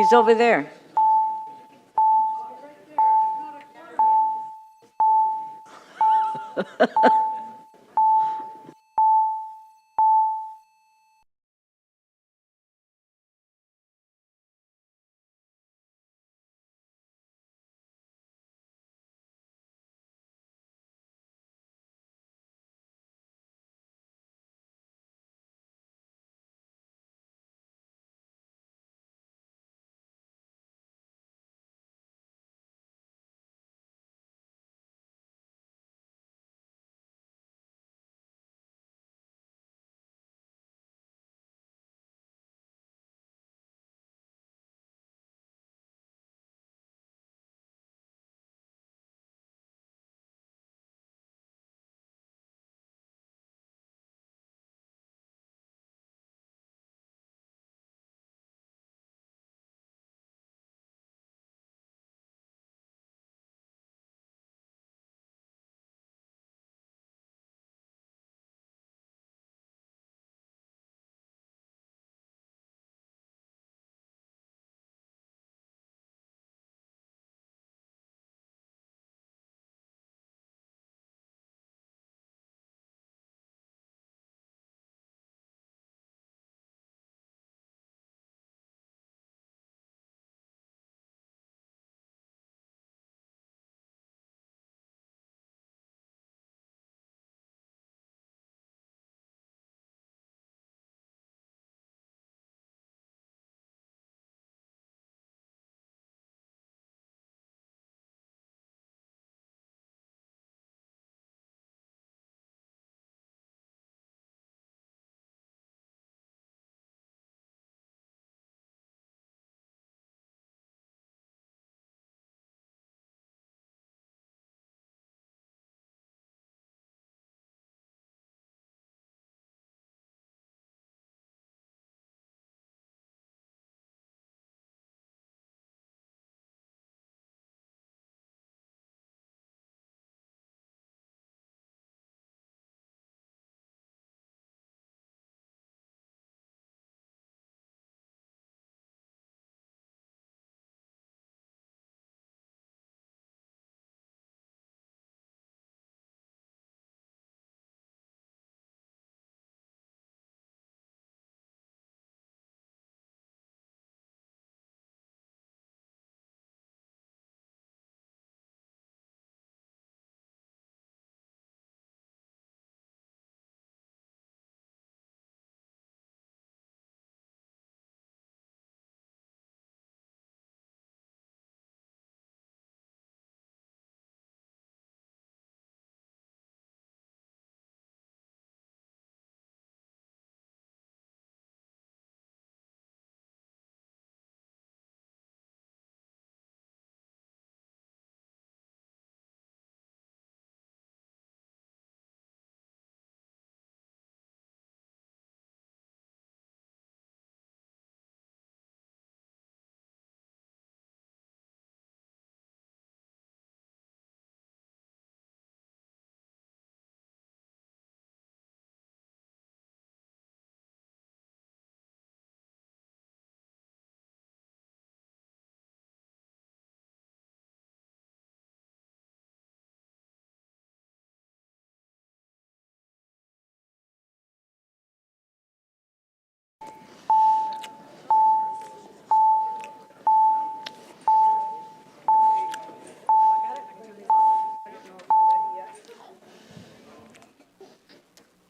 He's over there.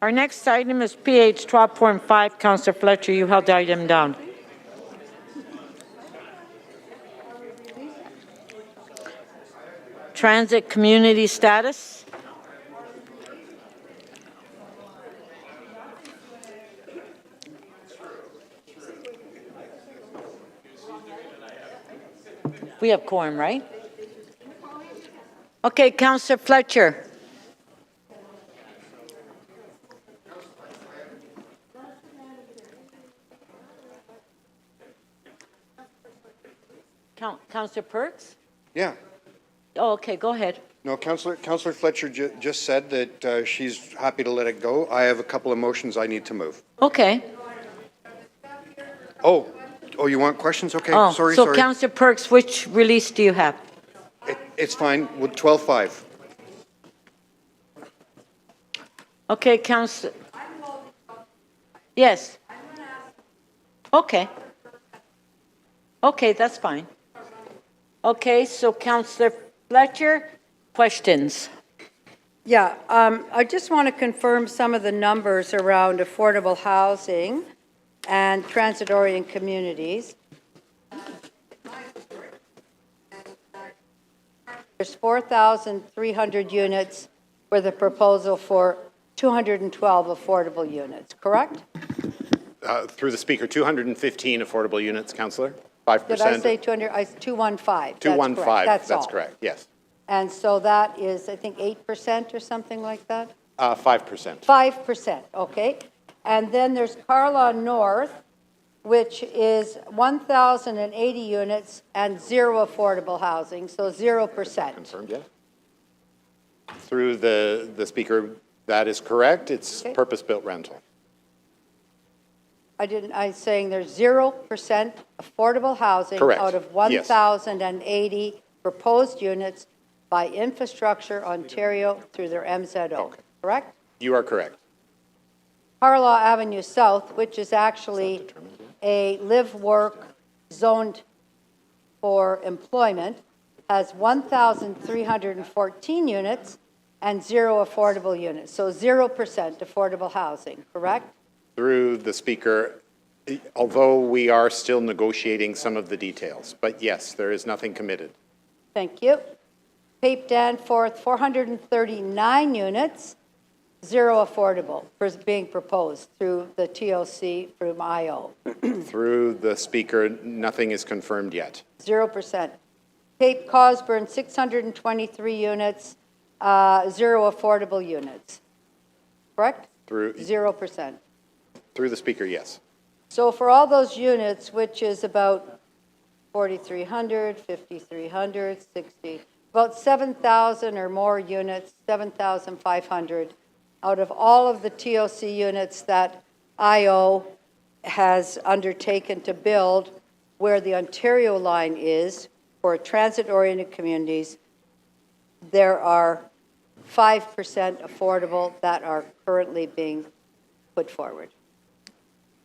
Our next item is PH 12.5. Councillor Fletcher, you held the item down. Transit community status. We have quorum, right? Okay, Councillor Fletcher. Councillor Perks? Yeah. Oh, okay, go ahead. No, Councillor Fletcher just said that she's happy to let it go. I have a couple of motions I need to move. Okay. Oh, Oh, you want questions? Okay, Oh, sorry. so Councillor Perks, which release do you have? It's fine, with 12.5. Okay, Councillor. Yes. Okay. Okay, that's fine. Okay, so Councillor Fletcher, questions? Yeah, I just want to confirm some of the numbers around affordable housing and transit-oriented communities. There's 4,300 units with a proposal for 212 affordable units, correct? Through the speaker, 215 affordable units, Councillor, 5%. Did I say 200? 215. 215, That's that's all. correct, yes. And so that is, I think, 8% or something like that? 5%. 5%, okay. And then there's Carlaw North, which is 1,080 units and 0 affordable housing, so 0%. Confirmed, yes. Through the speaker, that is correct. It's Okay. purpose-built rental. I'm saying there's 0% affordable housing Correct, out of yes. 1,080 proposed units by Infrastructure Ontario through their MZO, Okay. correct? You are correct. Carlaw Avenue South, which is actually a live-work zoned for employment, has 1,314 units and 0 affordable units, so 0% affordable housing, correct? Through the speaker, although we are still negotiating some of the details, but yes, there is nothing committed. Thank you. Cape Danforth, 439 units, 0 affordable, being proposed through the TOC from IO, Through the speaker, nothing is confirmed yet. 0%. Cape Cosburn, 623 units, 0 affordable units, correct? Through 0%. the speaker, yes. So for all those units, which is about 4,300, 5,300, 60, about 7,000 or more units, 7,500, out of all of the TOC units that IO has undertaken to build where the Ontario line is for transit-oriented communities, there are 5% affordable that are currently being put forward.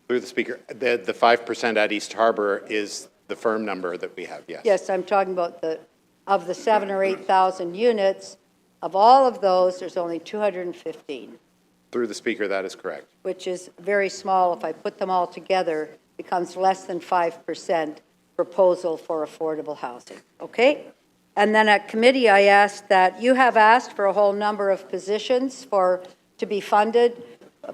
Through the speaker, the 5% at East Harbour is the firm number that we have, yes. Yes, I'm talking about of the 7,000 or 8,000 units, of all of those, there's only 215, Through the speaker, that is correct. which is very small. If I put them all together, becomes less than 5% proposal for affordable housing, okay? And then at committee, I asked that, you have asked for a whole number of positions to be funded,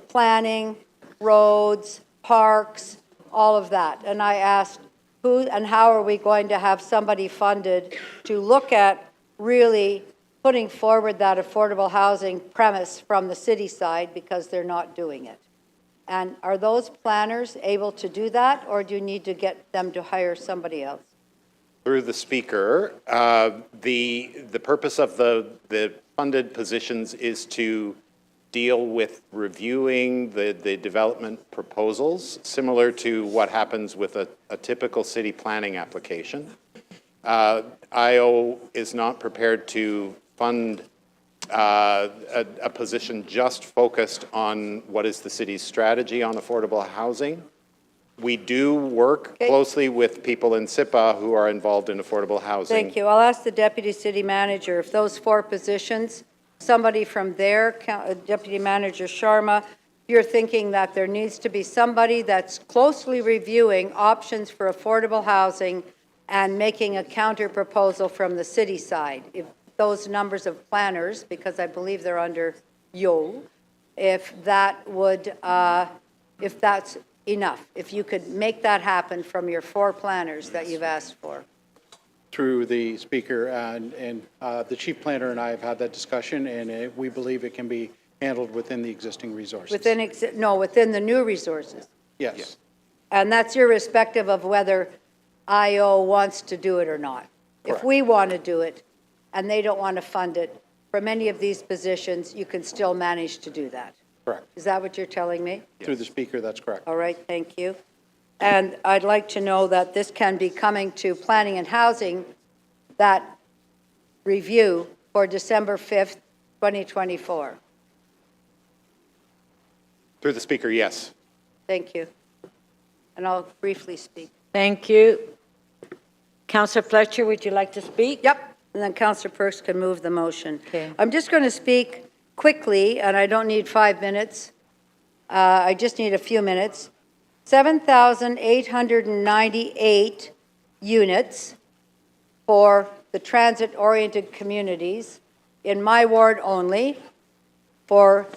planning, roads, parks, all of that. And I asked, who and how are we going to have somebody funded to look at really putting forward that affordable housing premise from the city side, because they're not doing it. And are those planners able to do that, or do you need to get them to hire somebody else? Through the speaker, the purpose of the funded positions is to deal with reviewing the development proposals, similar to what happens with a typical city planning application. IO is not prepared to fund a position just focused on what is the city's strategy on affordable housing. We do work closely with people in SIPA who are involved in affordable housing. Thank you. I'll ask the deputy city manager if those 4 positions, somebody from there, Deputy Manager Sharma, you're thinking that there needs to be somebody that's closely reviewing options for affordable housing and making a counter proposal from the city side. If those numbers of planners, because I believe they're under YO, if that would, if that's enough, if you could make that happen from your 4 planners that you've asked for. Through the speaker, and the chief planner and I have had that discussion, and we believe it can be handled within the existing resources. Within the new resources. Yes. And that's irrespective of whether IO wants to do it or not. If Correct. we want to do it and they don't want to fund it, from any of these positions, you can still manage to do that. Correct. Is that what you're telling me? Through the speaker, that's correct. All right, thank you. And I'd like to know that this can be coming to Planning and Housing, that review for December 5th, 2024. Through the speaker, yes. Thank you. And I'll briefly speak. Thank you. Councillor Fletcher, would you like to speak? Yep, and then Councillor Perks can move the motion. Okay. I'm just going to speak quickly, and I don't need 5 minutes. I just need a few minutes. 7,898 units for the transit-oriented communities in my ward only, for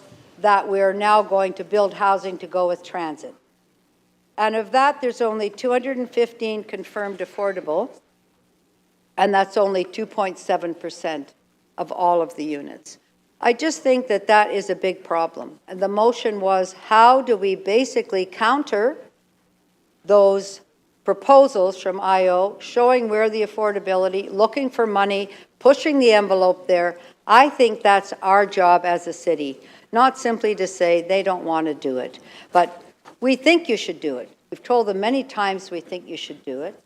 that we are now going to build housing to go with transit. And of that, there's only 215 confirmed affordable, and that's only 2.7% of all of the units. I just think that that is a big problem. And the motion was, how do we basically counter those proposals from IO, showing where the affordability, looking for money, pushing the envelope there. I think that's our job as a city, not simply to say they don't want to do it, but we think you should do it. We've told them many times we think you should do it.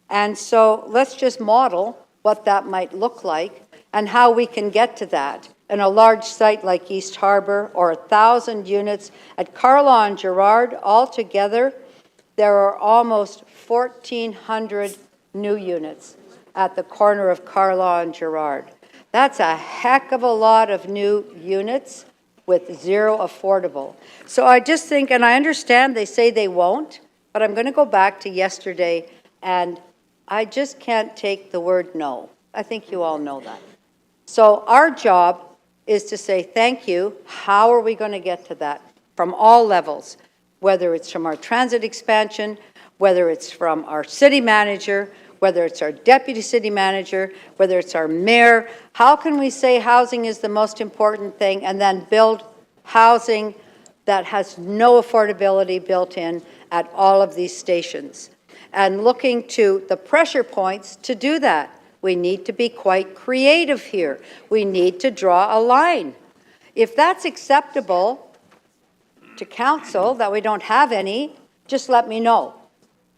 And so let's just model what that might look like and how we can get to that. In a large site like East Harbour, or 1,000 units at Carlaw and Gerrard, altogether, there are almost 1,400 new units at the corner of Carlaw and Gerrard. That's a heck of a lot of new units with zero affordable. So I just think, and I understand they say they won't, but I'm going to go back to yesterday, and I just can't take the word no. I think you all know that. So our job is to say thank you. How are we going to get to that? From all levels, whether it's from our transit expansion, whether it's from our city manager, whether it's our deputy city manager, whether it's our mayor. How can we say housing is the most important thing and then build housing that has no affordability built in at all of these stations? And looking to the pressure points to do that. We need to be quite creative here. We need to draw a line. If that's acceptable to council, that we don't have any, just let me know.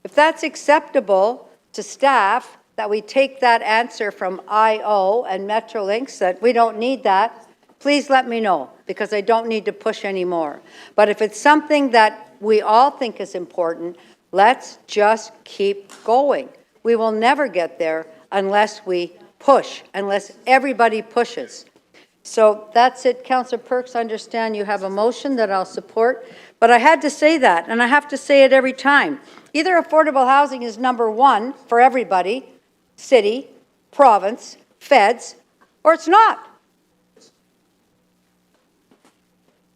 If that's acceptable to staff, that we take that answer from IO and Metrolinx, that we don't need that, please let me know, because I don't need to push anymore. But if it's something that we all think is important, let's just keep going. We will never get there unless we push, unless everybody pushes. So that's it, Councillor Perks. I understand you have a motion that I'll support, but I had to say that, and I have to say it every time. Either affordable housing is number one for everybody, city, province, feds, or it's not.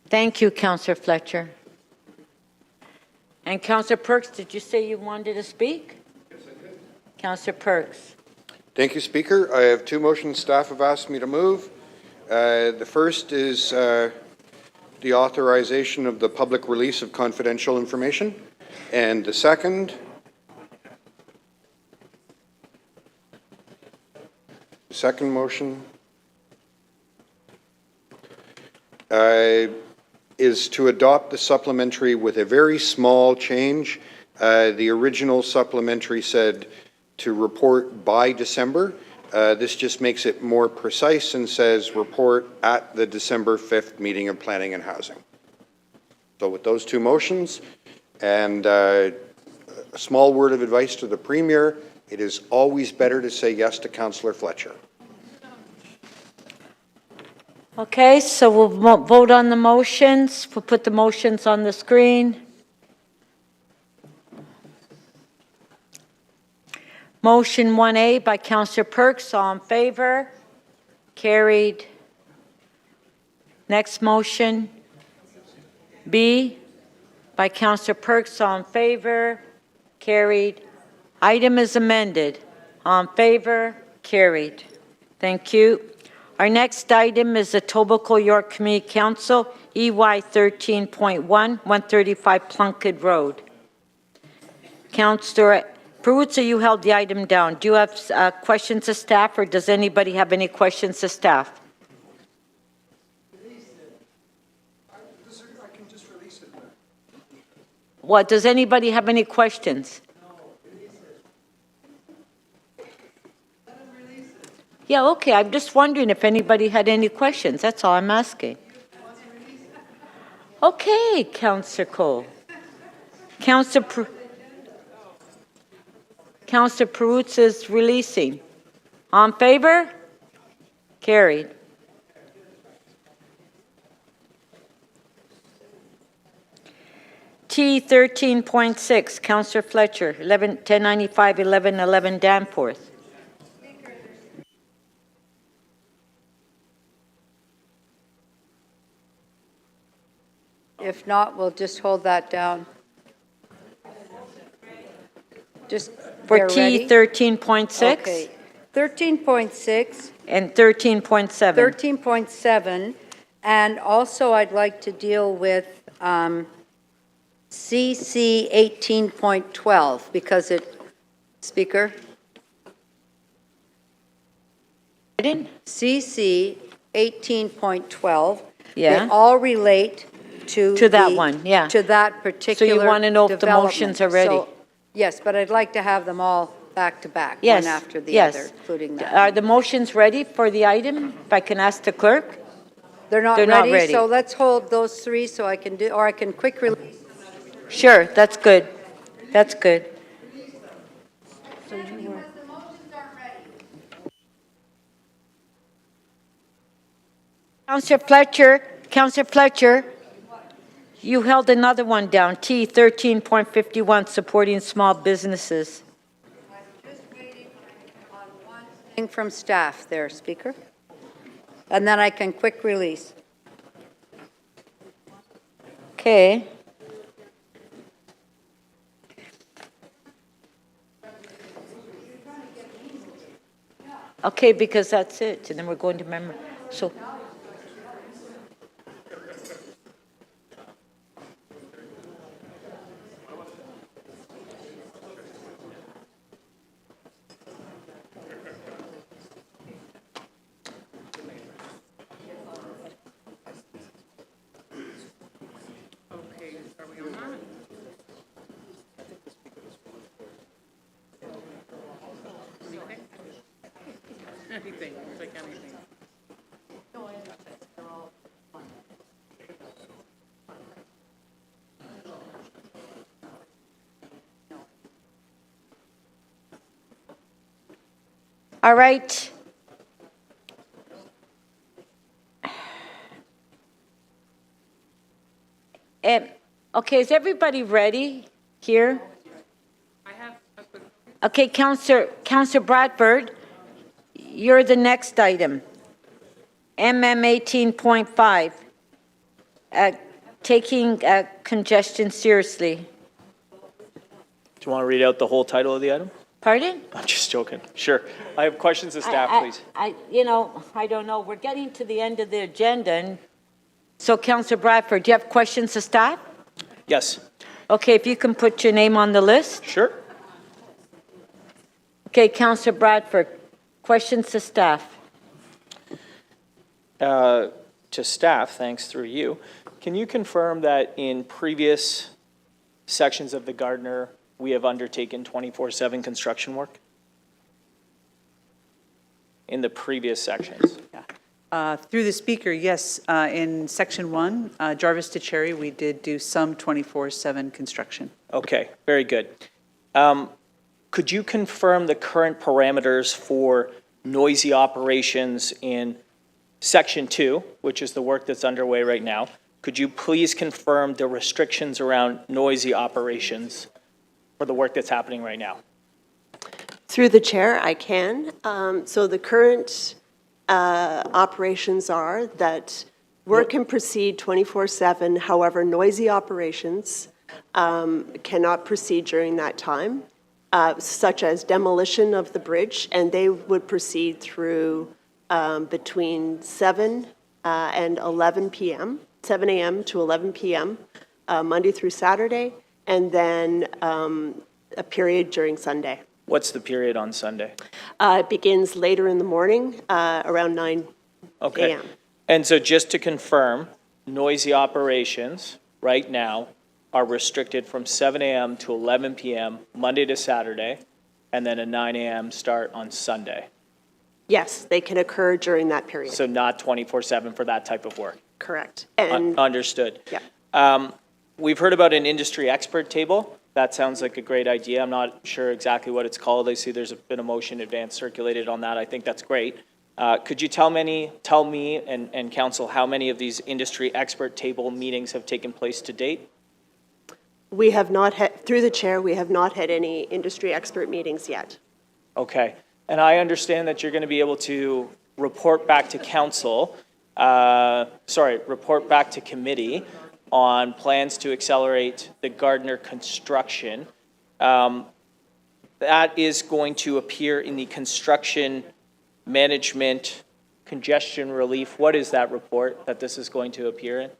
Thank you, Councillor Fletcher. And Councillor Perks, did you say you wanted to speak? Yes, I did. Councillor Perks. Thank you, Speaker. I have two motions staff have asked me to move. The first is the authorization of the public release of confidential information. And the second motion is to adopt the supplementary with a very small change. The original supplementary said to report by December. This just makes it more precise and says report at the December 5th meeting of Planning and Housing. So with those two motions and a small word of advice to the Premier, it is always better to say yes to Councillor Fletcher. Okay, so we'll vote on the motions. We'll put the motions on the screen. Motion 1A by Councillor Perks, all in favor? Carried. Next motion, B by Councillor Perks, all in favor? Carried. Item is amended. All in favor? Carried. Thank you. Our next item is the Etobicoke York Community Council, EY 13.1, 135 Plunkett Road. Councillor Peruzza, you held the item down. Do you have questions of staff, or does anybody have any questions of staff? I can just release it. What, does anybody have any questions? Yeah, okay, I'm just wondering if anybody had any questions, that's all I'm asking. Okay, Councillor Cole. Councillor Perutz is releasing. On favor? Carried. T 13.6, Councillor Fletcher, 1095, 1111 Danforth. If not, we'll just hold that down. Just For they're T ready? 13.6 Okay. 13.6, and 13.7. 13.7, and also I'd like to deal with CC 18.12, because it, Speaker, Pardon? CC 18.12. Yeah. They all relate to that the- one, yeah. To that particular wanna know if the motions are ready? development. So, yes, but I'd like to have them all back to back, Yes. one after the yes. other, including that. Are the motions ready for the item? If I can ask the clerk? They're not they're not ready, ready. so let's hold those three so I can do, or I can quick release. Sure, that's good. That's good. Councillor Fletcher, you held another one down, T 13.51, supporting small businesses. Just waiting on one thing from staff there, Speaker. And then I can quick release. Okay. Okay, because that's it, and then we're going to memory. So. All right. Okay, is everybody ready here? Okay, Councillor Bradford, you're the next item. MM 18.5, taking congestion seriously. Do you want to read out the whole title of the item? Pardon? I'm just joking. Sure. I have questions to staff, please. I don't know, we're getting to the end of the agenda, and so Councillor Bradford, do you have questions to staff? Yes. Okay, if you can put your name on the list. Sure. Okay, Councillor Bradford, questions to staff. To staff, thanks through you. Can you confirm that in previous sections of the Gardner, we have undertaken 24/7 construction work? In the previous sections? Through the speaker, yes. In section 1, Jarvis to Cherry, we did do some 24/7 construction. Okay, very good. Could you confirm the current parameters for noisy operations in section 2, which is the work that's underway right now? Could you please confirm the restrictions around noisy operations for the work that's happening right now? Through the chair, I can. So the current operations are that work can proceed 24/7. However, noisy operations cannot proceed during that time, such as demolition of the bridge, and they would proceed through between 7 and 11 p.m., 7 a.m. to 11 p.m., Monday through Saturday, and then a period during Sunday. What's the period on Sunday? It begins later in the morning, around 9 Okay. a.m. And so just to confirm, noisy operations right now are restricted from 7 a.m. to 11 p.m., Monday to Saturday, and then a 9 a.m. start on Sunday. Yes, they can occur during that period. So not 24/7 for that type of work. Correct. And Understood. yeah. We've heard about an industry expert table. That sounds like a great idea. I'm not sure exactly what it's called. I see there's been a motion advance circulated on that. I think that's great. Could you tell me and council how many of these industry expert table meetings have taken place to date? We have not had, through the chair, we have not had any industry expert meetings yet. Okay. And I understand that you're going to be able to report back to council, report back to committee on plans to accelerate the Gardner construction. That is going to appear in the construction management congestion relief. What is that report that this is going to appear in?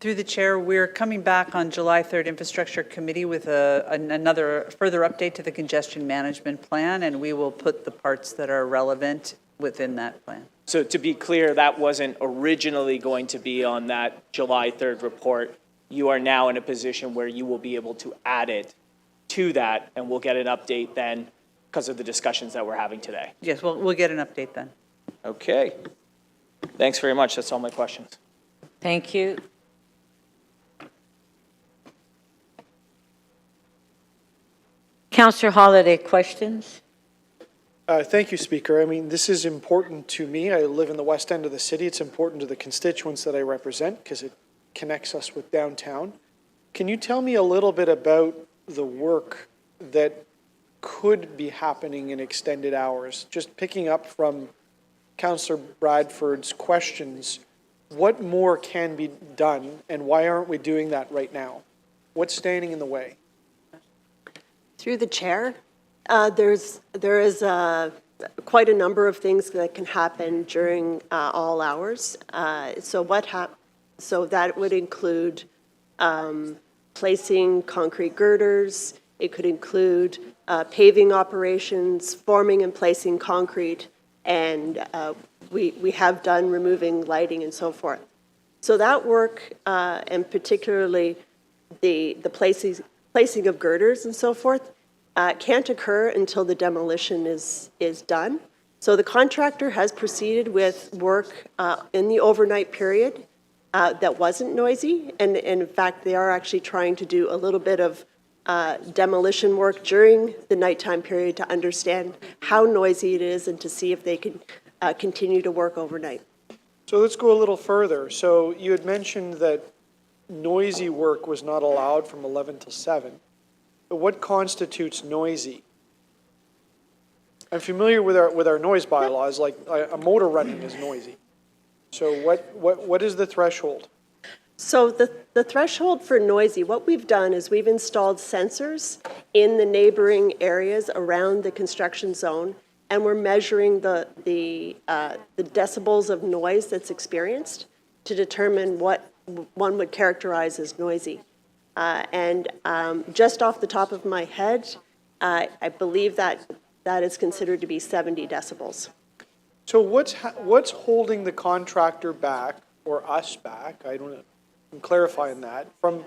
Through the chair, we're coming back on July 3rd Infrastructure Committee with another further update to the congestion management plan, and we will put the parts that are relevant within that plan. So to be clear, that wasn't originally going to be on that July 3rd report. You are now in a position where you will be able to add it to that, and we'll get an update then because of the discussions that we're having today. Yes, we'll get an update then. Okay. Thanks very much. That's all my questions. Thank you. Councillor Holliday, questions? Thank you, Speaker. I mean, this is important to me. I live in the west end of the city. It's important to the constituents that I represent because it connects us with downtown. Can you tell me a little bit about the work that could be happening in extended hours? Just picking up from Councillor Bradford's questions, what more can be done and why aren't we doing that right now? What's standing in the way? Through the chair, there is quite a number of things that can happen during all hours. So that would include placing concrete girders. It could include paving operations, forming and placing concrete, and we have done removing lighting and so forth. So that work, and particularly the placing of girders and so forth, can't occur until the demolition is done. So the contractor has proceeded with work in the overnight period that wasn't noisy, and in fact, they are actually trying to do a little bit of demolition work during the nighttime period to understand how noisy it is and to see if they can continue to work overnight. So let's go a little further. So you had mentioned that noisy work was not allowed from 11 till 7. But what constitutes noisy? I'm familiar with our noise bylaws, like a motor running is noisy. So what is the threshold? So the threshold for noisy, what we've done is we've installed sensors in the neighboring areas around the construction zone, and we're measuring the decibels of noise that's experienced to determine what one would characterize as noisy. Just off the top of my head, I believe that is considered to be 70 decibels. So what's holding the contractor back, or us back, I don't know, I'm clarifying that, from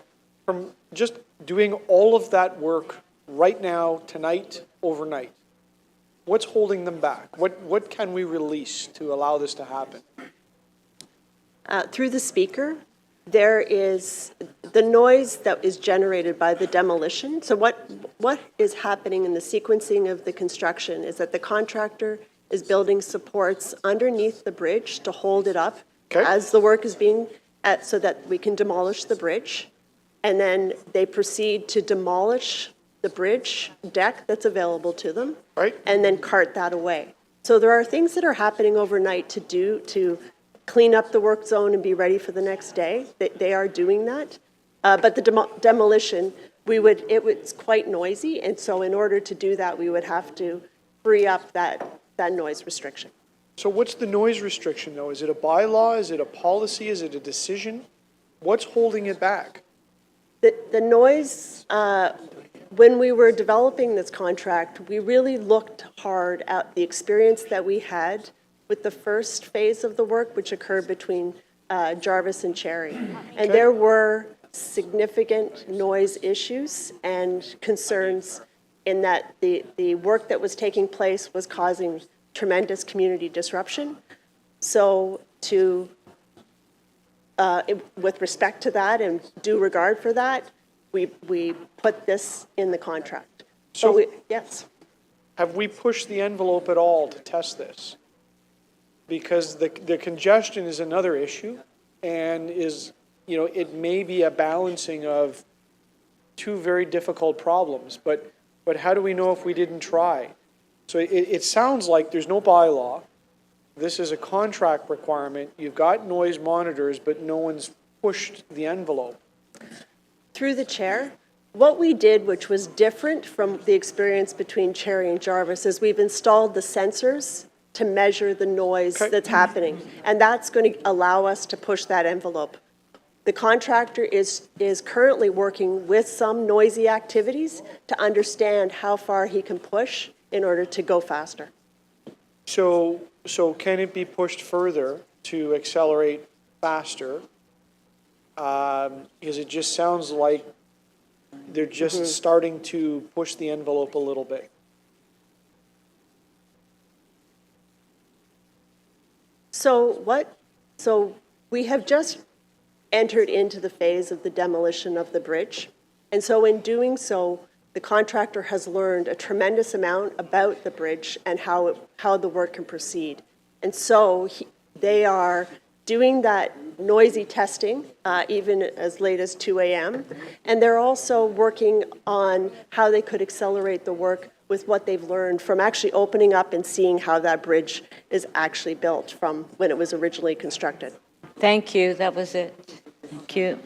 just doing all of that work right now, tonight, overnight? What's holding them back? What can we release to allow this to happen? Through the speaker, there is the noise that is generated by the demolition. So what is happening in the sequencing of the construction is that the contractor is building supports underneath the bridge to hold it up as the work is being, so that we can demolish the bridge. And then they proceed to demolish the bridge deck that's available to them. Right. And then cart that away. So there are things that are happening overnight to clean up the work zone and be ready for the next day. They are doing that. But the demolition, it was quite noisy, and so in order to do that, we would have to free up that noise restriction. So what's the noise restriction, though? Is it a bylaw? Is it a policy? Is it a decision? What's holding it back? The noise, when we were developing this contract, we really looked hard at the experience that we had with the first phase of the work, which occurred between Jarvis and Cherry. And there were significant noise issues and concerns in that the work that was taking place was causing tremendous community disruption. So with respect to that and due regard for that, we put this in the contract. Yes. Have we pushed the envelope at all to test this? Because the congestion is another issue and it may be a balancing of two very difficult problems, but how do we know if we didn't try? So it sounds like there's no bylaw. This is a contract requirement. You've got noise monitors, but no one's pushed the envelope. Through the chair, what we did, which was different from the experience between Cherry and Jarvis, is we've installed the sensors to measure the noise that's happening. And that's going to allow us to push that envelope. The contractor is currently working with some noisy activities to understand how far he can push in order to go faster. So can it be pushed further to accelerate faster? Because it just sounds like they're just starting to push the envelope a little bit. So we have just entered into the phase of the demolition of the bridge. And so in doing so, the contractor has learned a tremendous amount about the bridge and how the work can proceed. And so they are doing that noisy testing, even as late as 2 a.m. And they're also working on how they could accelerate the work with what they've learned from actually opening up and seeing how that bridge is actually built from when it was originally constructed. Thank you. That was it. Thank you.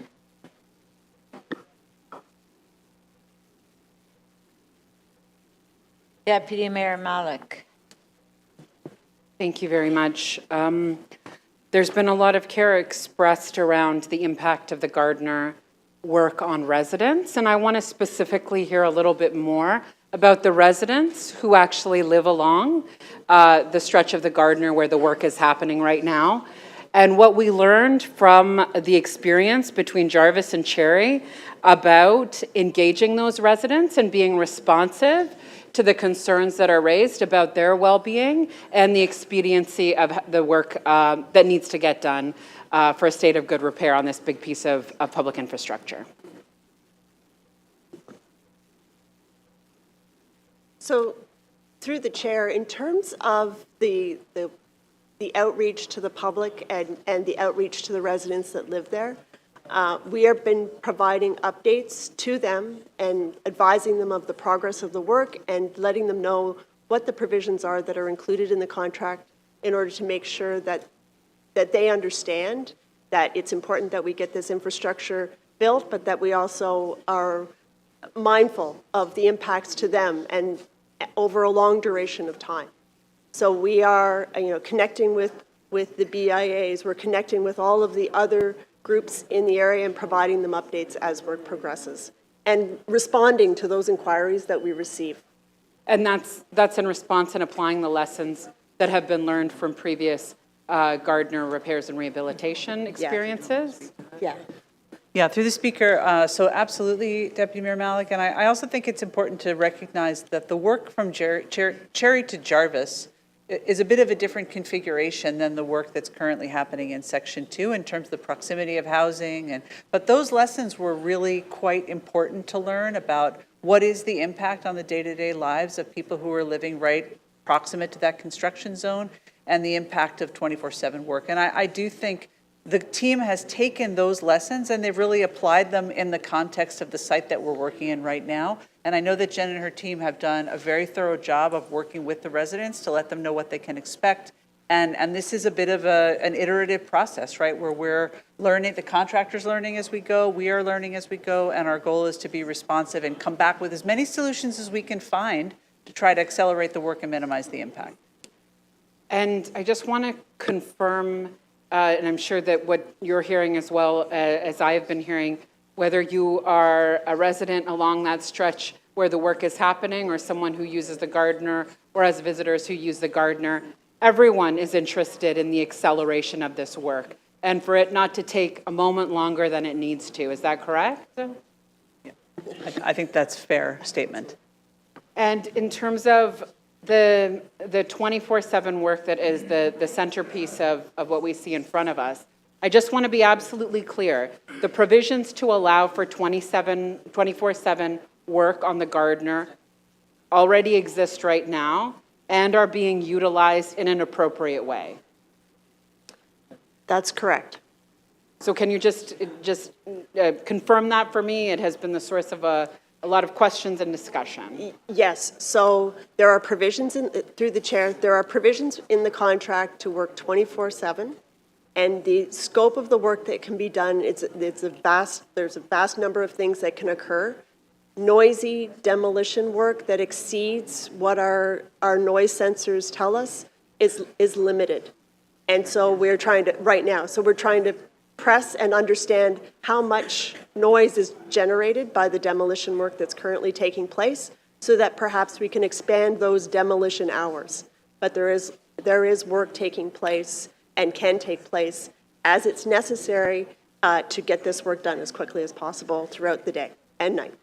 Deputy Mayor Malik. Thank you very much. There's been a lot of care expressed around the impact of the Gardner work on residents, and I want to specifically hear a little bit more about the residents who actually live along the stretch of the Gardner where the work is happening right now, and what we learned from the experience between Jarvis and Cherry about engaging those residents and being responsive to the concerns that are raised about their well-being and the expediency of the work that needs to get done for a state of good repair on this big piece of public infrastructure. So through the chair, in terms of the outreach to the public and the outreach to the residents that live there, we have been providing updates to them and advising them of the progress of the work and letting them know what the provisions are that are included in the contract in order to make sure that they understand that it's important that we get this infrastructure built, but that we also are mindful of the impacts to them and over a long duration of time. So we are, connecting with the BIAs, we're connecting with all of the other groups in the area and providing them updates as work progresses and responding to those inquiries that we receive. And that's in response and applying the lessons that have been learned from previous Gardner repairs and rehabilitation experiences? Yeah. Yeah, through the speaker, so absolutely, Deputy Mayor Malik, and I also think it's important to recognize that the work from Cherry to Jarvis is a bit of a different configuration than the work that's currently happening in Section 2 in terms of the proximity of housing. But those lessons were really quite important to learn about what is the impact on the day-to-day lives of people who are living right proximate to that construction zone and the impact of 24/7 work. And I do think the team has taken those lessons and they've really applied them in the context of the site that we're working in right now. And I know that Jen and her team have done a very thorough job of working with the residents to let them know what they can expect. And this is a bit of an iterative process, right, where we're learning, the contractor's learning as we go, we are learning as we go, and our goal is to be responsive and come back with as many solutions as we can find to try to accelerate the work and minimize the impact. And I just want to confirm, and I'm sure that what you're hearing as well as I have been hearing, whether you are a resident along that stretch where the work is happening or someone who uses the Gardner or as visitors who use the Gardner, everyone is interested in the acceleration of this work. and for it not to take a moment longer than it needs to. Is that correct? I think that's a fair statement. And in terms of the 24/7 work that is the centerpiece of what we see in front of us, I just want to be absolutely clear. The provisions to allow for 24/7 work on the Gardner already exist right now and are being utilized in an appropriate way. That's correct. So can you just confirm that for me? It has been the source of a lot of questions and discussion. Yes, so there are provisions through the chair, there are provisions in the contract to work 24/7, and the scope of the work that can be done, there's a vast number of things that can occur. Noisy demolition work that exceeds what our noise sensors tell us is limited. And so we're trying to press and understand how much noise is generated by the demolition work that's currently taking place, so that perhaps we can expand those demolition hours. But there is work taking place and can take place as it's necessary to get this work done as quickly as possible throughout the day and night.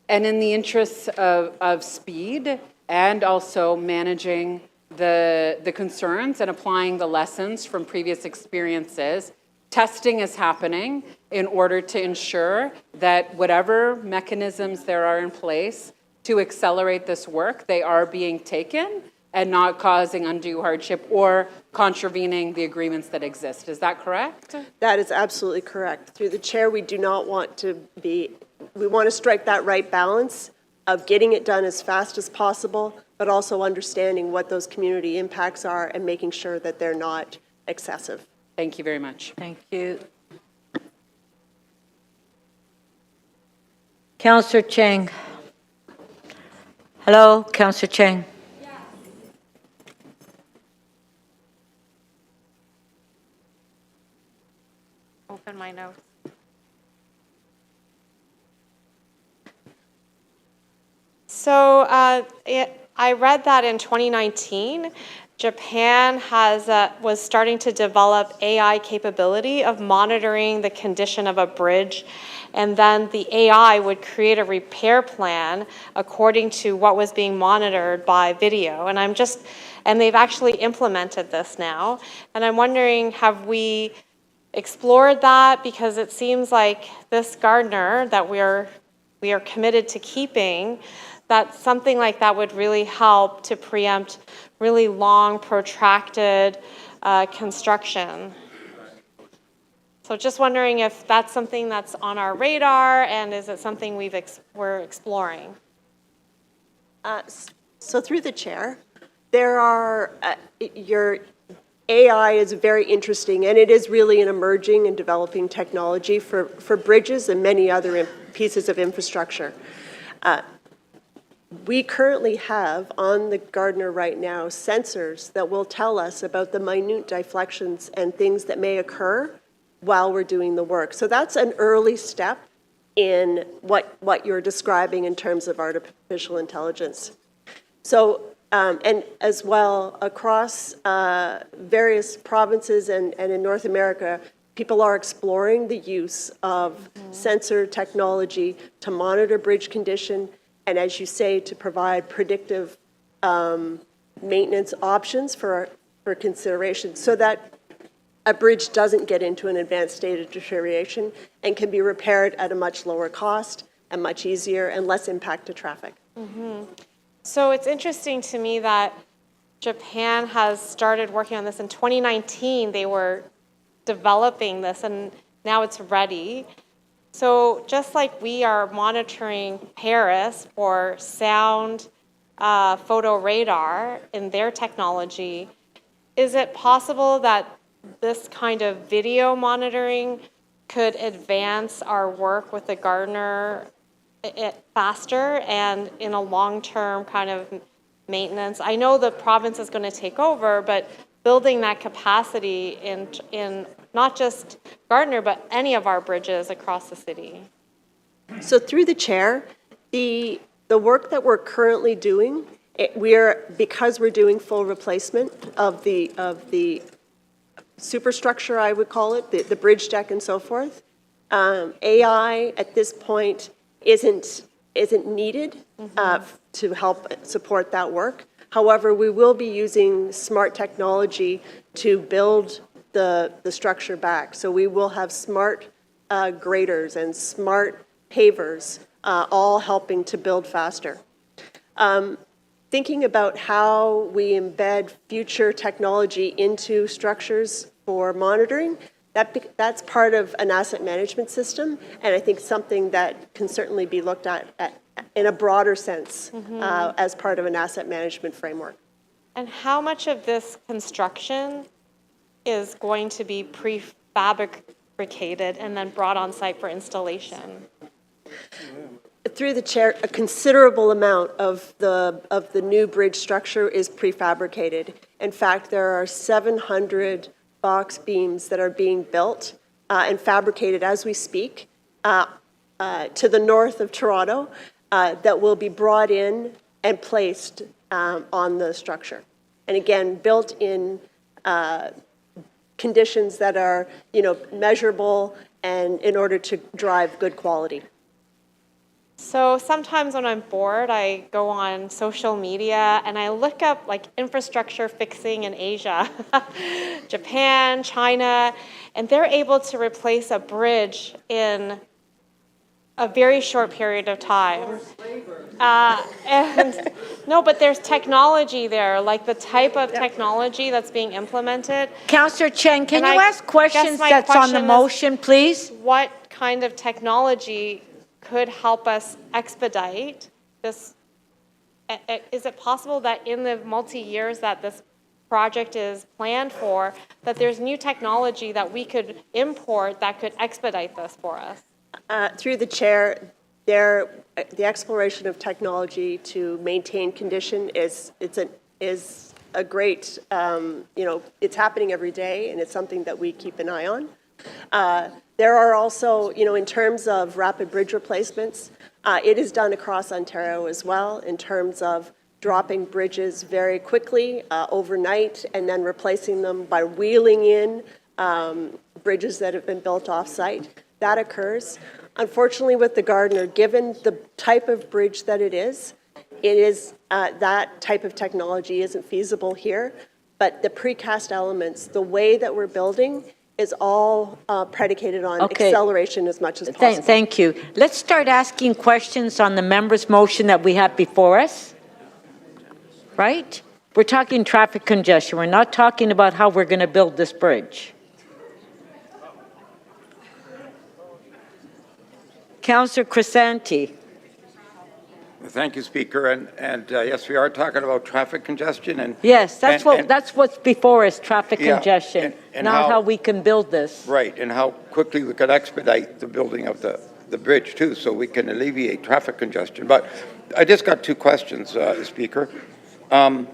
And in the interests of speed and also managing the concerns and applying the lessons from previous experiences, testing is happening in order to ensure that whatever mechanisms there are in place to accelerate this work, they are being taken and not causing undue hardship or contravening the agreements that exist. Is that correct? That is absolutely correct. Through the chair, we want to strike that right balance of getting it done as fast as possible, but also understanding what those community impacts are and making sure that they're not excessive. Thank you very much. Thank you. Councillor Cheng. Hello, Councillor Cheng. Open my notes. So I read that in 2019, Japan was starting to develop AI capability of monitoring the condition of a bridge, and then the AI would create a repair plan according to what was being monitored by video. And they've actually implemented this now. And I'm wondering, have we explored that? Because it seems like this Gardner that we are committed to keeping, that something like that would really help to preempt really long, protracted construction. So just wondering if that's something that's on our radar, and is it something we're exploring? So through the chair, there are, your AI is very interesting, and it is really an emerging and developing technology for bridges and many other pieces of infrastructure. We currently have on the Gardner right now sensors that will tell us about the minute deflections and things that may occur while we're doing the work. So that's an early step in what you're describing in terms of artificial intelligence. So, and as well, across various provinces and in North America, people are exploring the use of sensor technology to monitor bridge condition, and as you say, to provide predictive maintenance options for consideration, so that a bridge doesn't get into an advanced state of deterioration and can be repaired at a much lower cost and much easier and less impact to traffic. Mm-hmm. So it's interesting to me that Japan has started working on this. In 2019, they were developing this, and now it's ready. So just like we are monitoring Paris for sound photo radar in their technology, is it possible that this kind of video monitoring could advance our work with the Gardner faster and in a long-term kind of maintenance? I know the province is going to take over, but building that capacity in not just Gardner, but any of our bridges across the city. So through the chair, the work that we're currently doing, because we're doing full replacement of the superstructure, I would call it, the bridge deck and so forth. AI at this point isn't needed to help support that work. However, we will be using smart technology to build the structure back. So we will have smart graders and smart pavers all helping to build faster. Thinking about how we embed future technology into structures for monitoring, that's part of an asset management system, and I think something that can certainly be looked at in a broader sense as part of an asset management framework. And how much of this construction is going to be prefabricated and then brought on site for installation? Through the chair, a considerable amount of the new bridge structure is prefabricated. In fact, there are 700 box beams that are being built and fabricated as we speak to the north of Toronto that will be brought in and placed on the structure. And again, built in conditions that are, measurable and in order to drive good quality. So sometimes when I'm bored, I go on social media and I look up like infrastructure fixing in Asia, Japan, China, and they're able to replace a bridge in a very short period of time. No, but there's technology there, like the type of technology that's being implemented. Councillor Chen, can And you I ask questions guess my that's on the question is, motion, please? What kind of technology could help us expedite this? Is it possible that in the multi-years that this project is planned for, that there's new technology that we could import that could expedite this for us? Through the chair, the exploration of technology to maintain condition is a great, it's happening every day, and it's something that we keep an eye on. There are also, in terms of rapid bridge replacements, it is done across Ontario as well in terms of dropping bridges very quickly overnight and then replacing them by wheeling in bridges that have been built off-site. That occurs. Unfortunately, with the Gardiner, given the type of bridge that it is that type of technology isn't feasible here, but the precast elements, the way that we're building is all predicated on acceleration as much as possible. Thank you. Let's start asking questions on the member's motion that we have before us. Right? We're talking traffic congestion. We're not talking about how we're going to build this bridge. Councillor Crisanti. Thank you, Speaker. And yes, we are talking about traffic congestion. And yes, that's what's before us, traffic congestion, and not how we can build this. Right, and how quickly we could expedite the building of the bridge, too, so we can alleviate traffic congestion. But I just got two questions, Speaker. So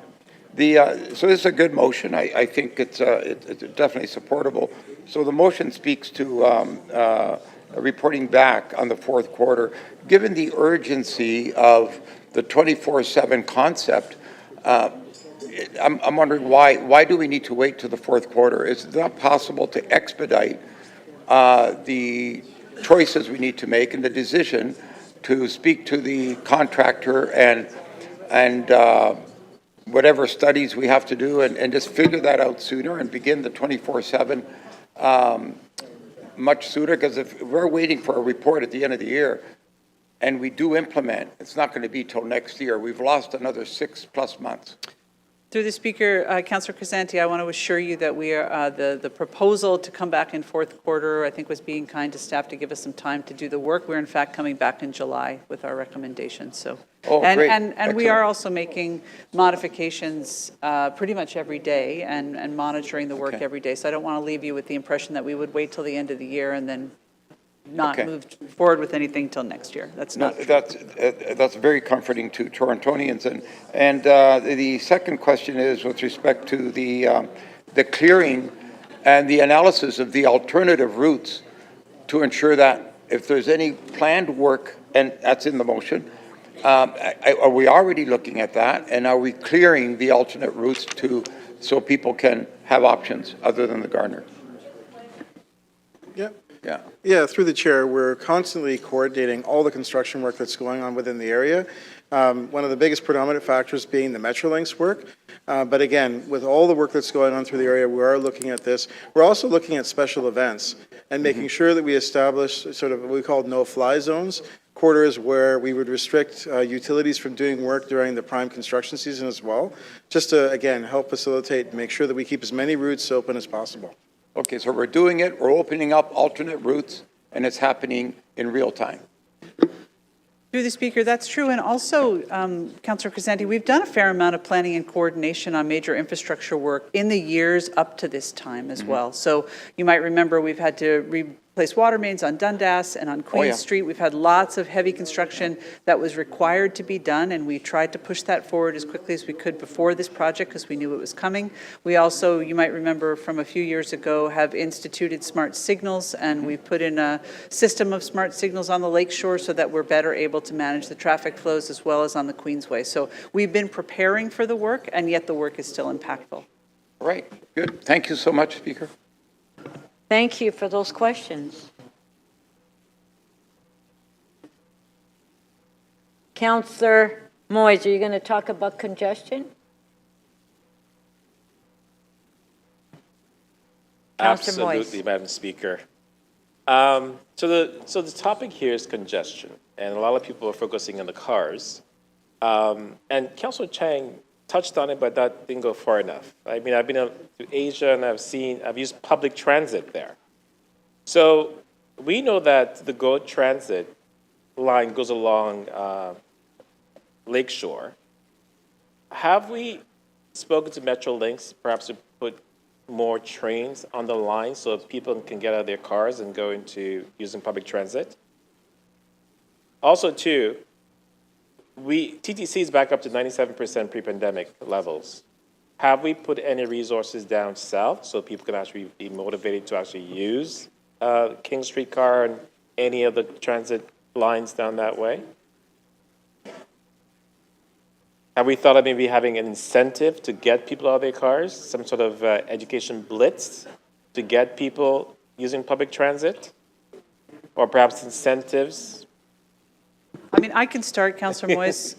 this is a good motion. I think it's definitely supportable. So the motion speaks to reporting back on the fourth quarter. Given the urgency of the 24/7 concept, I'm wondering why do we need to wait till the fourth quarter? Is it not possible to expedite the choices we need to make and the decision to speak to the contractor and whatever studies we have to do and just figure that out sooner and begin the 24/7 much sooner? Because if we're waiting for a report at the end of the year and we do implement, it's not going to be till next year. We've lost another 6+ months. Through the Speaker, Councillor Crisanti, I want to assure you that we are the proposal to come back in fourth quarter, I think, was being kind to staff to give us some time to do the work. We're in fact coming back in July with our recommendations. So, great. and we are also making modifications pretty much every day and monitoring the work every day. So I don't want to leave you with the impression that we would wait till the end of the year and then not move forward with anything till next year. That's not true. That's very comforting to Torontonians. And the second question is with respect to the clearing and the analysis of the alternative routes to ensure that if there's any planned work, and that's in the motion, are we already looking at that? And are we clearing the alternate routes to so people can have options other than the gardener? Yeah. Yeah. Yeah, through the chair, we're constantly coordinating all the construction work that's going on within the area. One of the biggest predominant factors being the Metrolinx work. But again, with all the work that's going on through the area, we are looking at this. We're also looking at special events and making sure that we establish sort of what we call no-fly zones, quarters where we would restrict utilities from doing work during the prime construction season as well, just to, again, help facilitate and make sure that we keep as many routes open as possible. Okay, so we're doing it, we're opening up alternate routes, and it's happening in real time. Through the Speaker, that's true. And also, Councillor Crescenti, we've done a fair amount of planning and coordination on major infrastructure work in the years up to this time as well. So you might remember we've had to replace water mains on Dundas and on Queen Street. We've had lots of heavy construction that was required to be done, and we tried to push that forward as quickly as we could before this project because we knew it was coming. We also, you might remember from a few years ago, have instituted smart signals, and we've put in a system of smart signals on the lakeshore so that we're better able to manage the traffic flows as well as on the Queensway. So we've been preparing for the work, and yet the work is still impactful. All right, good. Thank you so much, Speaker. Thank you for those questions. Councillor Moyes, are you going to talk about congestion? Councillor Moyes. Absolutely, Madam Speaker. So the topic here is congestion, and a lot of people are focusing on the cars. And Councillor Chang touched on it, but that didn't go far enough. I mean, I've been to Asia and I've used public transit there. So we know that the GO Transit line goes along Lakeshore. Have we spoken to Metrolinx perhaps to put more trains on the line so people can get out of their cars and go into using public transit? Also, too, TTC is back up to 97% pre-pandemic levels. Have we put any resources down south so people can actually be motivated to actually use King Street car and any of the transit lines down that way? Have we thought of maybe having an incentive to get people out of their cars, some sort of education blitz to get people using public transit? Or perhaps incentives? I mean, I can start, Councillor Moyes.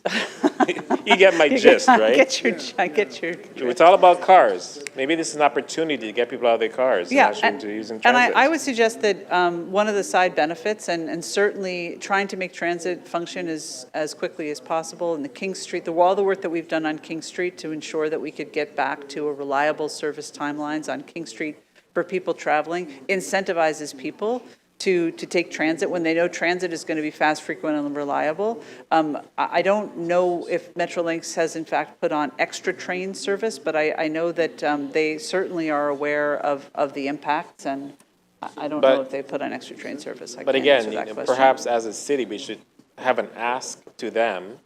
You get my gist, right? I get your. It's all about cars. Maybe this is an opportunity to get people out of their cars and actually into using transit. And I would suggest that one of the side benefits, and certainly trying to make transit function as quickly as possible, and the King Street, all the work that we've done on King Street to ensure that we could get back to a reliable service timelines on King Street for people traveling, incentivizes people to take transit when they know transit is going to be fast, frequent, and reliable. I don't know if Metrolinx has in fact put on extra train service, but I know that they certainly are aware of the impacts, and I don't know if they put on extra train service. But again, perhaps as a city, we should have an ask to them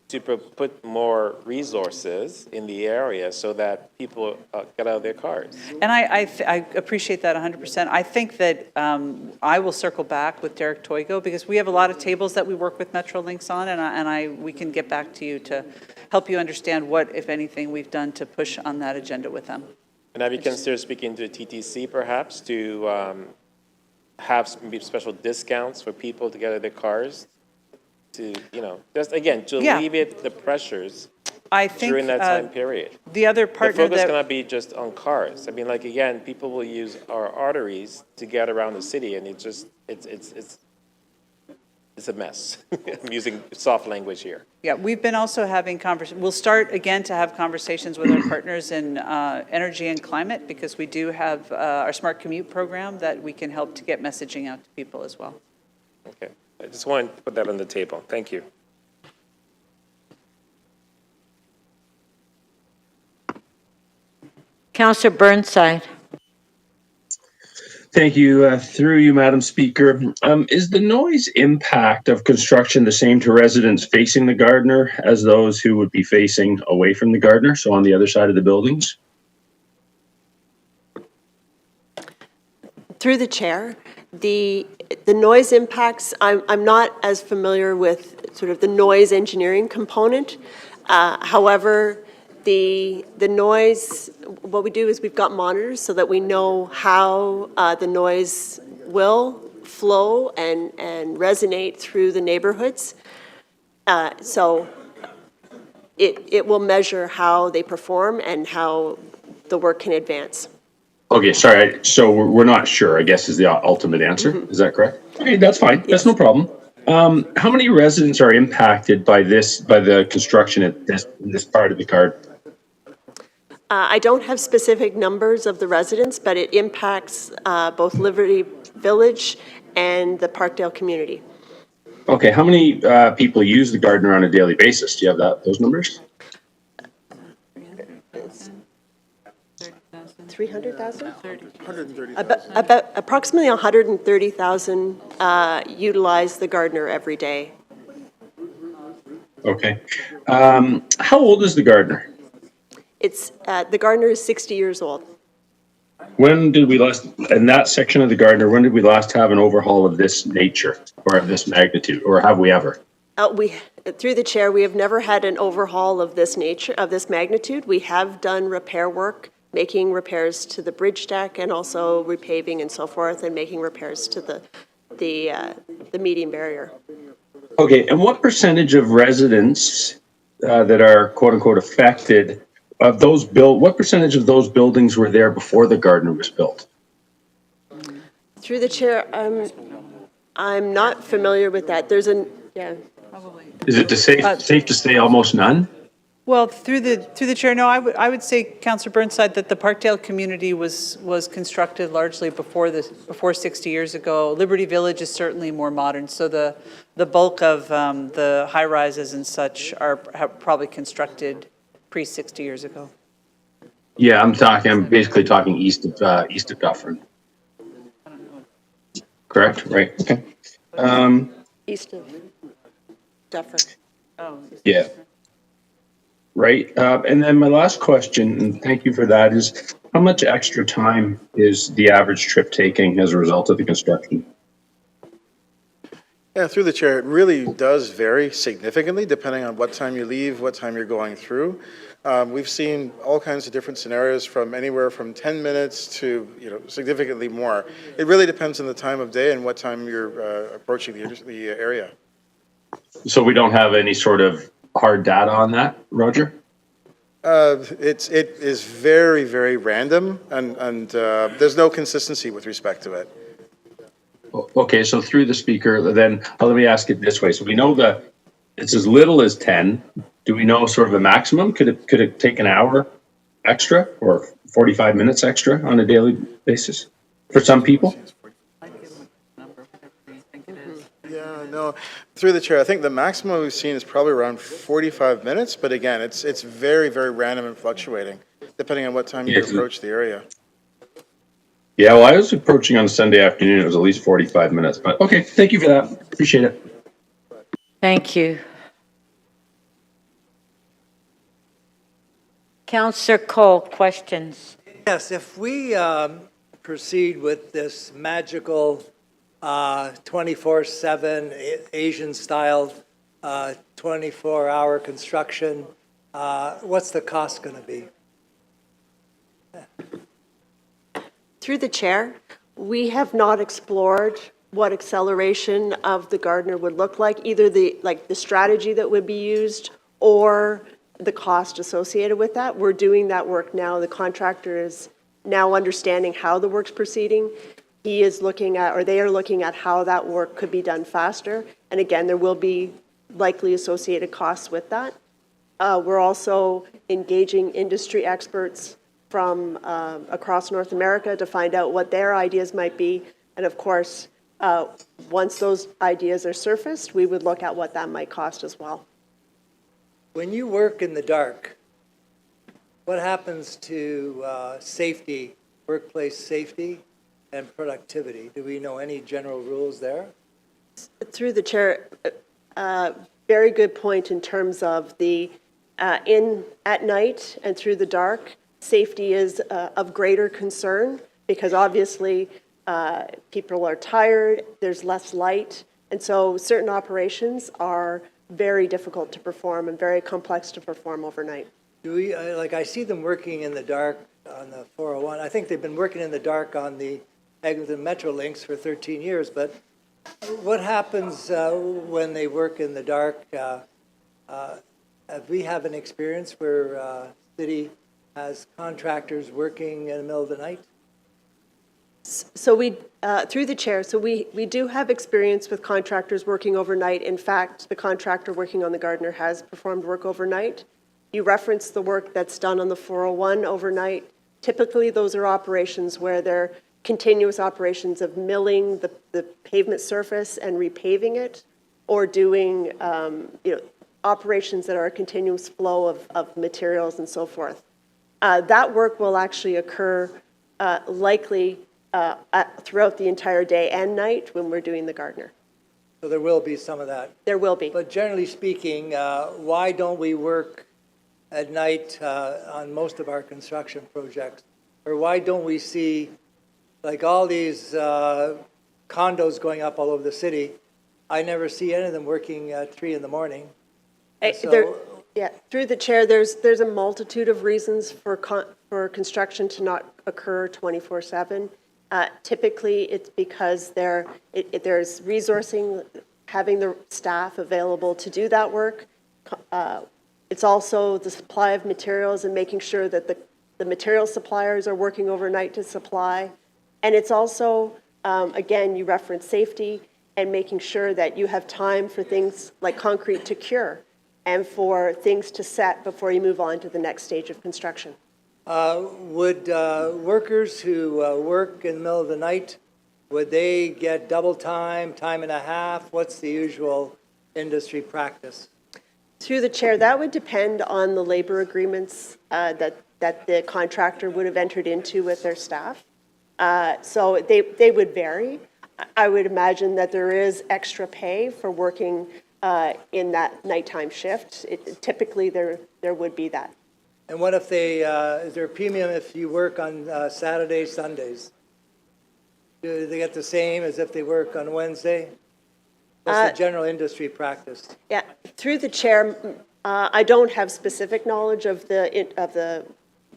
to put more resources in the area so that people get out of their cars. And I appreciate that 100%. I think that I will circle back with Derek Toigo because we have a lot of tables that we work with Metrolinx on, and we can get back to you to help you understand what, if anything, we've done to push on that agenda with them. And have you considered speaking to TTC perhaps to have maybe special discounts for people to get out of their cars? To, just again, to alleviate the pressures during that time period. The other partner the focus cannot be just on cars. I mean, like, again, people will use our arteries to get around the city, and it's a mess. I'm using soft language here. Yeah, we've been also having conversations. We'll start again to have conversations with our partners in energy and climate because we do have our Smart Commute program that we can help to get messaging out to people as well. Okay. I just wanted to put that on the table. Thank you. Councillor Burnside. Thank you. Through you, Madam Speaker. Is the noise impact of construction the same to residents facing the Gardiner as those who would be facing away from the Gardiner, so on the other side of the buildings? Through the chair, the noise impacts, I'm not as familiar with sort of the noise engineering component. However, The noise, what we do is we've got monitors so that we know how the noise will flow and resonate through the neighborhoods. So it will measure how they perform and how the work can advance. Okay, sorry. So we're not sure, I guess, is the ultimate answer. Is that correct? Okay, that's fine. That's no problem. How many residents are impacted by the construction at this part of the card? I don't have specific numbers of the residents, but it impacts both Liberty Village and the Parkdale community. Okay, how many people use the Gardner on a daily basis? Do you have those numbers? 300,000? 130,000. About approximately 130,000 utilize the Gardner every day. Okay. How old is the Gardner? It's the Gardner is 60 years old. When did we last, in that section of the Gardner, when did we last have an overhaul of this nature or of this magnitude, or have we ever? Through the chair, we have never had an overhaul of this nature, of this magnitude. We have done repair work, making repairs to the bridge deck and also repaving and so forth, and making repairs to the median barrier. Okay, and what percentage of residents that are quote unquote affected of those what percentage of those buildings were there before the Gardner was built? Through the chair, I'm not familiar with that. There's yeah. Is it safe to say almost none? Well, through the chair, no, I would say, Councillor Burnside, that the Parkdale community was constructed largely before 60 years ago. Liberty Village is certainly more modern, so the bulk of the high rises and such have probably constructed pre-60 years ago. Yeah, I'm basically talking east of Dufferin. Correct, right? Okay. East of Dufferin. Oh. Yeah. Right. And then my last question, and thank you for that, is how much extra time is the average trip taking as a result of the construction? Yeah, through the chair, it really does vary significantly depending on what time you leave, what time you're going through. We've seen all kinds of different scenarios from anywhere from 10 minutes to significantly more. It really depends on the time of day and what time you're approaching the area. So we don't have any sort of hard data on that, Roger? It is very, very random, and there's no consistency with respect to it. Okay, so through the speaker, then let me ask it this way. So we know that it's as little as 10. Do we know sort of a maximum? Could it take an hour extra or 45 minutes extra on a daily basis for some people? Yeah, no. Through the chair, I think the maximum we've seen is probably around 45 minutes, but again, it's very, very random and fluctuating, depending on what time you approach the area. Yeah, well, I was approaching on Sunday afternoon. It was at least 45 minutes, but okay, thank you for that. Appreciate it. Thank you. Councillor Cole, questions? Yes, if we proceed with this magical 24/7 Asian-style 24-hour construction, what's the cost going to be? Through the chair, we have not explored what acceleration of the Gardner would look like, either the strategy that would be used or the cost associated with that. We're doing that work now. The contractor is now understanding how the work's proceeding. He is looking at, or they are looking at how that work could be done faster. And again, there will be likely associated costs with that. We're also engaging industry experts from across North America to find out what their ideas might be. And of course, once those ideas are surfaced, we would look at what that might cost as well. When you work in the dark, what happens to safety, workplace safety, and productivity? Do we know any general rules there? Through the chair, very good point in terms of the at night and through the dark, safety is of greater concern because obviously people are tired, there's less light, and so certain operations are very difficult to perform and very complex to perform overnight. Do we, like, I see them working in the dark on the 401. I think they've been working in the dark on the Eglinton Metro links for 13 years, but what happens when they work in the dark? Have we have an experience where city has contractors working in the middle of the night? So we, through the chair, so we do have experience with contractors working overnight. In fact, the contractor working on the Gardner has performed work overnight. You referenced the work that's done on the 401 overnight. Typically, those are operations where they're continuous operations of milling the pavement surface and repaving it, or doing operations that are a continuous flow of materials and so forth. That work will actually occur likely throughout the entire day and night when we're doing the Gardner. So there will be some of that. There will be. But generally speaking, why don't we work at night on most of our construction projects? Or why don't we see, like, all these condos going up all over the city? I never see any of them working at 3 in the morning. Yeah, through the chair, there's a multitude of reasons for construction to not occur 24/7. Typically, it's because there's resourcing, having the staff available to do that work. It's also the supply of materials and making sure that the material suppliers are working overnight to supply. And it's also, again, you referenced safety and making sure that you have time for things like concrete to cure and for things to set before you move on to the next stage of construction. Would workers who work in the middle of the night, would they get double time, time and a half? What's the usual industry practice? Through the chair, that would depend on the labor agreements that the contractor would have entered into with their staff. So they would vary. I would imagine that there is extra pay for working in that nighttime shift. Typically, there would be that. And what if is there a premium if you work on Saturdays, Sundays? Do they get the same as if they work on Wednesday? What's the general industry practice? Yeah, through the chair, I don't have specific knowledge of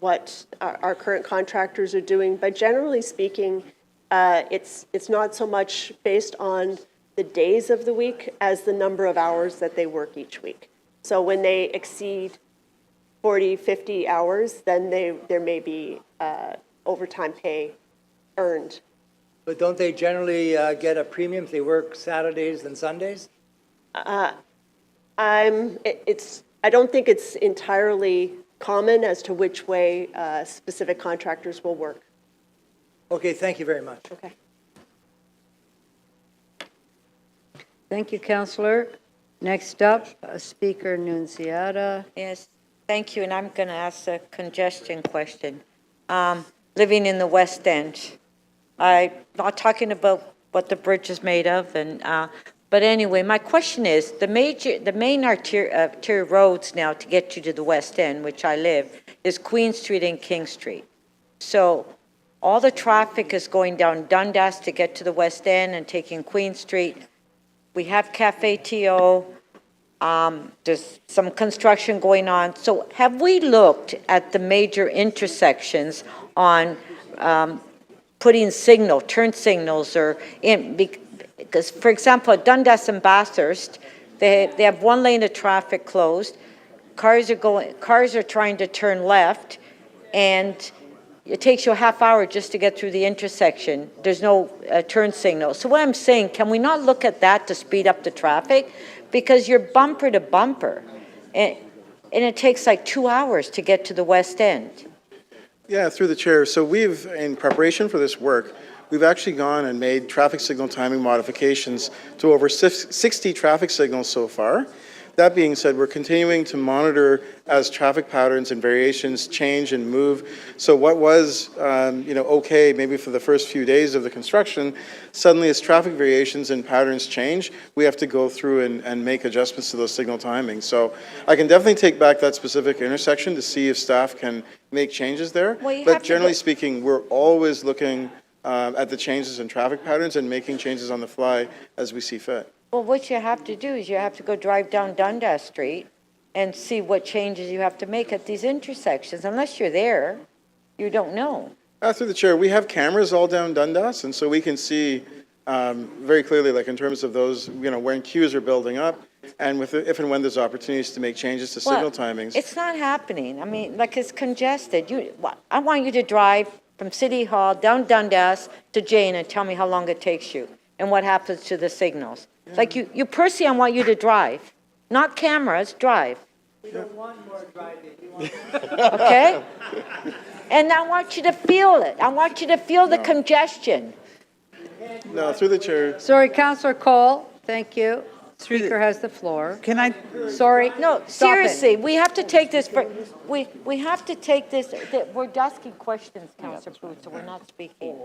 what our current contractors are doing, but generally speaking, it's not so much based on the days of the week as the number of hours that they work each week. So when they exceed 40, 50 hours, then there may be overtime pay earned. But don't they generally get a premium if they work Saturdays and Sundays? I don't think it's entirely common as to which way specific contractors will work. Okay, thank you very much. Okay. Thank you, Councillor. Next up, Speaker Nunziata. Yes, thank you, and I'm going to ask a congestion question. Living in the West End, I'm not talking about what the bridge is made of, but anyway, my question is, the main arterial roads now to get you to the West End, which I live, is Queen Street and King Street. So all the traffic is going down Dundas to get to the West End and taking Queen Street. We have Cafe TO. There's some construction going on. So have we looked at the major intersections on putting turn signals or in, because for example, at Dundas and Bathurst, they have one lane of traffic closed. Cars are trying to turn left, and it takes you a half hour just to get through the intersection. There's no turn signal. So what I'm saying, can we not look at that to speed up the traffic? Because you're bumper to bumper, and it takes like 2 hours to get to the West End. Yeah, through the chair. So we've, in preparation for this work, we've actually gone and made traffic signal timing modifications to over 60 traffic signals so far. That being said, we're continuing to monitor as traffic patterns and variations change and move. So what was, okay, maybe for the first few days of the construction, suddenly as traffic variations and patterns change, we have to go through and make adjustments to those signal timings. So I can definitely take back that specific intersection to see if staff can make changes there. But generally speaking, we're always looking at the changes in traffic patterns and making changes on the fly as we see fit. Well, what you have to do is you have to go drive down Dundas Street and see what changes you have to make at these intersections. Unless you're there, you don't know. Through the chair, we have cameras all down Dundas, and so we can see very clearly, like in terms of those, when queues are building up, and if and when there's opportunities to make changes to signal timings. It's not happening. I mean, like, it's congested. I want you to drive from City Hall down Dundas to Jane and tell me how long it takes you and what happens to the signals. Yeah. Like, you personally, I want you to drive, not cameras, drive. We don't want more driving. Okay? And I want you to feel it. I want you to feel the congestion. No, through the chair. Sorry, Councillor Cole, thank you. Speaker has the floor. Can I? Sorry. No, seriously, we have to take this, we have to take this, we're asking questions, Councillor Booth, so we're not speaking.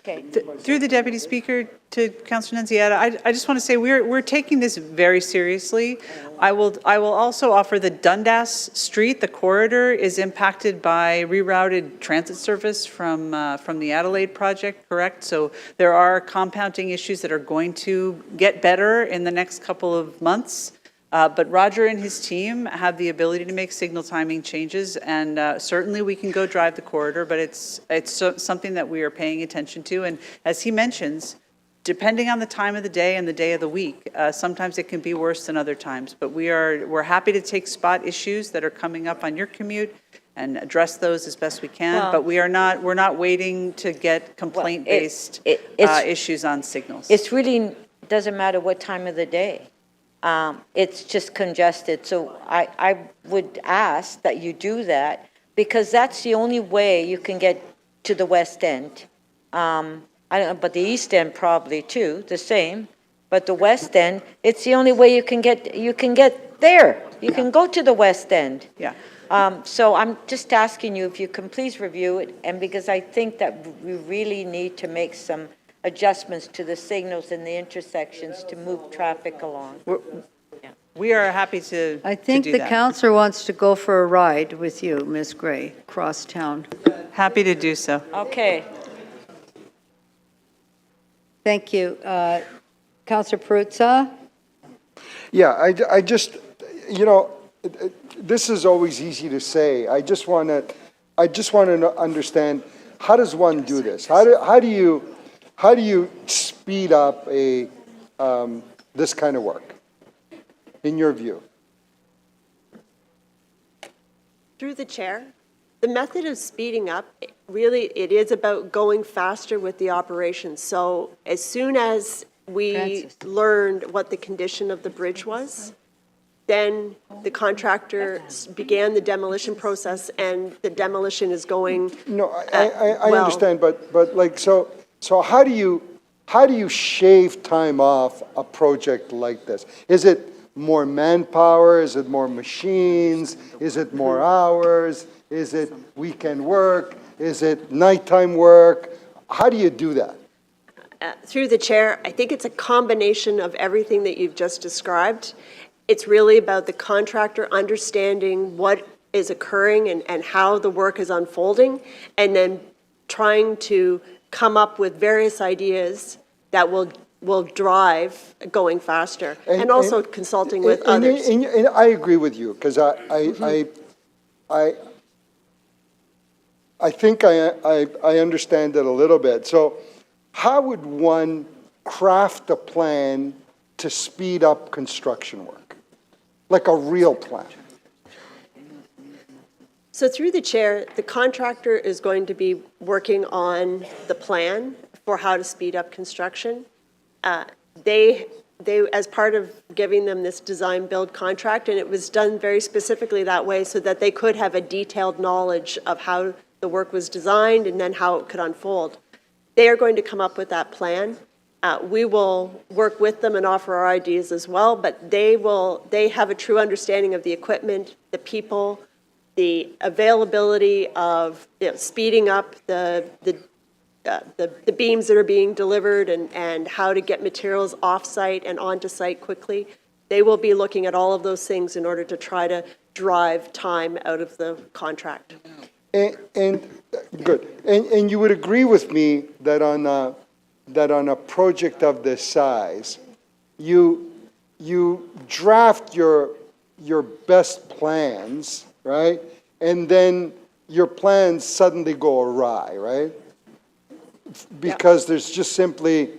Okay. Through the Deputy Speaker to Councillor Nunziata, I just want to say we're taking this very seriously. I will also offer the Dundas Street, the corridor, is impacted by rerouted transit service from the Adelaide project, correct? So there are compounding issues that are going to get better in the next couple of months. But Roger and his team have the ability to make signal timing changes, and certainly we can go drive the corridor, but it's something that we are paying attention to. And as he mentions, depending on the time of the day and the day of the week, sometimes it can be worse than other times. But we're happy to take spot issues that are coming up on your commute and address those as best we can. Well, but we're not waiting to get complaint-based issues on signals. It's really doesn't matter what time of the day. It's just congested. So I would ask that you do that, because that's the only way you can get to the West End. I don't know, but the East End probably too, the same. But the West End, it's the only way you can get there. You can go to the West End. Yeah. So I'm just asking you if you can please review it, and because I think that we really need to make some adjustments to the signals in the intersections to move traffic along. We are happy to I think do the that. councillor wants to go for a ride with you, Ms. Gray, across town. Happy to do so. Okay. Thank you. Councillor Perruzza? Yeah, I just, this is always easy to say. I just want to understand, how does one do this? How do you speed up this kind of work, in your view? Through the chair, the method of speeding up, really, it is about going faster with the operation. So as soon as we learned what the condition of the bridge was, then the contractor began the demolition process, and the demolition is going No, I understand, but like, so how do you shave time off a project like this? Is it more manpower? Is it more machines? Is it more hours? Is it weekend work? Is it nighttime work? How do you do that? Through the chair, I think it's a combination of everything that you've just described. It's really about the contractor understanding what is occurring and how the work is unfolding, and then trying to come up with various ideas that will drive going faster, and also consulting with others. And I agree with you, because I think I understand it a little bit. So how would one craft a plan to speed up construction work? Like a real plan? So through the chair, the contractor is going to be working on the plan for how to speed up construction. They, as part of giving them this design-build contract, and it was done very specifically that way so that they could have a detailed knowledge of how the work was designed and then how it could unfold. They are going to come up with that plan. We will work with them and offer our ideas as well, but they have a true understanding of the equipment, the people, the availability of speeding up the beams that are being delivered and how to get materials off-site and onto site quickly. They will be looking at all of those things in order to try to drive time out of the contract. And good. And you would agree with me that on a project of this size, you draft your your best plans, right? And then your plans suddenly go awry, right? Because there's just simply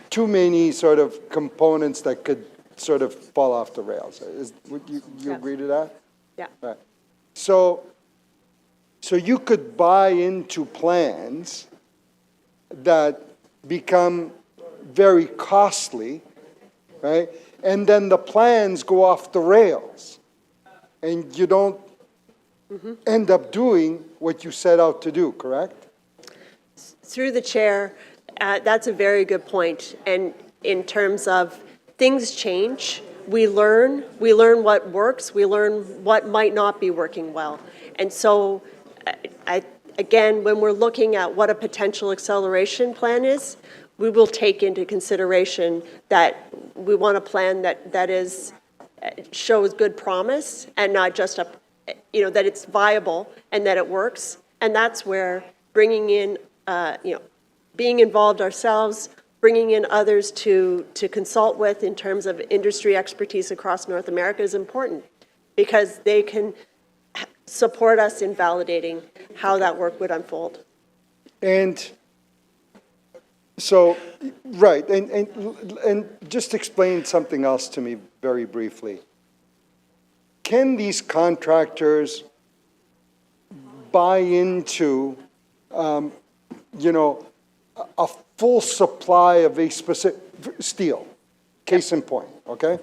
too many sort of components that could sort of fall off the rails. Would you agree to that? Yeah. Right. So you could buy into plans that become very costly, right? And then the plans go off the rails, and you don't end up doing what you set out to do, correct? Through the chair, that's a very good point. And in terms of things change, we learn what works, we learn what might not be working well. And so, again, when we're looking at what a potential acceleration plan is, we will take into consideration that we want a plan that shows good promise and not just that it's viable and that it works. And that's where bringing in, being involved ourselves, bringing in others to consult with in terms of industry expertise across North America is important, because they can support us in validating how that work would unfold. And so, right, and just explain something else to me very briefly. Can these contractors buy into, a full supply of a specific steel? Case in point, okay?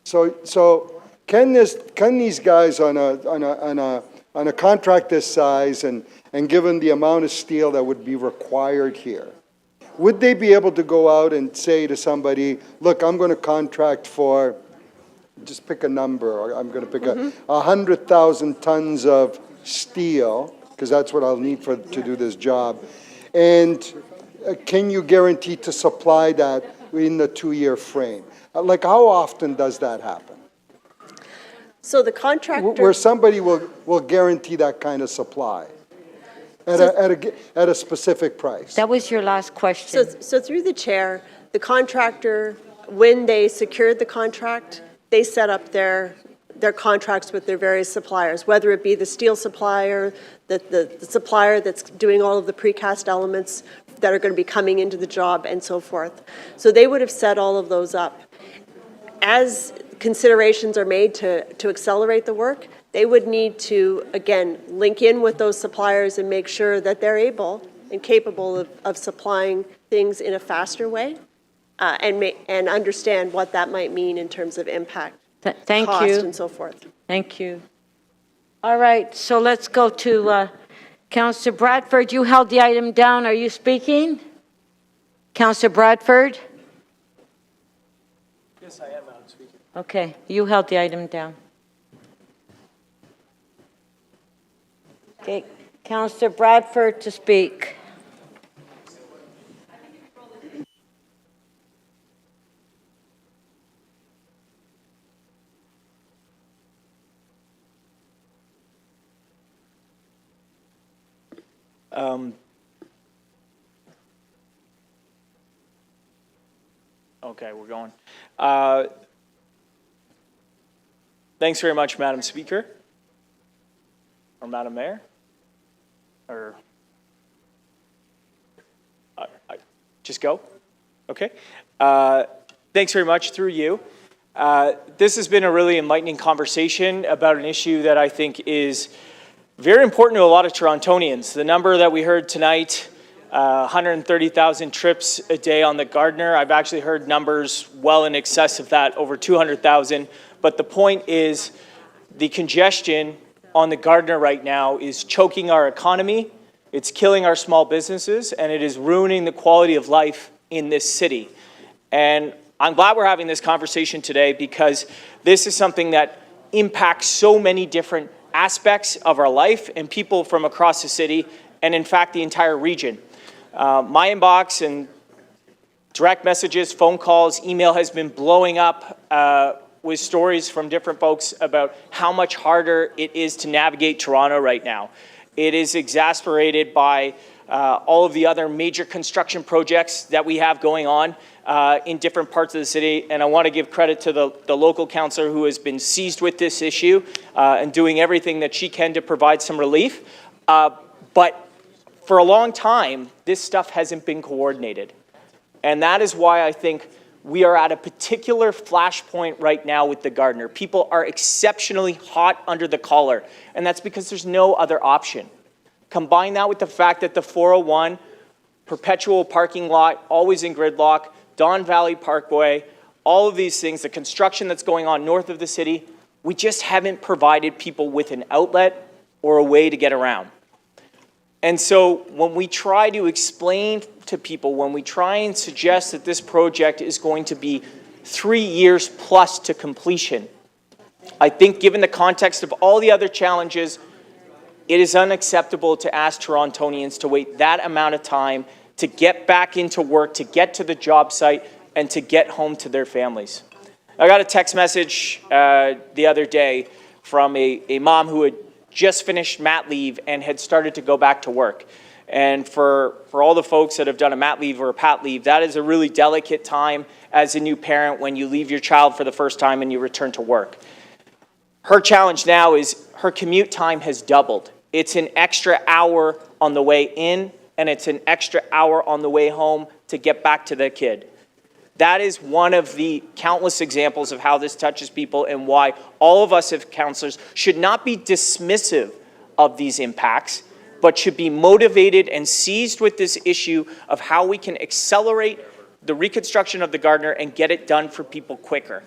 So can these guys on a contract this size and given the amount of steel that would be required here, would they be able to go out and say to somebody, look, I'm going to contract for, just pick a number, or I'm going to pick 100,000 tons of steel, because that's what I'll need to do this job, and can you guarantee to supply that in the 2-year frame? Like, how often does that happen? So the contractor... Where somebody will guarantee that kind of supply at a specific price. That was your last question. So through the chair, the contractor, when they secured the contract, they set up their contracts with their various suppliers, whether it be the steel supplier, the supplier that's doing all of the precast elements that are going to be coming into the job, and so forth. So they would have set all of those up. As considerations are made to accelerate the work, they would need to, again, link in with those suppliers and make sure that they're able and capable of supplying things in a faster way, and understand what that might mean in terms of impact, Thank cost, you. and so forth. Thank you. All right, so let's go to Councillor Bradford. You held the item down. Are you speaking? Councillor Bradford? Yes, I am speaking. Okay, you held the item down. Okay, Councillor Bradford to speak. Okay, we're going. Thanks very much, Madam Speaker. Or Madam Mayor. Or just go? Okay. Thanks very much, through you. This has been a really enlightening conversation about an issue that I think is very important to a lot of Torontonians. The number that we heard tonight, 130,000 trips a day on the Gardiner. I've actually heard numbers well in excess of that, over 200,000. But the point is, the congestion on the Gardiner right now is choking our economy, it's killing our small businesses, and it is ruining the quality of life in this city. And I'm glad we're having this conversation today, because this is something that impacts so many different aspects of our life and people from across the city, and in fact the entire region. My inbox and direct messages, phone calls, email has been blowing up with stories from different folks about how much harder it is to navigate Toronto right now. It is exacerbated by all of the other major construction projects that we have going on in different parts of the city. And I want to give credit to the local councillor who has been seized with this issue and doing everything that she can to provide some relief. But for a long time, this stuff hasn't been coordinated. And that is why I think we are at a particular flashpoint right now with the Gardiner. People are exceptionally hot under the collar, and that's because there's no other option. Combine that with the fact that the 401, perpetual parking lot, always in gridlock, Don Valley Parkway, all of these things, the construction that's going on north of the city, we just haven't provided people with an outlet or a way to get around. And so when we try to explain to people, when we try and suggest that this project is going to be 3 years plus to completion, I think given the context of all the other challenges, it is unacceptable to ask Torontonians to wait that amount of time to get back into work, to get to the job site, and to get home to their families. I got a text message the other day from a mom who had just finished mat leave and had started to go back to work. And for all the folks that have done a mat leave or a pat leave, that is a really delicate time as a new parent when you leave your child for the first time and you return to work. Her challenge now is her commute time has doubled. It's an extra hour on the way in, and it's an extra hour on the way home to get back to the kid. That is one of the countless examples of how this touches people and why all of us as councillors should not be dismissive of these impacts, but should be motivated and seized with this issue of how we can accelerate the reconstruction of the Gardiner and get it done for people quicker.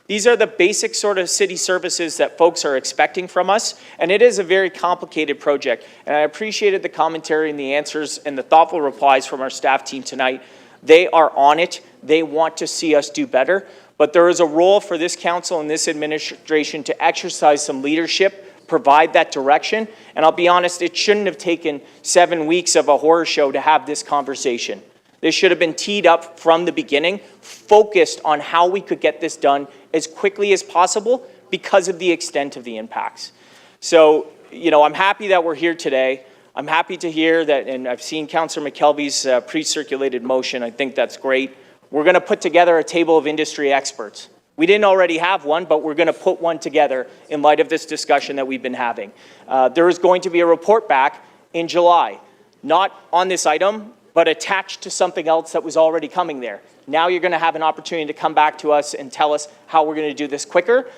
These are the basic sort of city services that folks are expecting from us, and it is a very complicated project. And I appreciated the commentary and the answers and the thoughtful replies from our staff team tonight. They are on it. They want to see us do better. But there is a role for this council and this administration to exercise some leadership, provide that direction. And I'll be honest, it shouldn't have taken 7 weeks of a horror show to have this conversation. This should have been teed up from the beginning, focused on how we could get this done as quickly as possible because of the extent of the impacts. So, you know, I'm happy that we're here today. I'm happy to hear that, and I've seen Councillor McKelvey's pre-circulated motion. I think that's great. We're going to put together a table of industry experts. We didn't already have one, but we're going to put one together in light of this discussion that we've been having. There is going to be a report back in July, not on this item, but attached to something else that was already coming there. Now you're going to have an opportunity to come back to us and tell us how we're going to do this quicker,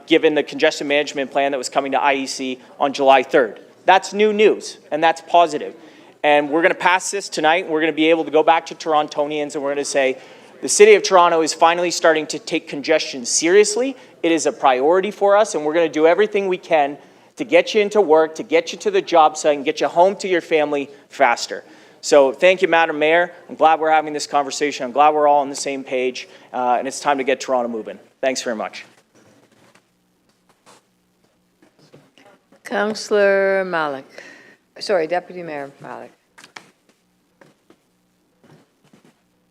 given the congestion management plan that was coming to IEC on July 3rd. That's new news, and that's positive. And we're going to pass this tonight. We're going to be able to go back to Torontonians, and we're going to say, the City of Toronto is finally starting to take congestion seriously. It is a priority for us, and we're going to do everything we can to get you into work, to get you to the job site, and get you home to your family faster. So thank you, Madam Mayor. I'm glad we're having this conversation. I'm glad we're all on the same page, and it's time to get Toronto moving. Thanks very much. Councillor Malik. Sorry, Deputy Mayor Malik.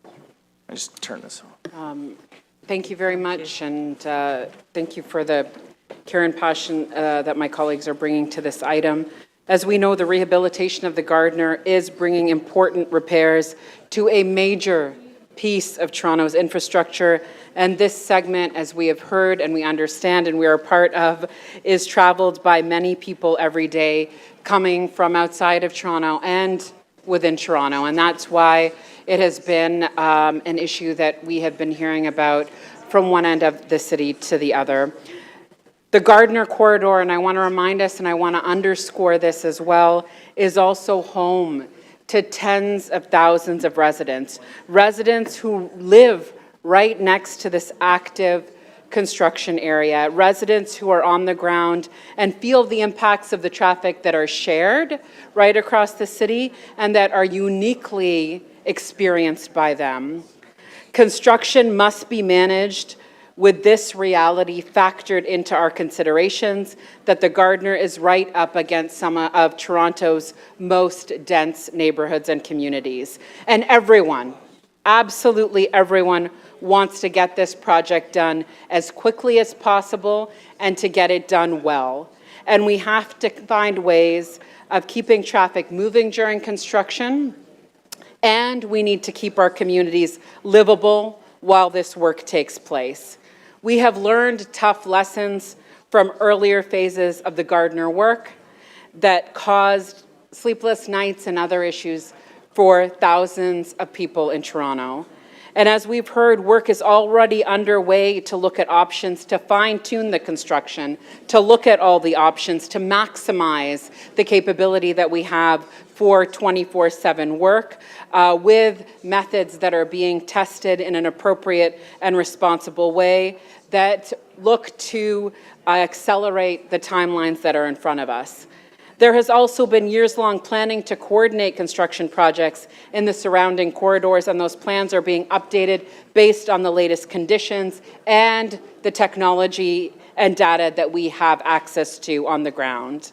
I just turn this on. Thank you very much, and thank you for the care and passion that my colleagues are bringing to this item. As we know, the rehabilitation of the Gardiner is bringing important repairs to a major piece of Toronto's infrastructure, and this segment, as we have heard and we understand and we are a part of, is traveled by many people every day coming from outside of Toronto and within Toronto, and that's why it has been an issue that we have been hearing about from one end of the city to the other. The Gardiner corridor, and I want to remind us and I want to underscore this as well, is also home to tens of thousands of residents who live right next to this active construction area, residents who are on the ground and feel the impacts of the traffic that are shared right across the city and that are uniquely experienced by them. Construction must be managed with this reality factored into our considerations, that the Gardiner is right up against some of Toronto's most dense neighborhoods and communities. And everyone, absolutely everyone, wants to get this project done as quickly as possible and to get it done well. and we have to find ways of keeping traffic moving during construction, and we need to keep our communities livable while this work takes place. We have learned tough lessons from earlier phases of the Gardner work that caused sleepless nights and other issues for thousands of people in Toronto. And as we've heard, work is already underway to look at options to fine-tune the construction, to look at all the options, to maximize the capability that we have for 24/7 work with methods that are being tested in an appropriate and responsible way that look to accelerate the timelines that are in front of us. There has also been years-long planning to coordinate construction projects in the surrounding corridors, and those plans are being updated based on the latest conditions and the technology and data that we have access to on the ground.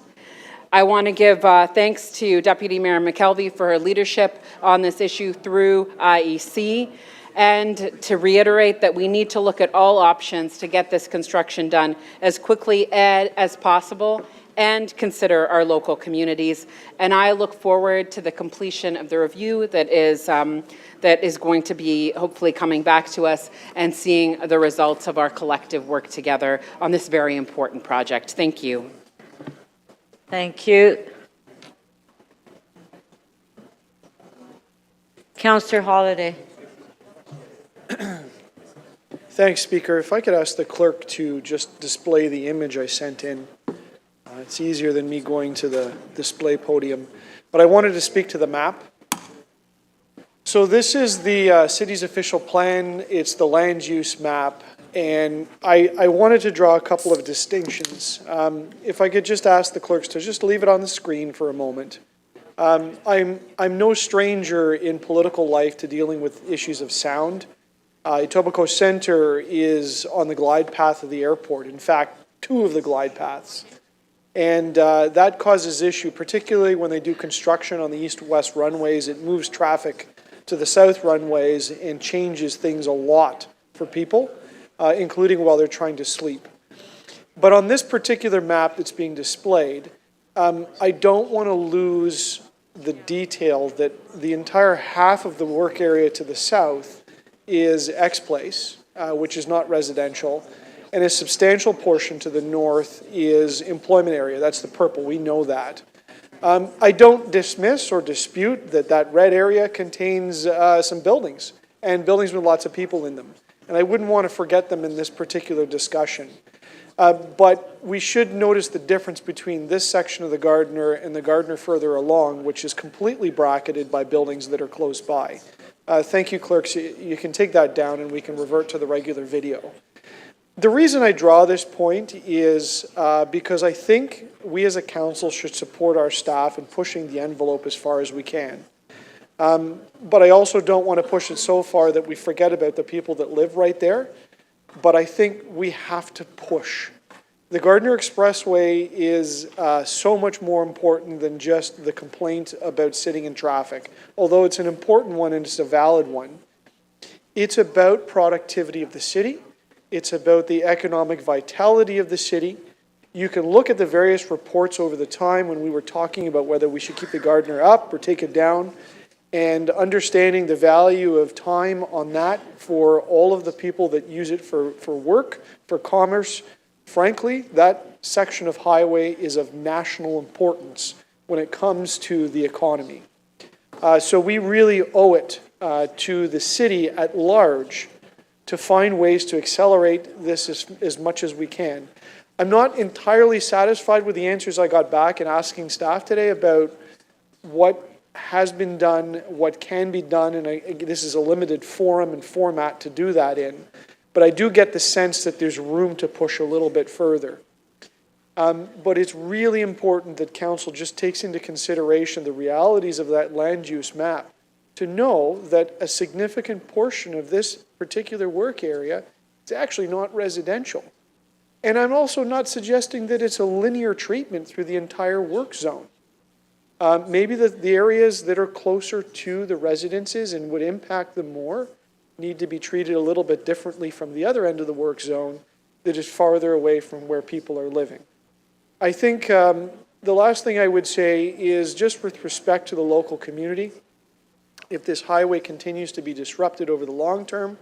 I want to give thanks to Deputy Mayor McKelvey for her leadership on this issue through IEC, and to reiterate that we need to look at all options to get this construction done as quickly as possible and consider our local communities. And I look forward to the completion of the review that is going to be hopefully coming back to us and seeing the results of our collective work together on this very important project. Thank you. Thank you. Councillor Holiday. Thanks, Speaker. If I could ask the clerk to just display the image I sent in. It's easier than me going to the display podium. But I wanted to speak to the map. So this is the city's official plan. It's the land use map. And I wanted to draw a couple of distinctions. If I could just ask the clerks to just leave it on the screen for a moment. I'm no stranger in political life to dealing with issues of sound. Etobicoke Centre is on the glide path of the airport. In fact, 2 of the glide paths. And that causes issue, particularly when they do construction on the east-west runways. It moves traffic to the south runways and changes things a lot for people, including while they're trying to sleep. But on this particular map that's being displayed, I don't want to lose the detail that the entire half of the work area to the south is X Place, which is not residential. And a substantial portion to the north is employment area. That's the purple. We know that. I don't dismiss or dispute that that red area contains some buildings, and buildings with lots of people in them. And I wouldn't want to forget them in this particular discussion. But we should notice the difference between this section of the Gardner and the Gardner further along, which is completely bracketed by buildings that are close by. Thank you, clerks. You can take that down and we can revert to the regular video. The reason I draw this point is because I think we as a council should support our staff in pushing the envelope as far as we can. But I also don't want to push it so far that we forget about the people that live right there. But I think we have to push. The Gardner Expressway is so much more important than just the complaint about sitting in traffic. Although it's an important one and it's a valid one. It's about productivity of the city. It's about the economic vitality of the city. You can look at the various reports over the time when we were talking about whether we should keep the Gardner up or take it down, and understanding the value of time on that for all of the people that use it for work, for commerce. Frankly, that section of highway is of national importance when it comes to the economy. So we really owe it to the city at large to find ways to accelerate this as much as we can. I'm not entirely satisfied with the answers I got back in asking staff today about what has been done, what can be done, and this is a limited forum and format to do that in. But I do get the sense that there's room to push a little bit further. But it's really important that council just takes into consideration the realities of that land use map to know that a significant portion of this particular work area is actually not residential. And I'm also not suggesting that it's a linear treatment through the entire work zone. Maybe the areas that are closer to the residences and would impact them more need to be treated a little bit differently from the other end of the work zone that is farther away from where people are living. I think the last thing I would say is just with respect to the local community, if this highway continues to be disrupted over the long term,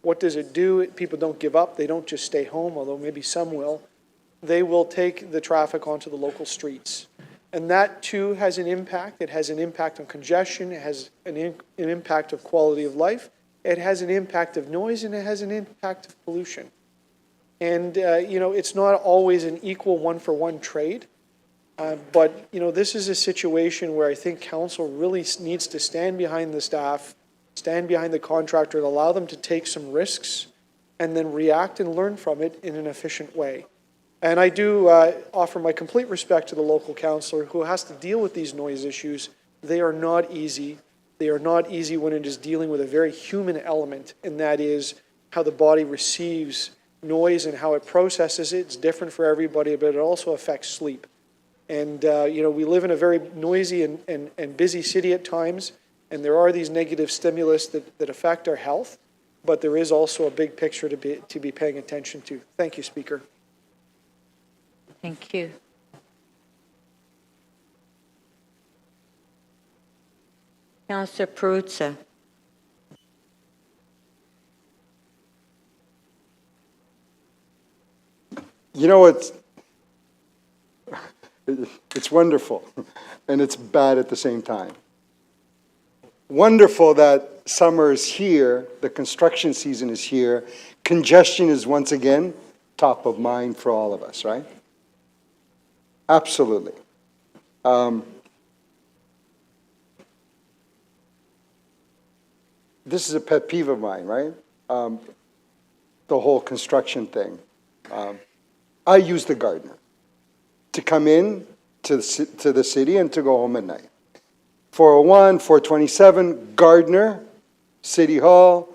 what does it do? People don't give up. They don't just stay home, although maybe some will. They will take the traffic onto the local streets. And that too has an impact. It has an impact on congestion. It has an impact of quality of life. It has an impact of noise, and it has an impact of pollution. And, it's not always an equal one-for-one trade. But, this is a situation where I think council really needs to stand behind the staff, stand behind the contractor, and allow them to take some risks, and then react and learn from it in an efficient way. And I do offer my complete respect to the local councillor who has to deal with these noise issues. They are not easy. They are not easy when it is dealing with a very human element, and that is how the body receives noise and how it processes it. It's different for everybody, but it also affects sleep. And, we live in a very noisy and busy city at times, and there are these negative stimulus that affect our health, but there is also a big picture to be paying attention to. Thank you, Speaker. Thank you. Councillor Perruzza. It's wonderful, and it's bad at the same time. Wonderful that summer is here, the construction season is here, congestion is once again top of mind for all of us, right? Absolutely. This is a pet peeve of mine, right? The whole construction thing. I use the gardener to come in to the city and to go home at night. 401, 427, Gardner, City Hall,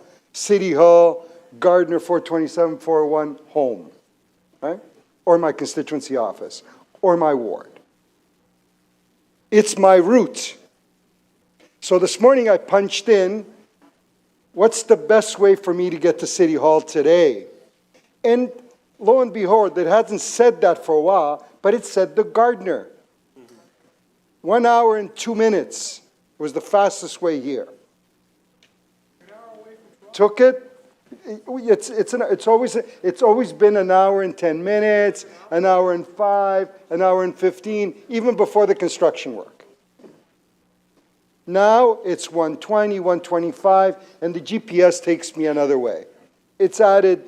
Gardner, 427, 401, home, right? Or my constituency office, or my ward. It's my route. So this morning I punched in, what's the best way for me to get to City Hall today? And lo and behold, it hasn't said that for a while, but it said the Gardner. 1 hour and 2 minutes was the fastest way here. Took it. It's always been an hour and 10 minutes, an hour and 5, an hour and 15, even before the construction work. Now it's 120, 125, and the GPS takes me another way. It's added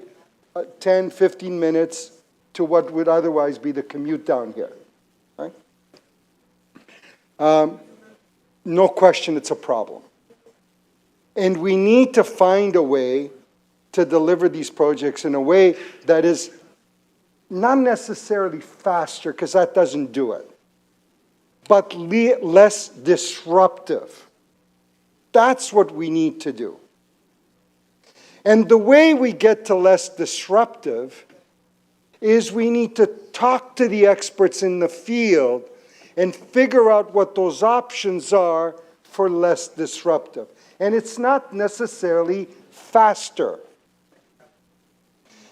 10, 15 minutes to what would otherwise be the commute down here. Right? No question it's a problem. And we need to find a way to deliver these projects in a way that is not necessarily faster, because that doesn't do it, but less disruptive. That's what we need to do. And the way we get to less disruptive is we need to talk to the experts in the field and figure out what those options are for less disruptive. And it's not necessarily faster.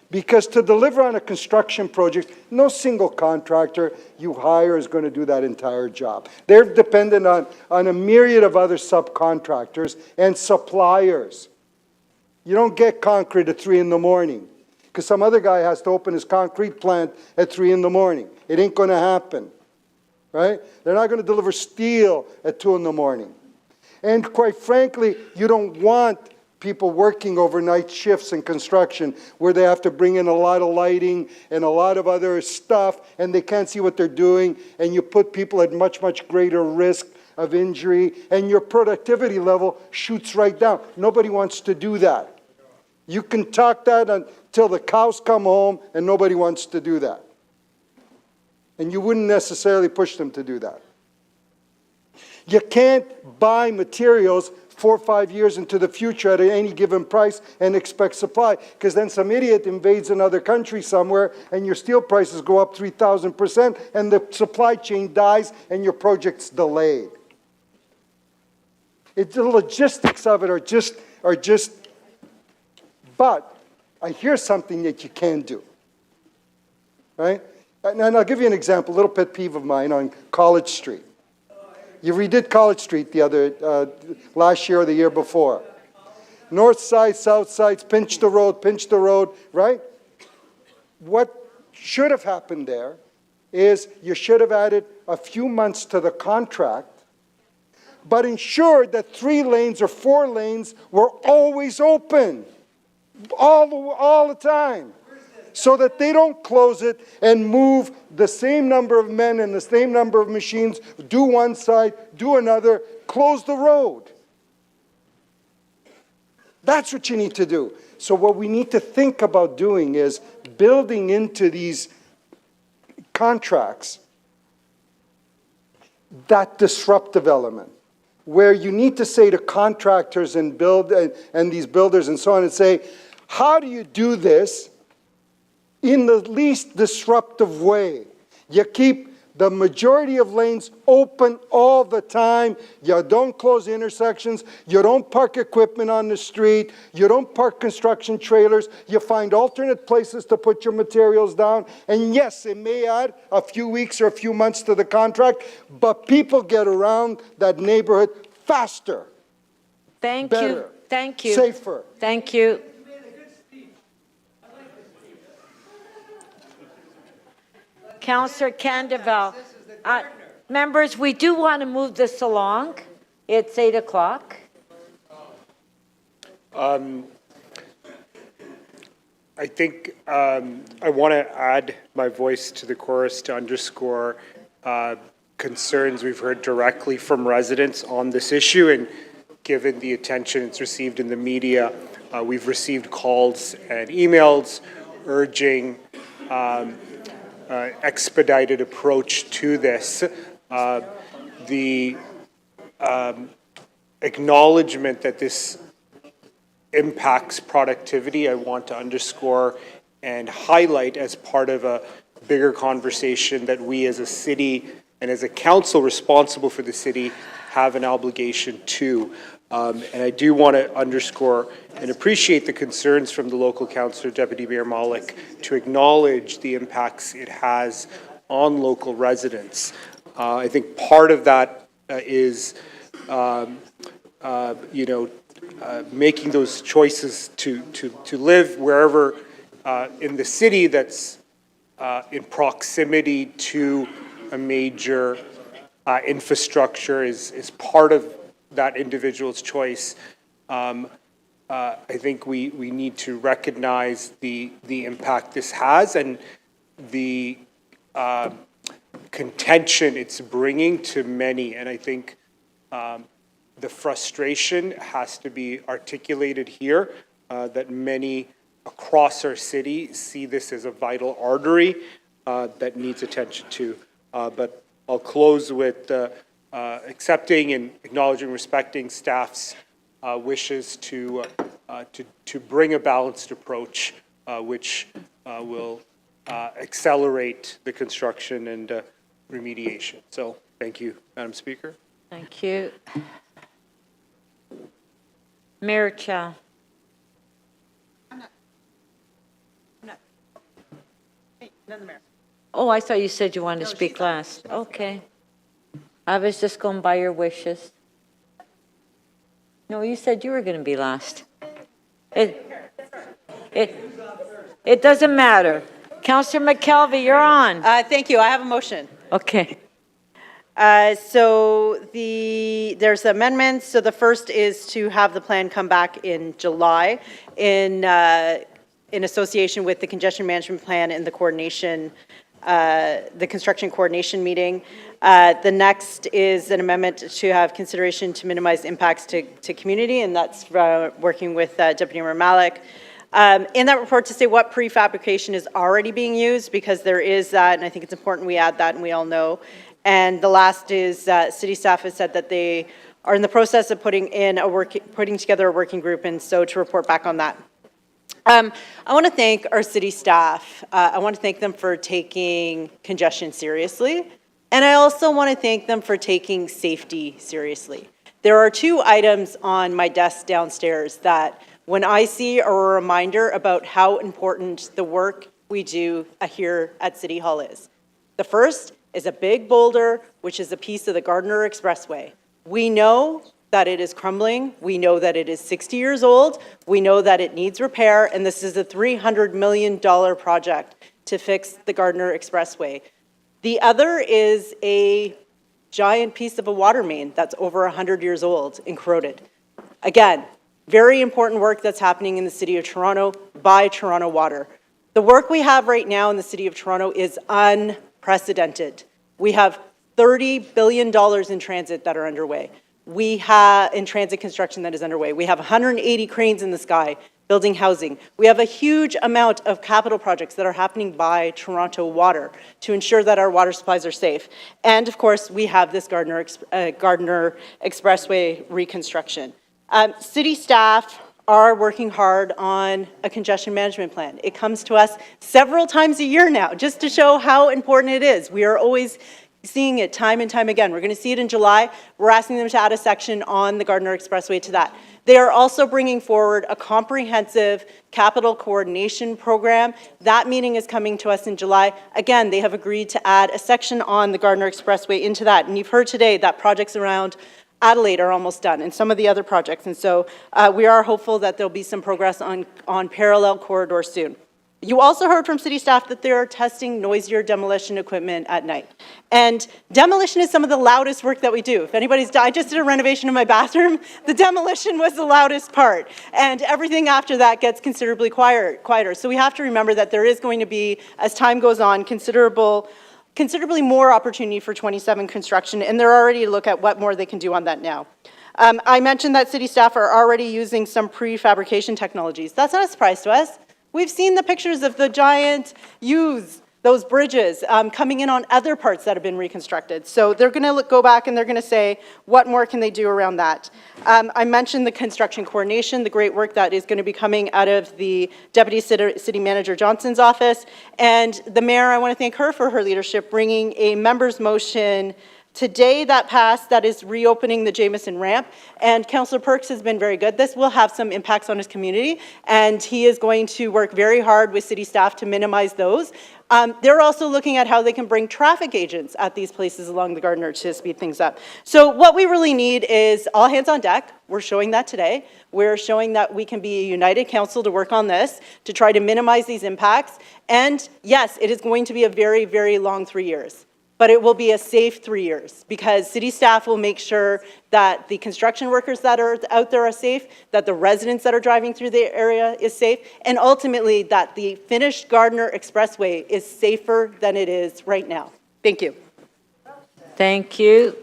Because to deliver on a construction project, no single contractor you hire is going to do that entire job. They're dependent on a myriad of other subcontractors and suppliers. You don't get concrete at 3 in the morning because some other guy has to open his concrete plant at 3 in the morning. It ain't going to happen, right? They're not going to deliver steel at 2 in the morning. And quite frankly, you don't want people working overnight shifts in construction where they have to bring in a lot of lighting and a lot of other stuff and they can't see what they're doing, and you put people at much, much greater risk of injury and your productivity level shoots right down. Nobody wants to do that. You can talk that until the cows come home and nobody wants to do that. And you wouldn't necessarily push them to do that. You can't buy materials 4 or 5 years into the future at any given price and expect supply, because then some idiot invades another country somewhere and your steel prices go up 3,000% and the supply chain dies and your project's delayed. The logistics of it are just, but I hear something that you can do, right? and I'll give you an example, a little pet peeve of mine on College Street. You redid College Street last year or the year before. North side, south sides, pinch the road, right? What should have happened there is you should have added a few months to the contract, but ensured that 3 lanes or 4 lanes were always open, all the time, so that they don't close it and move the same number of men and the same number of machines, do one side, do another, close the road. That's what you need to do. So what we need to think about doing is building into these contracts that disruptive element, where you need to say to contractors and these builders and so on, and say, how do you do this in the least disruptive way? You keep the majority of lanes open all the time. You don't close intersections. You don't park equipment on the street. You don't park construction trailers. You find alternate places to put your materials down. And yes, it may add a few weeks or a few months to the contract, but people get around that neighborhood faster. Thank better, you. Thank you. Safer. Thank you. Councillor Candeval. Members, we do want to move this along. It's 8 o'clock. I think I want to add my voice to the chorus to underscore concerns we've heard directly from residents on this issue, and given the attention it's received in the media, we've received calls and emails urging expedited approach to this. The acknowledgement that this impacts productivity, I want to underscore and highlight as part of a bigger conversation that we as a city and as a council responsible for the city have an obligation to. And I do want to underscore and appreciate the concerns from the local councillor, Deputy Mayor Malik, to acknowledge the impacts it has on local residents. I think part of that is, making those choices to live wherever in the city that's in proximity to a major infrastructure is part of that individual's choice. I think we need to recognize the impact this has and the contention it's bringing to many. And I think the frustration has to be articulated here, that many across our city see this as a vital artery that needs attention to. But I'll close with accepting and acknowledging, respecting staff's wishes to bring a balanced approach, which will accelerate the construction and remediation. So thank you, Madam Speaker. Thank you. Mayor Chow. Oh, I thought you said you wanted to speak last. Okay. I was just going by your wishes. No, you said you were going to be last. It doesn't matter. Councillor McKelvey, you're on. Thank you. I have a motion. Okay. So there's amendments. So the first is to have the plan come back in July in association with the congestion management plan and the coordination, the construction coordination meeting. The next is an amendment to have consideration to minimize impacts to community, and that's working with Deputy Mayor Malik. In that report to say what prefabrication is already being used, because there is that, and I think it's important we add that and we all know. And the last is city staff has said that they are in the process of putting together a working group, and so to report back on that. I want to thank our city staff. I want to thank them for taking congestion seriously, and I also want to thank them for taking safety seriously. There are 2 items on my desk downstairs that when I see are a reminder about how important the work we do here at City Hall is. The first is a big boulder, which is a piece of the Gardiner Expressway. We know that it is crumbling. We know that it is 60 years old. We know that it needs repair, and this is a $300 million project to fix the Gardiner Expressway. The other is a giant piece of a water main that's over 100 years old and corroded. Again, very important work that's happening in the City of Toronto by Toronto Water. The work we have right now in the City of Toronto is unprecedented. We have $30 billion in transit that are underway. We have, in transit construction that is underway. We have 180 cranes in the sky building housing. We have a huge amount of capital projects that are happening by Toronto Water to ensure that our water supplies are safe. And of course, we have this Gardiner Expressway reconstruction. City staff are working hard on a congestion management plan. It comes to us several times a year now, just to show how important it is. We are always seeing it time and time again. We're going to see it in July. We're asking them to add a section on the Gardiner Expressway to that. They are also bringing forward a comprehensive capital coordination program. That meeting is coming to us in July. Again, they have agreed to add a section on the Gardiner Expressway into that. And you've heard today that projects around Adelaide are almost done, and some of the other projects. And so we are hopeful that there'll be some progress on parallel corridors soon. You also heard from city staff that they are testing noisier demolition equipment at night. And demolition is some of the loudest work that we do. If anybody's, I just did a renovation in my bathroom. The demolition was the loudest part. And everything after that gets considerably quieter. So we have to remember that there is going to be, as time goes on, considerably more opportunity for 27 construction, and they're already look at what more they can do on that now. I mentioned that city staff are already using some prefabrication technologies. That's not a surprise to us. We've seen the pictures of the giant U's, those bridges, coming in on other parts that have been reconstructed. So they're going to go back and they're going to say, what more can they do around that? I mentioned the construction coordination, the great work that is going to be coming out of the Deputy City Manager Johnson's office. And the mayor, I want to thank her for her leadership, bringing a member's motion today that passed that is reopening the Jameson ramp, and Councillor Perks has been very good. This will have some impacts on his community, and he is going to work very hard with city staff to minimize those. They're also looking at how they can bring traffic agents at these places along the Gardiner to speed things up. So what we really need is all hands on deck. We're showing that today. We're showing that we can be a united council to work on this, to try to minimize these impacts. And yes, it is going to be a very, very long 3 years. But it will be a safe 3 years because city staff will make sure that the construction workers that are out there are safe, that the residents that are driving through the area is safe, and ultimately that the finished Gardiner Expressway is safer than it is right now. Thank you. Thank you.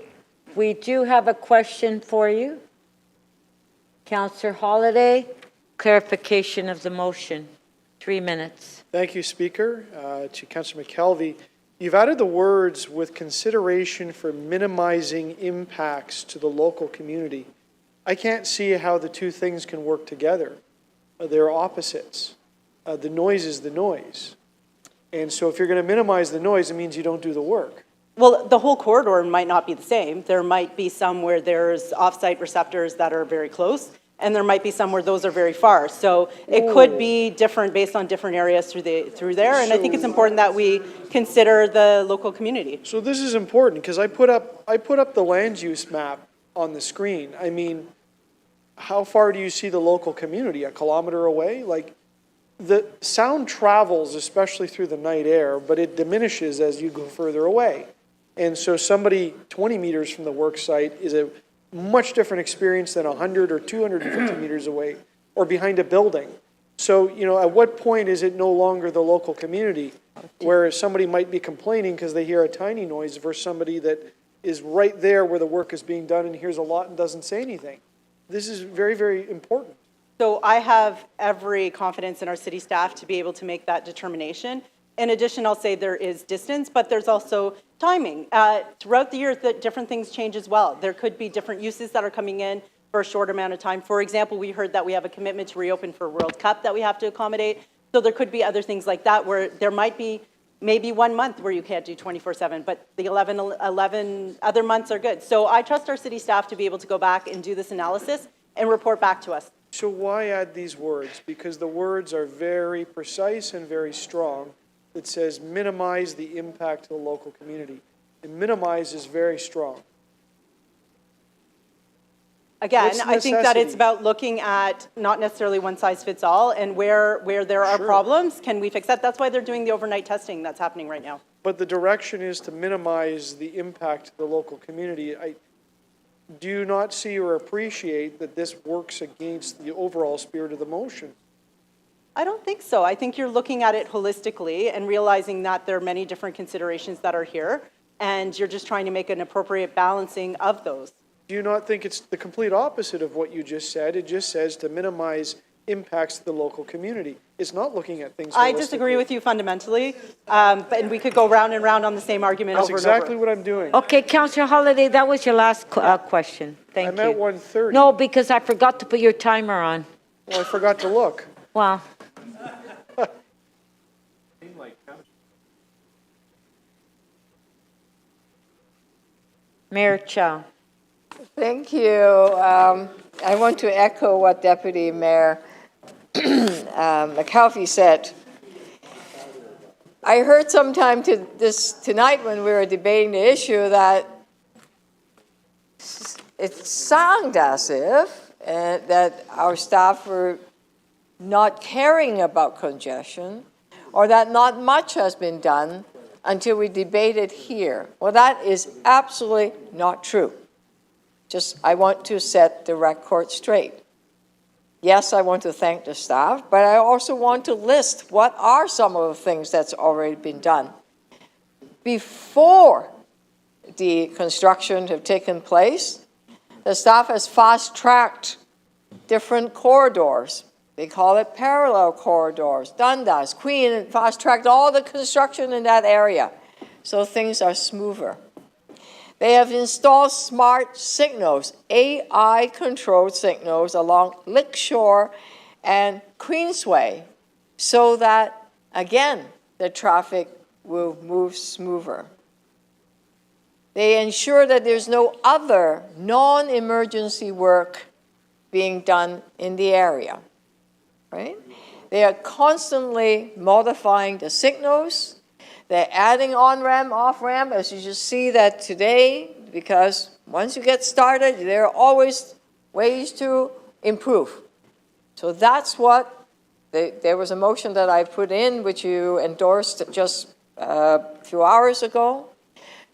We do have a question for you. Councillor Holliday, clarification of the motion. 3 minutes. Thank you, Speaker. To Councillor McKelvey, you've added the words "with consideration for minimizing impacts to the local community." I can't see how the two things can work together. They're opposites. The noise is the noise. And so if you're going to minimize the noise, it means you don't do the work. Well, the whole corridor might not be the same. There might be some where there's off-site receptors that are very close, and there might be some where those are very far. So it could be different based on different areas through there, and I think it's important that we consider the local community. So this is important because I put up the land use map on the screen. I mean, how far do you see the local community? A kilometer away? Like, the sound travels, especially through the night air, but it diminishes as you go further away. And so somebody 20 meters from the work site is a much different experience than 100 or 250 meters away or behind a building. So, you know, at what point is it no longer the local community where somebody might be complaining because they hear a tiny noise versus somebody that is right there where the work is being done and hears a lot and doesn't say anything? This is very, very important. So I have every confidence in our city staff to be able to make that determination. In addition, I'll say there is distance, but there's also timing. Throughout the year, different things change as well. There could be different uses that are coming in for a short amount of time. For example, we heard that we have a commitment to reopen for World Cup that we have to accommodate. So there could be other things like that where there might be maybe 1 month where you can't do 24/7, but the 11 other months are good. So I trust our city staff to be able to go back and do this analysis and report back to us. So why add these words? Because the words are very precise and very strong. that says minimize the impact to the local community. And minimize is very strong. Again, What's I think that it's necessity? about looking at not necessarily one size fits all, and where there are problems, can we fix that? That's why they're doing the overnight testing that's happening right now. But the direction is to minimize the impact to the local community. Do you not see or appreciate that this works against the overall spirit of the motion? I don't think so. I think you're looking at it holistically and realizing that there are many different considerations that are here, and you're just trying to make an appropriate balancing of those. Do you not think it's the complete opposite of what you just said? It just says to minimize impacts to the local community. It's not looking at things holistically. I disagree with you fundamentally, and we could go round and round on the same argument That's over and exactly over. what I'm doing. Okay, Councillor Holiday, that was your last question. Thank you. I'm at 1:30. No, because I forgot to put your timer on. Well, I forgot to look. Wow. Mayor Chow. Thank you. I want to echo what Deputy Mayor McAlfee said. I heard sometime tonight when we were debating the issue that it sounded as if that our staff were not caring about congestion, or that not much has been done until we debated here. Well, that is absolutely not true. Just, I want to set the record straight. Yes, I want to thank the staff, but I also want to list what are some of the things that's already been done. Before the construction have taken place, the staff has fast-tracked different corridors. They call it parallel corridors, Dundas, Queen, and fast-tracked all the construction in that area, so things are smoother. They have installed smart signals, AI-controlled signals along Lakeshore and Queensway, so that, again, the traffic will move smoother. They ensure that there's no other non-emergency work being done in the area, right? They are constantly modifying the signals. They're adding on-ramp, off-ramp, as you just see that today, because once you get started, there are always ways to improve. So that's what, there was a motion that I put in, which you endorsed just a few hours ago,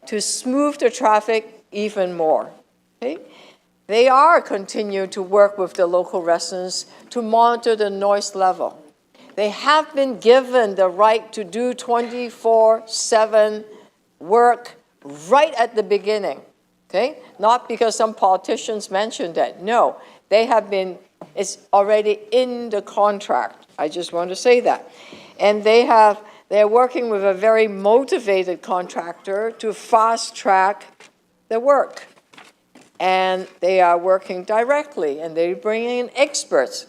to smooth the traffic even more. Okay? They are continuing to work with the local residents to monitor the noise level. They have been given the right to do 24/7 work right at the beginning, okay? Not because some politicians mentioned that. No, they have been, it's already in the contract. I just want to say that. And they're working with a very motivated contractor to fast track the work. And they are working directly, and they're bringing in experts.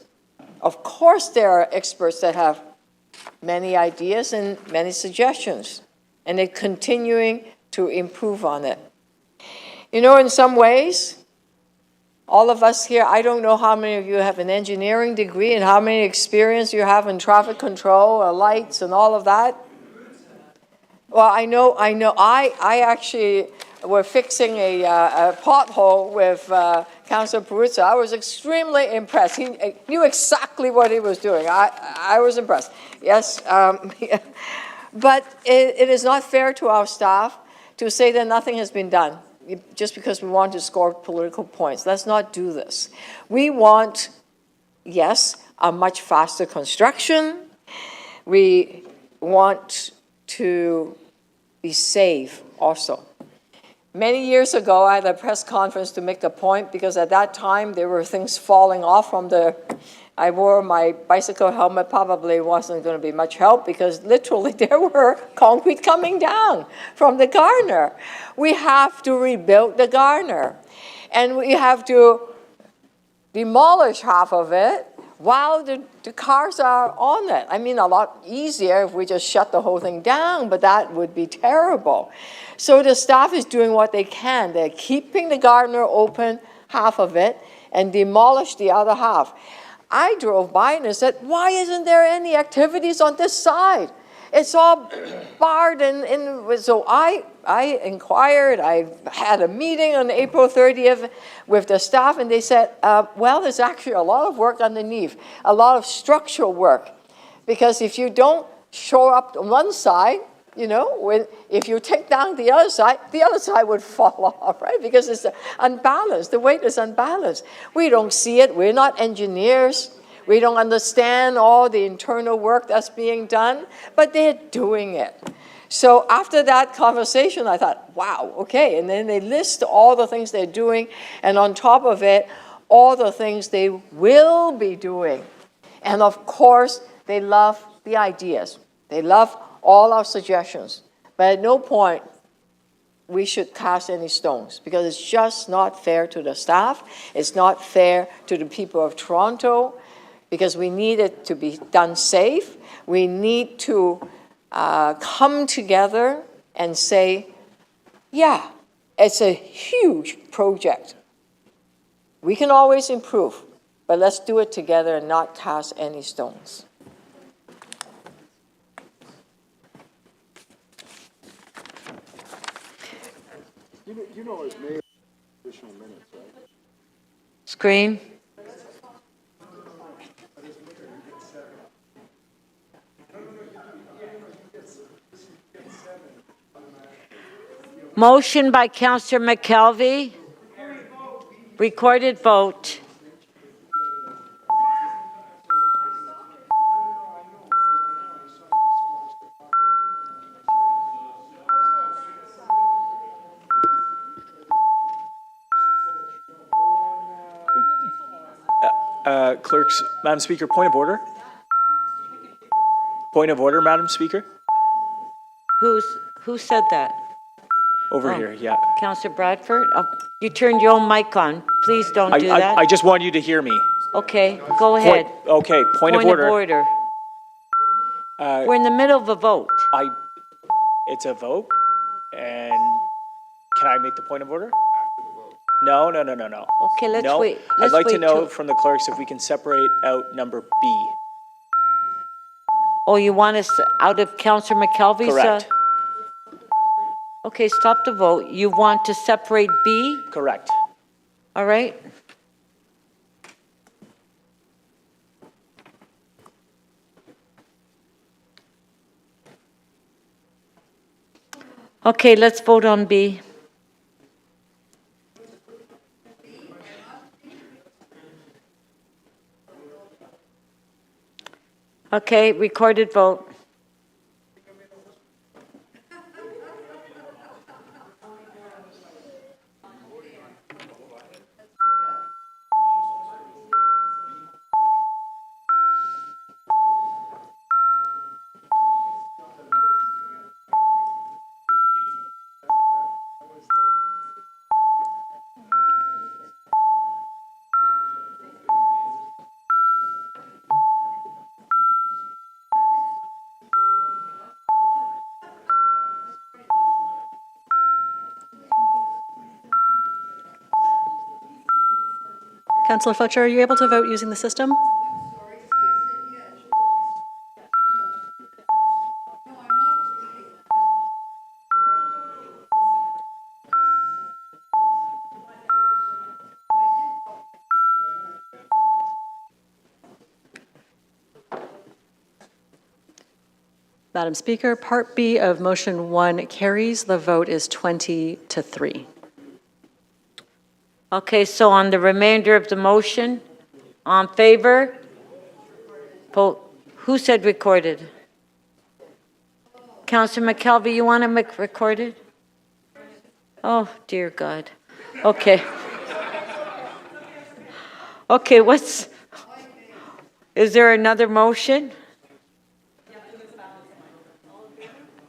Of course, there are experts that have many ideas and many suggestions, and they're continuing to improve on it. You know, in some ways, all of us here, I don't know how many of you have an engineering degree and how many experience you have in traffic control or lights and all of that. Well, I know, I actually were fixing a pothole with Councillor Peruzza. I was extremely impressed. He knew exactly what he was doing. I was impressed. Yes, but it is not fair to our staff to say that nothing has been done just because we want to score political points. Let's not do this. We want, yes, a much faster construction. We want to be safe also. Many years ago, I had a press conference to make the point because at that time there were things falling off from I wore my bicycle helmet, probably wasn't going to be much help because literally there were concrete coming down from the Gardner. We have to rebuild the Gardner, and we have to demolish half of it while the cars are on it. I mean, a lot easier if we just shut the whole thing down, but that would be terrible. So the staff is doing what they can. They're keeping the Gardner open, half of it, and demolish the other half. I drove by and I said, why isn't there any activities on this side? It's all barred, and so I inquired. I had a meeting on April 30th with the staff, and they said, well, there's actually a lot of work underneath, a lot of structural work, because if you don't shore up on one side, you know, if you take down the other side would fall off, right? Because it's unbalanced. The weight is unbalanced. We don't see it. We're not engineers. We don't understand all the internal work that's being done, but they're doing it. So after that conversation, I thought, wow, okay. And then they list all the things they're doing, and on top of it, all the things they will be doing. And of course, they love the ideas. They love all our suggestions. But at no point we should cast any stones, because it's just not fair to the staff. It's not fair to the people of Toronto, because we need it to be done safe. We need to come together and say, yeah, it's a huge project. We can always improve, but let's do it together and not cast any stones. You know it's made additional minutes, right? Screen. Motion by Councillor McKelvey. Recorded vote. Clerks, Madam Speaker, point of order. Point of order, Madam Speaker. Who said that? Over here, yeah. Councillor Bradford? You turned your own mic on. Please don't do that. I just want you to hear me. Okay, go ahead. Point of order. We're in the middle of a vote. It's a vote, and can I make the point of order? No. Okay, let's wait. I'd like to know from the clerks if we can separate out number B. Oh, you want us out of Councillor McKelvey's? Correct. Okay, stop the vote. You want to separate B? Correct. All right. Okay, let's vote on B. Okay, recorded vote. Councillor Fletcher, are you able to vote using the system? Madam Speaker, Part B of Motion 1 carries. The vote is 20-3. Okay, so on the remainder of the motion, on favor? Who said recorded? Councillor McKelvey, you want to make recorded? Oh, dear God. Okay. Okay, is there another motion?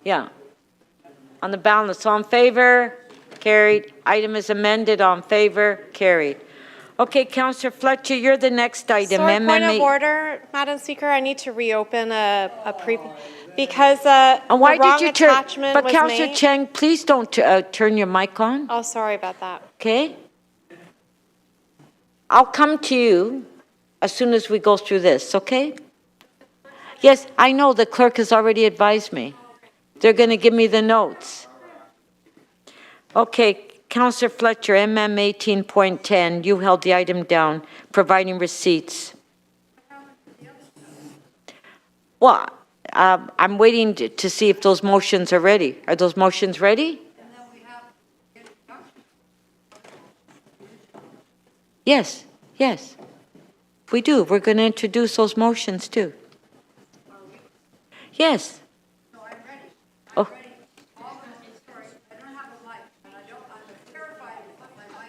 Yeah. On the balance, on favor? Carried. Item is amended. On favor? Carried. Okay, Councillor Fletcher, you're the next item. Sorry, point of order, Madam Speaker. I need to reopen because the wrong attachment But was Councillor made. Chang, please don't turn your mic on. Oh, sorry about that. Okay? I'll come to you as soon as we go through this, okay? Yes, I know, the clerk has already advised me. They're going to give me the notes. Okay, Councillor Fletcher, MM 18.10, you held the item down, providing receipts. Well, I'm waiting to see if those motions are ready. Are those motions ready? Yes, yes. We do. We're going to introduce those motions too. Yes. Oh.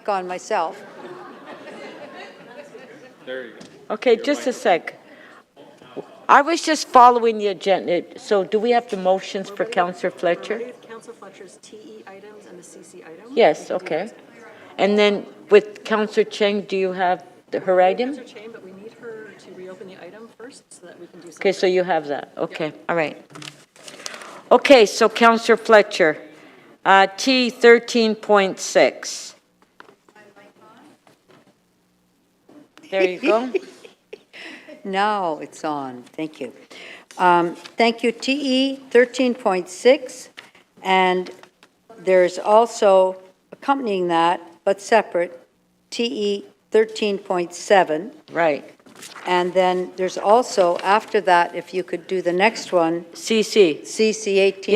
On myself. There you go. Okay, just a sec. I was just following the agenda. So do we have the motions for Councillor Fletcher? Councillor Fletcher's TE items and the CC items. Yes, okay. And then with Councillor Cheng, do you have her item? Councillor Chang, but we need her to reopen the item first so that we can do something. Okay, so you have that. Okay, all right. Okay, so Councillor Fletcher, T 13.6. There you go. Now it's on. Thank you. Thank you, TE 13.6. And there's also accompanying that, but separate, TE 13.7. Right. And then there's also, after that, if you could do the next one. CC. CC 18.12.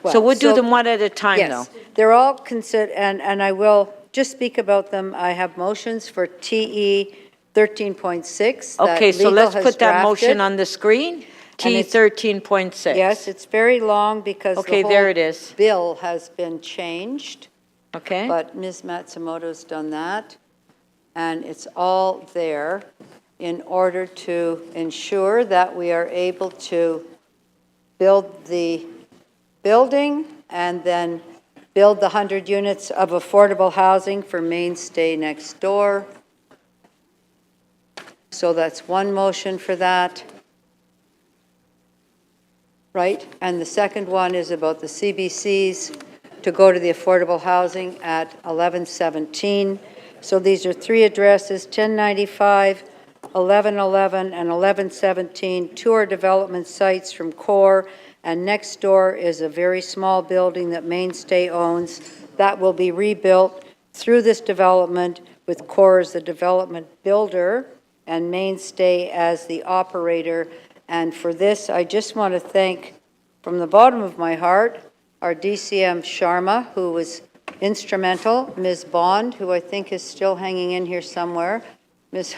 Yeah. So we'll do them one at a time, though. Yes, they're all considered, and I will just speak about them. I have motions for TE 13.6. that Okay, so legal let's has put that motion drafted. on the screen. T it's- 13.6. Yes, it's very long because Okay, the there whole it is. bill has been changed. Okay. But Ms. Matsumoto's done that, and it's all there in order to ensure that we are able to build the building and then build the 100 units of affordable housing for Mainstay next door. So that's one motion for that. Right? And the second one is about the CBCs to go to the affordable housing at 1117. So these are three addresses, 1095, 1111, and 1117. Two are development sites from CORE, and next door is a very small building that Mainstay owns that will be rebuilt through this development with CORE as the development builder and Mainstay as the operator. And for this, I just want to thank, from the bottom of my heart, our DCM Sharma, who was instrumental, Ms. Bond, who I think is still hanging in here somewhere, Ms.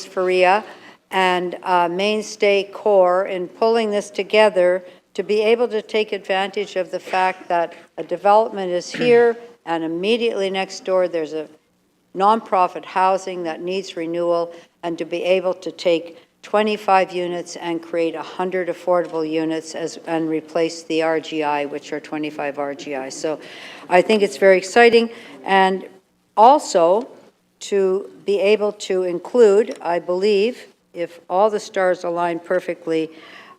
Faria, and Mainstay Core in pulling this together to be able to take advantage of the fact that a development is here and immediately next door there's a nonprofit housing that needs renewal, and to be able to take 25 units and create 100 affordable units and replace the RGI, which are 25 RGI. So I think it's very exciting. And also to be able to include, I believe, if all the stars align perfectly,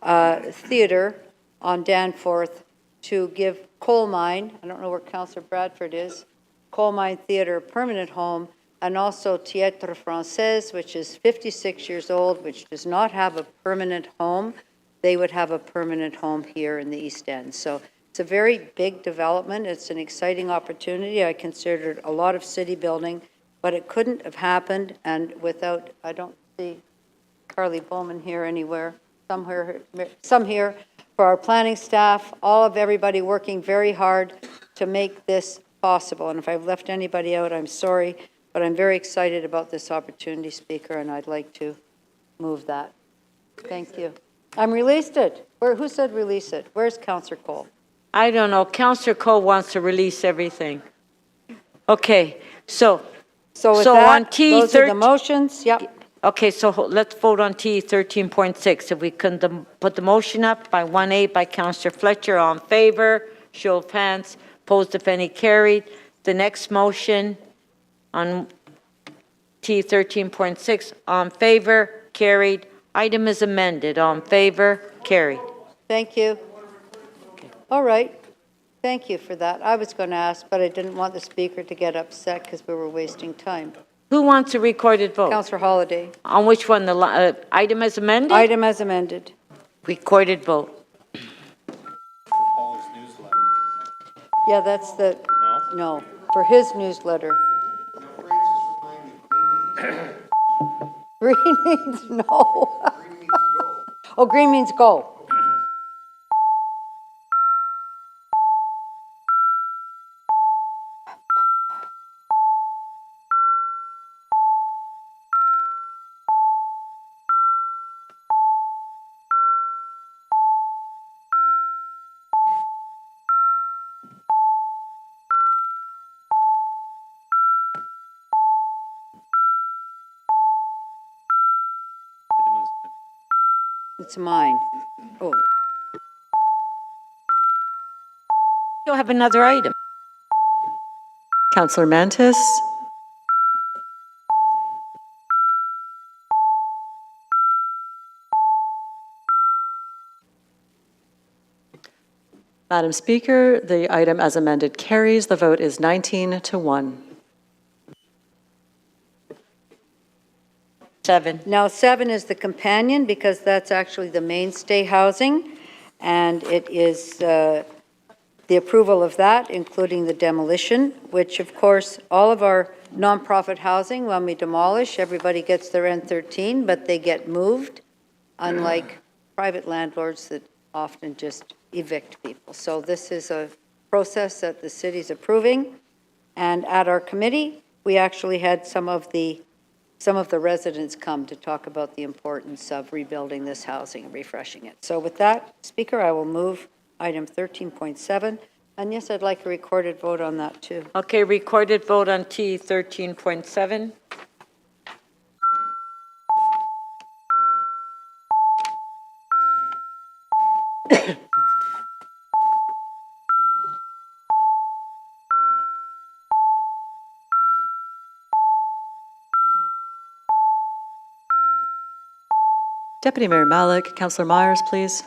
theater on Danforth to give Coal Mine, I don't know where Councillor Bradford is, Coal Mine Theater a permanent home, and also Théâtre Français, which is 56 years old, which does not have a permanent home. They would have a permanent home here in the East End. So it's a very big development. It's an exciting opportunity. I considered a lot of city building, but it couldn't have happened, and without, I don't see Carly Bowman here anywhere, some here, for our planning staff, all of everybody working very hard to make this possible. And if I've left anybody out, I'm sorry. But I'm very excited about this opportunity, Speaker, and I'd like to move that. Thank you. I'm released it. Who said release it? Where's Councillor Cole? I don't know. Councillor Cole wants to release everything. Okay, so with on that, T those are the motions. Yep. Okay, so let's vote on T 13.6. If we can put the motion up by 1A by Councillor Fletcher, all in favor, show of hands, opposed if any, carried. The next motion on T 13.6, all in favor, carried. Item is amended. All in favor, carried. Thank you. All right. Thank you for that. I was going to ask, but I didn't want the Speaker to get upset because we were wasting time. Who wants a recorded vote? Councillor Holliday. On which one? The item as amended? Item as amended. Recorded vote. Paul's newsletter. Yeah, that's the, No? no, for his newsletter. Green means no. Oh, green means go. It's mine. Oh, You'll have another item. Councillor Mantis. Madam Speaker, the item as amended carries. The vote is 19-1. 7. now 7 is the companion because that's actually the mainstay housing. And it is the approval of that, including the demolition, which of course, all of our nonprofit housing, when we demolish, everybody gets their N13, but they get moved, unlike private landlords that often just evict people. So this is a process that the city's approving. And at our committee, we actually had some of the residents come to talk about the importance of rebuilding this housing and refreshing it. So with that, Speaker, I will move item 13.7. And yes, I'd like a recorded vote on that too. Okay, recorded vote on T 13.7. Deputy Mayor Malik, Councillor Myers, please.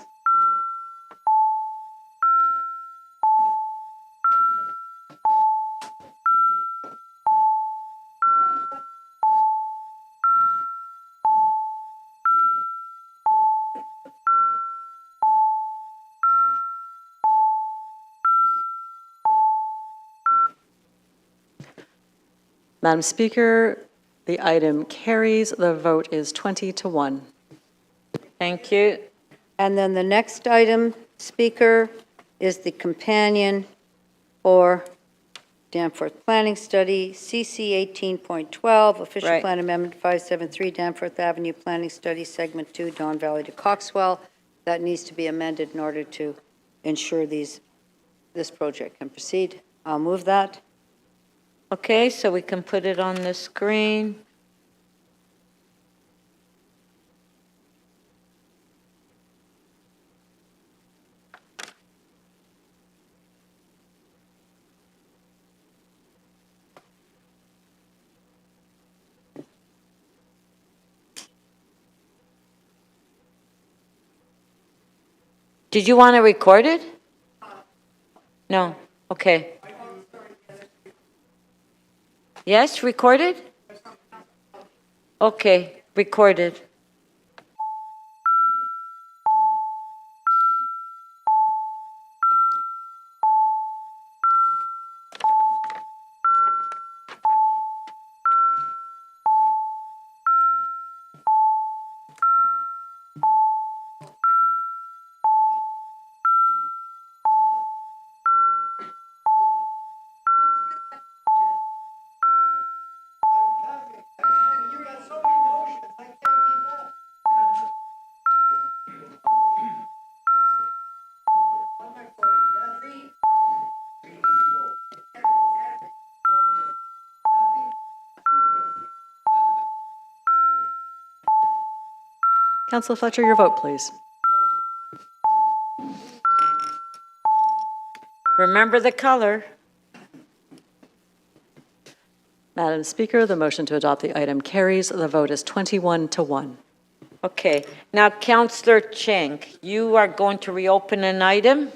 Madam Speaker, the item carries. The vote is 20-1. Thank you. And then the next item, Speaker, is the companion for Danforth Planning Study, CC 18.12, Official Right. Plan Amendment 573, Danforth Avenue Planning Study, Segment 2, Don Valley to Coxwell. That needs to be amended in order to ensure this project can proceed. I'll move that. Okay, so we can put it on the screen. Did you want to record it? No, okay. Yes, recorded? Okay, recorded. Councillor Fletcher, your vote, please. Remember the color. Madam Speaker, the motion to adopt the item carries. The vote is 21-1. Okay, now Councillor Cheng, you are going to reopen an item?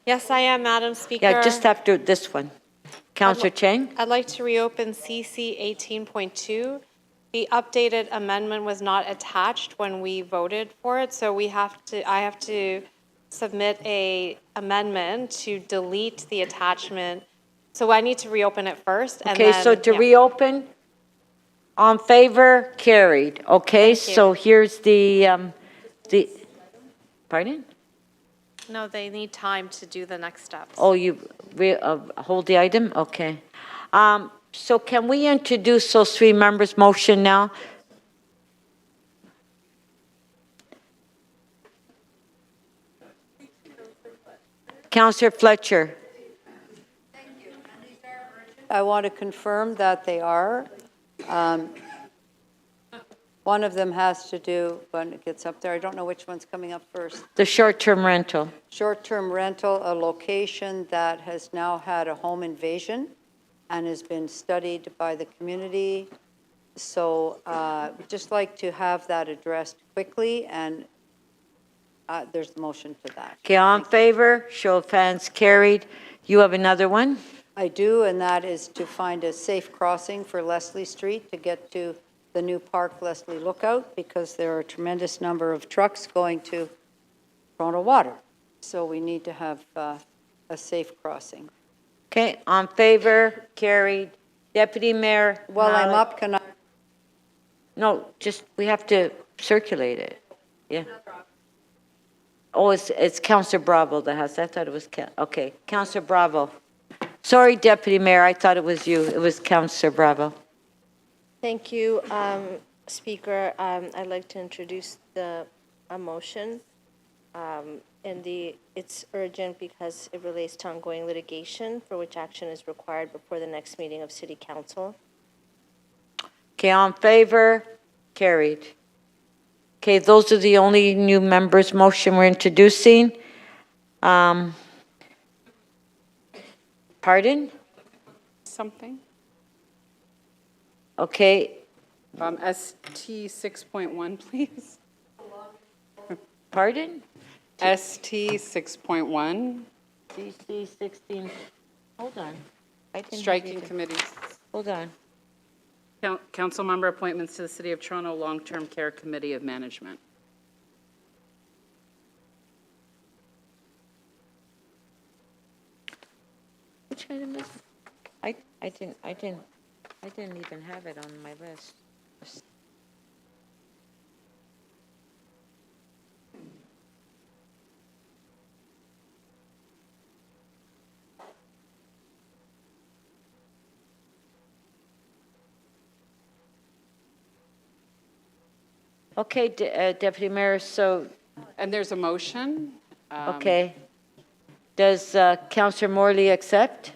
Yes, I am, Madam Speaker. Yeah, just after this one. Councillor Cheng? I'd like to reopen CC 18.2, the updated amendment was not attached when we voted for it, so I have to submit a amendment to delete the attachment. So I need to reopen it first, and Okay, then. so to yeah. reopen, on favor, carried. Okay, Thank you. so here's the, pardon? No, they need time to do the next steps. Oh, you hold the item? Okay. So can we introduce those three members' motion now? Councillor Fletcher. I want to confirm that they are. One of them has to do, when it gets up there, I don't know which one's coming up first. The short-term rental. Short-term rental, a location that has now had a home invasion and has been studied by the community. So we'd just like to have that addressed quickly, and there's the motion to that. Okay, all in favor, show of hands, carried. You have another one? I do, and that is to find a safe crossing for Leslie Street to get to the new Park Leslie Lookout, because there are a tremendous number of trucks going to Toronto Water. So we need to have a safe crossing. Okay, on favor, carried. Deputy Mayor. While I'm Malik. up, can I? No, just, we have to circulate it. Yeah. Oh, it's Councillor Bravo that has, I thought it was, okay, Councillor Bravo. Sorry, Deputy Mayor, I thought it was you. It was Councillor Bravo. Thank you, Speaker. I'd like to introduce a motion. It's urgent because it relates to ongoing litigation for which action is required before the next meeting of City Council. Okay, on favor, carried. Okay, those are the only new members' motion we're introducing. Pardon? Something? Okay, ST 6.1, please. pardon? ST 6.1. CC 16, hold on. I didn't have Striking anything. committees. Hold on. Council member appointments to the City of Toronto Long-Term Care Committee of Management. Which item is it? I didn't even have it on my list. Okay, Deputy Mayor, so. And there's a motion. Okay. Does Councillor Morley accept?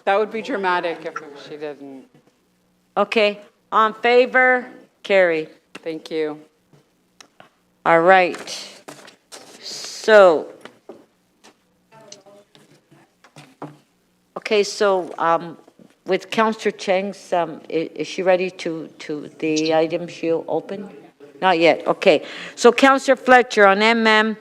That would be dramatic if she didn't. Okay, on favor, carry. Thank you. All right. So, okay, so with Councillor Cheng's, is she ready to the item she'll open? Not yet, okay. So Councillor Fletcher on MM,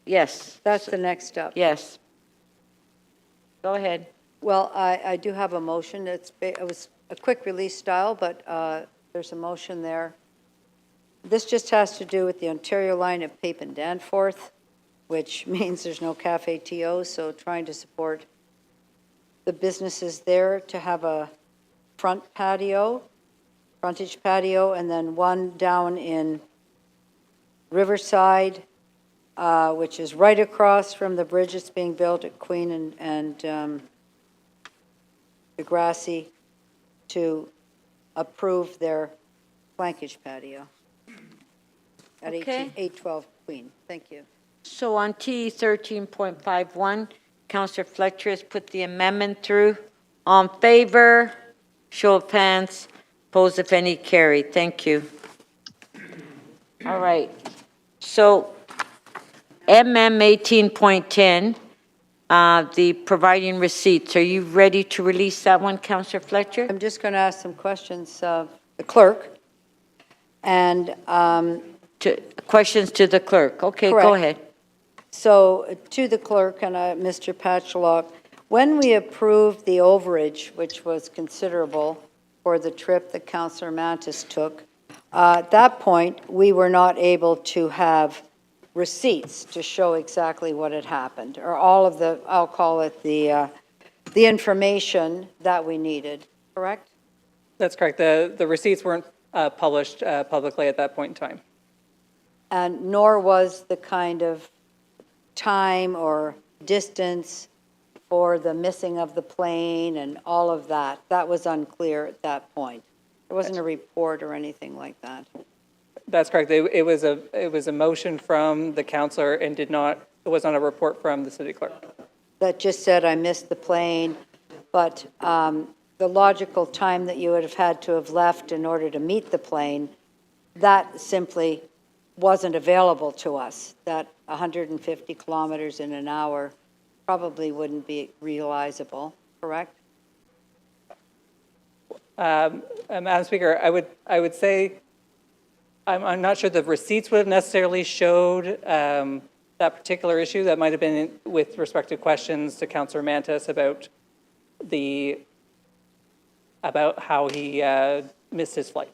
yes. That's the next step. Yes. Go ahead. Well, I do have a motion. It was a quick release style, but there's a motion there. This just has to do with the Ontario line of Pape and Danforth, which means there's no Cafe TO, so trying to support the businesses there to have a frontage patio, and then one down in Riverside, which is right across from the bridge that's being built at Queen and Degrassi, to approve their flankage patio at Okay. 812 Queen. Thank you. So on T 13.51, Councillor Fletcher has put the amendment through. On favor, show of hands, opposed if any, carried. Thank you. All right. So MM 18.10, the providing receipts. Are you ready to release that one, Councillor Fletcher? I'm just going to ask some questions of the clerk. And questions to the clerk. Okay, correct. go ahead. So to the clerk and Mr. Patchlock, when we approved the overage, which was considerable for the trip that Councillor Mantis took, at that point, we were not able to have receipts to show exactly what had happened, or all of the, I'll call it the information that we needed, correct? That's correct. The receipts weren't published publicly at that point in time. And nor was the kind of time or distance for the missing of the plane and all of that. That was unclear at that point. There wasn't a report or anything like that. That's correct. It was a motion from the councillor and it was not a report from the city clerk. That just said, I missed the plane, but the logical time that you would have had to have left in order to meet the plane, that simply wasn't available to us. That 150 kilometers in an hour probably wouldn't be realizable, correct? Madam Speaker, I would say I'm not sure the receipts would have necessarily showed that particular issue. That might have been with respect to questions to Councillor Mantis about how he missed his flight.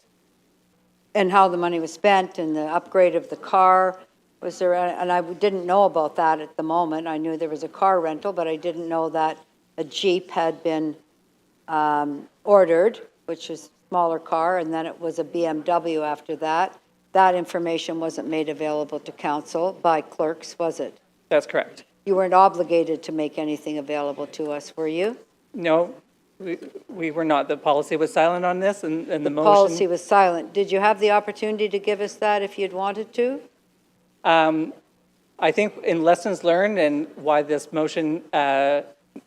And how the money was spent and the upgrade of the car. Was there, and I didn't know about that at the moment. I knew there was a car rental, but I didn't know that a Jeep had been ordered, which is a smaller car, and then it was a BMW after that. That information wasn't made available to council by clerks, was it? That's correct. You weren't obligated to make anything available to us, were you? No, we were not. The policy was silent on this, and the motion. Policy was silent. Did you have the opportunity to give us that if you'd wanted to? I think in lessons learned and why this motion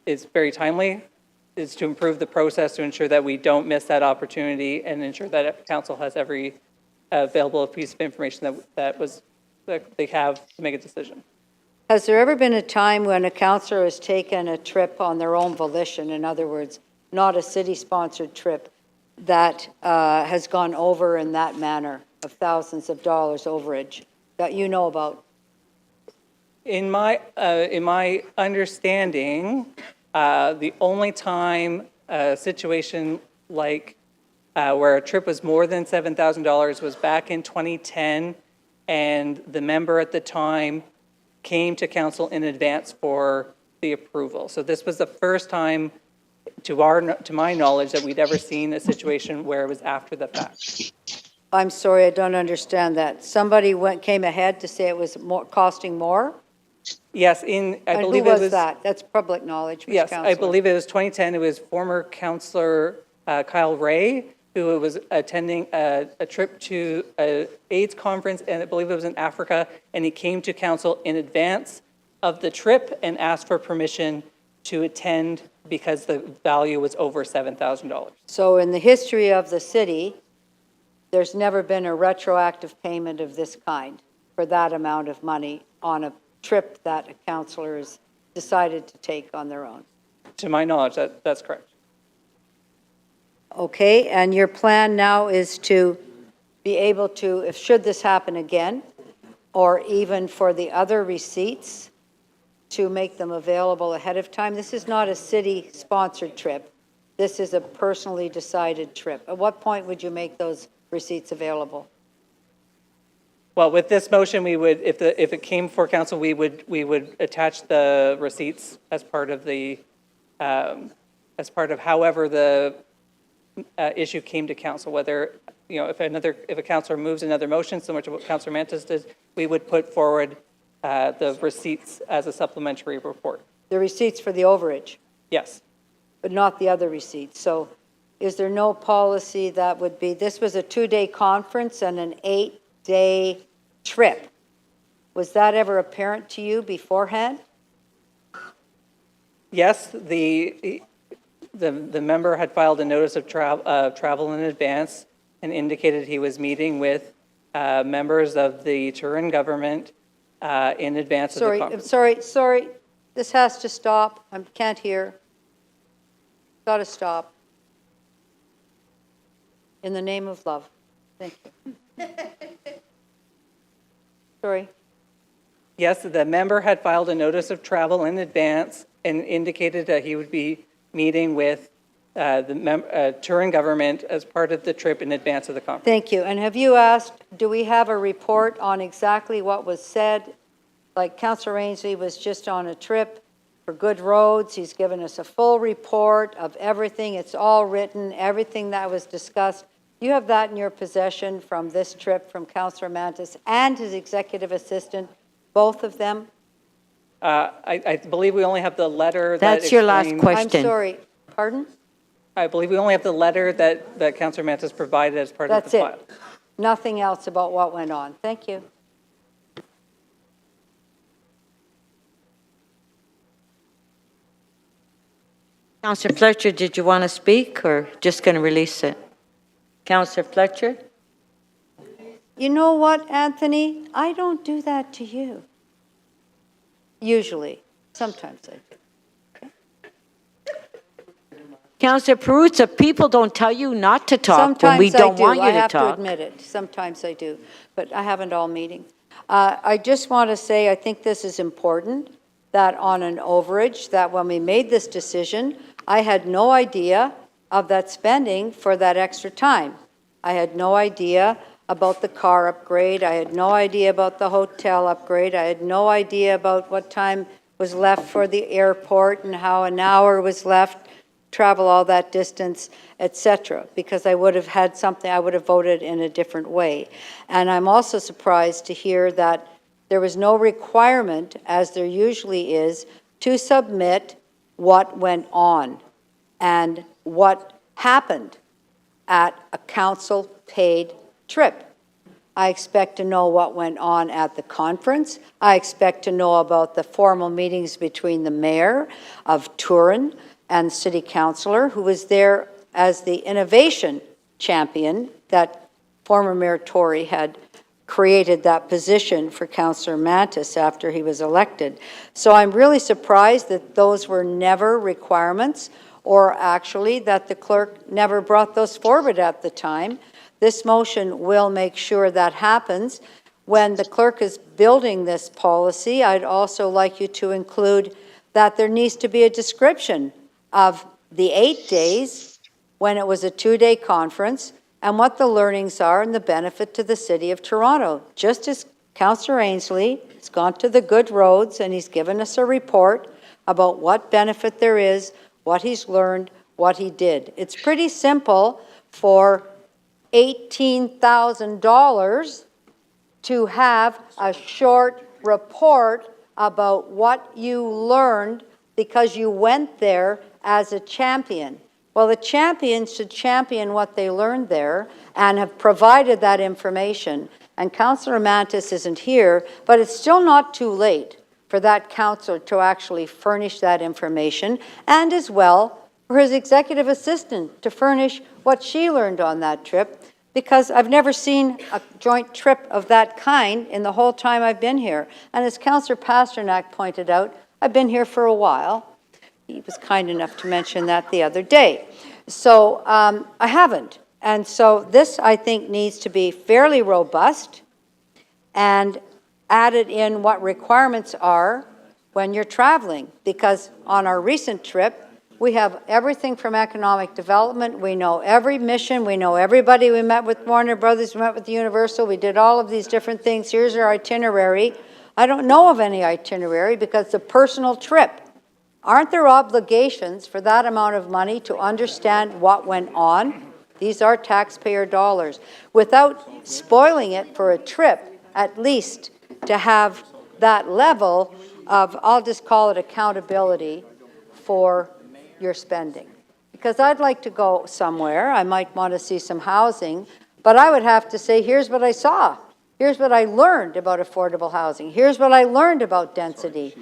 is very timely is to improve the process to ensure that we don't miss that opportunity and ensure that council has every available piece of information that they have to make a decision. Has there ever been a time when a councillor has taken a trip on their own volition, in other words, not a city-sponsored trip, that has gone over in that manner of thousands of dollars overage that you know about? In my understanding, the only time a situation like where a trip was more than $7,000 was back in 2010, and the member at the time came to council in advance for the approval. So this was the first time, to my knowledge, that we'd ever seen a situation where it was after the fact. I'm sorry, I don't understand that. Somebody came ahead to say it was costing more? Yes, I believe who it was was that? That's public knowledge. Which yes, councillor? I believe it was 2010. It was former councillor Kyle Ray, who was attending a trip to an AIDS conference, and I believe it was in Africa, and he came to council in advance of the trip and asked for permission to attend because the value was over $7,000. So in the history of the city, there's never been a retroactive payment of this kind for that amount of money on a trip that a councillor has decided to take on their own. To my knowledge, that's correct. Okay, and your plan now is to be able to, if should this happen again, or even for the other receipts, to make them available ahead of time? This is not a city-sponsored trip. This is a personally decided trip. At what point would you make those receipts available? Well, with this motion, we would, if it came for council, we would attach the receipts as part of the, as part of however the issue came to council. Whether, you know, if a councillor moves another motion, similar to what Councillor Mantis did, we would put forward the receipts as a supplementary report. The receipts for the overage? Yes. But not the other receipts. So is there no policy that would be, this was a 2-day conference and an 8-day trip. Was that ever apparent to you beforehand? Yes, the member had filed a notice of travel in advance and indicated he was meeting with members of the Turin government in advance of the conference. Sorry. This has to stop. I can't hear. Got to stop. In the name of love. Thank you. Sorry. Yes, the member had filed a notice of travel in advance and indicated that he would be meeting with the Turin government as part of the trip in advance of the conference. Thank you. And have you asked, do we have a report on exactly what was said? Like Councillor Ainsley was just on a trip for good roads. He's given us a full report of everything. It's all written, everything that was discussed. You have that in your possession from this trip from Councillor Mantis and his executive assistant, both of them? I believe we only have the letter that That's your last explained- question. I'm sorry, pardon? I believe we only have the letter that Councillor Mantis provided as part That's of the it. file. Nothing else about what went on. Thank you. Councillor Fletcher, did you want to speak or just going to release it? Councillor Fletcher? You know what, Anthony? I don't do that to you. Usually. Sometimes I do. Councillor Perruzza, people don't tell you not to talk when we don't want you I to have to talk. admit it. Sometimes I do, but I haven't all meeting. I just want to say I think this is important, that on an overage, that when we made this decision, I had no idea of that spending for that extra time. I had no idea about the car upgrade. I had no idea about the hotel upgrade. I had no idea about what time was left for the airport and how an hour was left, travel all that distance, etc. Because I would have had something, I would have voted in a different way. And I'm also surprised to hear that there was no requirement, as there usually is, to submit what went on and what happened at a council-paid trip. I expect to know what went on at the conference. I expect to know about the formal meetings between the mayor of Turin and city councillor, who was there as the innovation champion that former Mayor Tory had created that position for Councillor Mantis after he was elected. So I'm really surprised that those were never requirements, or actually that the clerk never brought those forward at the time. This motion will make sure that happens. When the clerk is building this policy, I'd also like you to include that there needs to be a description of the 8 days when it was a 2-day conference and what the learnings are and the benefit to the City of Toronto. Just as Councillor Ainsley has gone to the good roads and he's given us a report about what benefit there is, what he's learned, what he did. It's pretty simple for $18,000 to have a short report about what you learned because you went there as a champion. Well, the champions should champion what they learned there and have provided that information. And Councillor Mantis isn't here, but it's still not too late for that councillor to actually furnish that information, and as well for his executive assistant to furnish what she learned on that trip, because I've never seen a joint trip of that kind in the whole time I've been here. And as Councillor Pasternak pointed out, I've been here for a while. He was kind enough to mention that the other day. So I haven't. And so this, I think, needs to be fairly robust and added in what requirements are when you're traveling. Because on our recent trip, we have everything from economic development. We know every mission. We know everybody. We met with Warner Brothers. We met with Universal. We did all of these different things. Here's our itinerary. I don't know of any itinerary because it's a personal trip. Aren't there obligations for that amount of money to understand what went on? These are taxpayer dollars. Without spoiling it for a trip, at least to have that level of, I'll just call it accountability for your spending. Because I'd like to go somewhere, I might want to see some housing, but I would have to say, here's what I saw. Here's what I learned about affordable housing. Here's what I learned about density.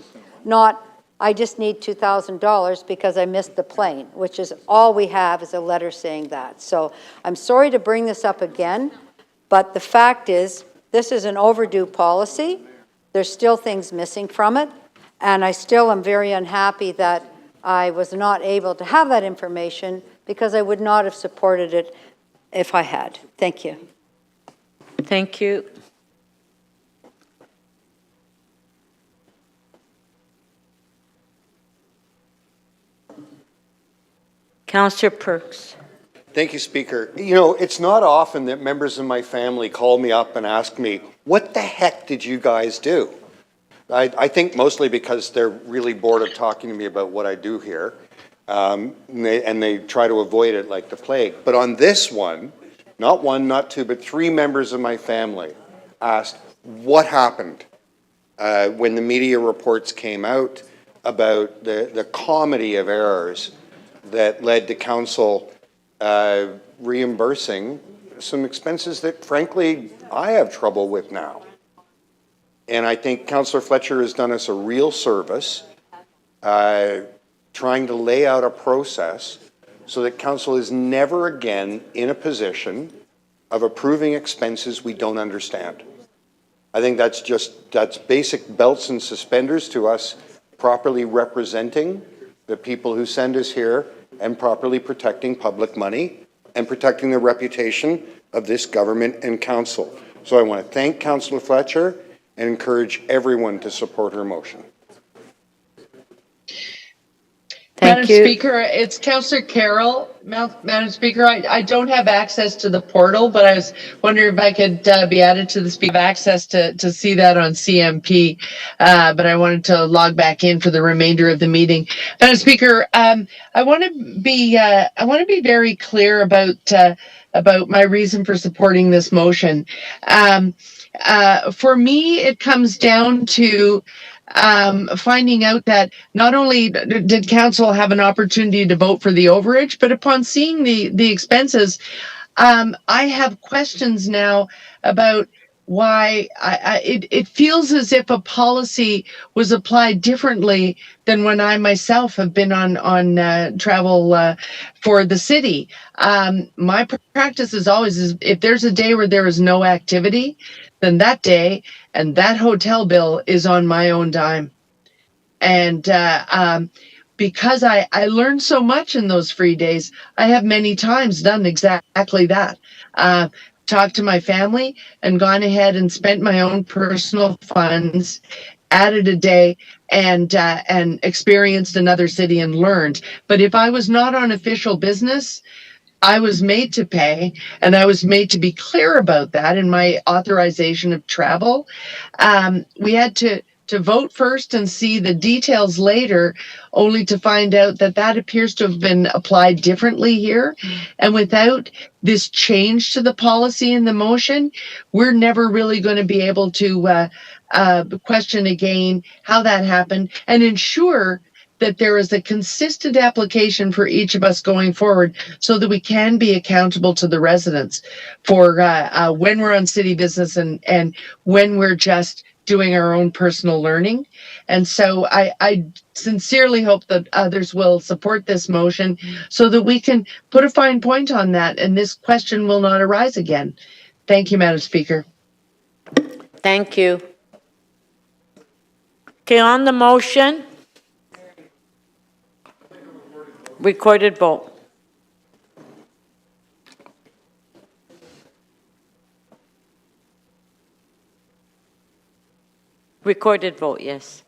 Not, I just need $2,000 because I missed the plane, which is all we have is a letter saying that. So I'm sorry to bring this up again, but the fact is, this is an overdue policy. There's still things missing from it. And I still am very unhappy that I was not able to have that information because I would not have supported it if I had. Thank you. Thank you. Councillor Perks. Thank you, Speaker. You know, it's not often that members of my family call me up and ask me, what the heck did you guys do? I think mostly because they're really bored of talking to me about what I do here, and they try to avoid it like the plague. But on this one, not one, not two, but three members of my family asked, what happened when the media reports came out about the comedy of errors that led to council reimbursing some expenses that, frankly, I have trouble with now. And I think Councillor Fletcher has done us a real service trying to lay out a process so that council is never again in a position of approving expenses we don't understand. I think that's basic belts and suspenders to us properly representing the people who send us here and properly protecting public money and protecting the reputation of this government and council. So I want to thank Councillor Fletcher and encourage everyone to support her motion. Thank Madam Speaker, it's Councillor Carroll. Madam Speaker, I don't have access to the portal, but I was wondering if I could be added to the speaker. Access to see that on CMP, but I wanted to log back in for the remainder of the meeting. Madam Speaker, I want to be very clear about my reason for supporting this motion. For me, it comes down to finding out that not only did council have an opportunity to vote for the overage, but upon seeing the expenses, I have questions now about why it feels as if a policy was applied differently than when I myself have been on travel for the city. My practice is always if there's a day where there is no activity, then that day and that hotel bill is on my own dime. And because I learned so much in those free days, I have many times done exactly that. Talked to my family and gone ahead and spent my own personal funds, added a day, and experienced another city and learned. But if I was not on official business, I was made to pay, and I was made to be clear about that in my authorization of travel. We had to vote first and see the details later, only to find out that appears to have been applied differently here. And without this change to the policy in the motion, we're never really going to be able to question again how that happened and ensure that there is a consistent application for each of us going forward so that we can be accountable to the residents for when we're on city business and when we're just doing our own personal learning. And so I sincerely hope that others will support this motion so that we can put a fine point on that and this question will not arise again. Thank you, Madam Speaker. Thank you. Okay, on the motion, recorded vote. Recorded vote, yes.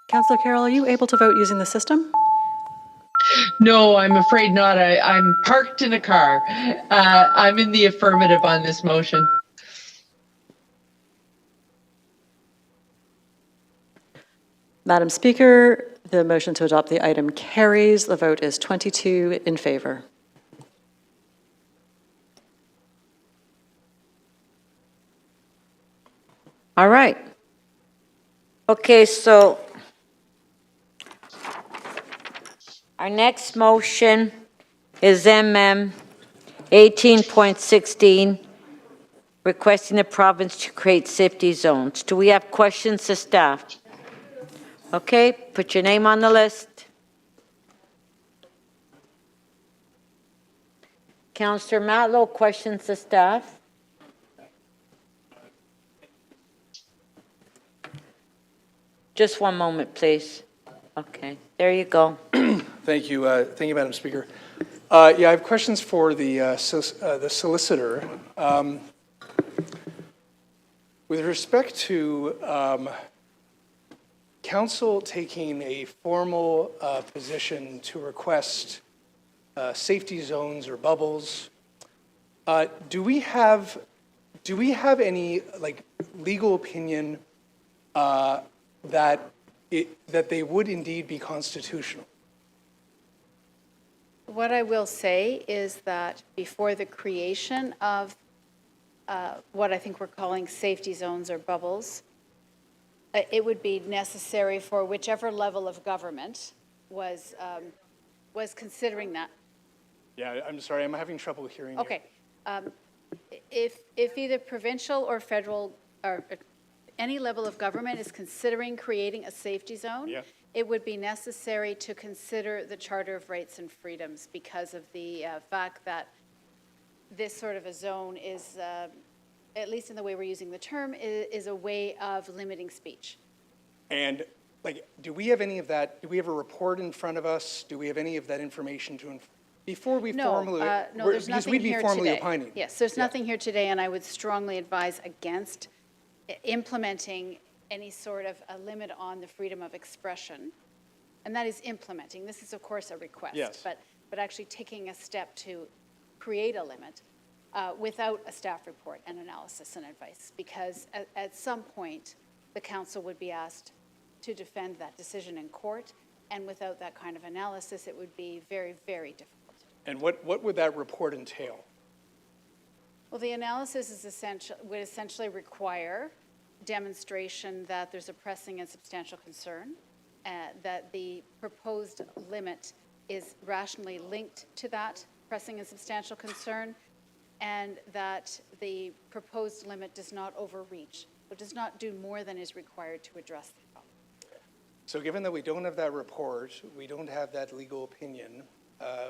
Councillor Carroll, are you able to vote using the system? No, I'm afraid not. I'm parked in a car. I'm in the affirmative on this motion. Madam Speaker, the motion to adopt the item carries. The vote is 22 in favor. All right. Okay, so our next motion is MM 18.16, requesting the province to create safety zones. Do we have questions to staff? Okay, put your name on the list. Councillor Matlow, questions to staff? Just one moment, please. Okay, there you go. Thank you, Madam Speaker. Yeah, I have questions for the solicitor. With respect to council taking a formal position to request safety zones or bubbles, do we have any legal opinion that they would indeed be constitutional? What I will say is that before the creation of what I think we're calling safety zones or bubbles, it would be necessary for whichever level of government was considering that. Yeah, I'm sorry, I'm having trouble hearing you. Okay. If either provincial or federal or any level of government is considering creating a safety zone, yeah, it would be necessary to consider the Charter of Rights and Freedoms because of the fact that this sort of a zone is, at least in the way we're using the term, is a way of limiting speech. And do we have any of that? Do we have a report in front of us? Do we have any of that information before we formally? No, there's nothing we'd be here formally today. opining. Yes, there's nothing here today, and I would strongly advise against implementing any sort of a limit on the freedom of expression. And that is implementing. This is, of course, a request. Yes. But actually taking a step to create a limit without a staff report and analysis and advice. Because at some point, the council would be asked to defend that decision in court. And without that kind of analysis, it would be very, very difficult. And what would that report entail? Well, the analysis would essentially require demonstration that there's a pressing and substantial concern, that the proposed limit is rationally linked to that pressing and substantial concern, and that the proposed limit does not overreach, but does not do more than is required to address the problem. So given that we don't have that report, we don't have that legal opinion,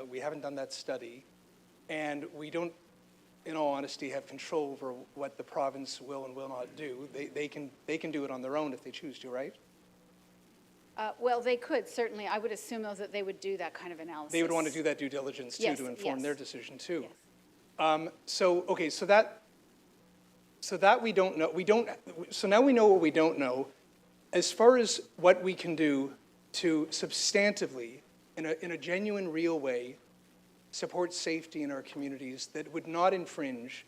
we haven't done that study, and we don't, in all honesty, have control over what the province will and will not do. They can do it on their own if they choose to, right? Well, they could, certainly. I would assume, though, that they would do that kind of analysis. They would want to do that due diligence, too, Yes, to inform yes. their decision, too. Yes. So that we don't know. So now we know what we don't know. As far as what we can do to substantively, in a genuine, real way, support safety in our communities that would not infringe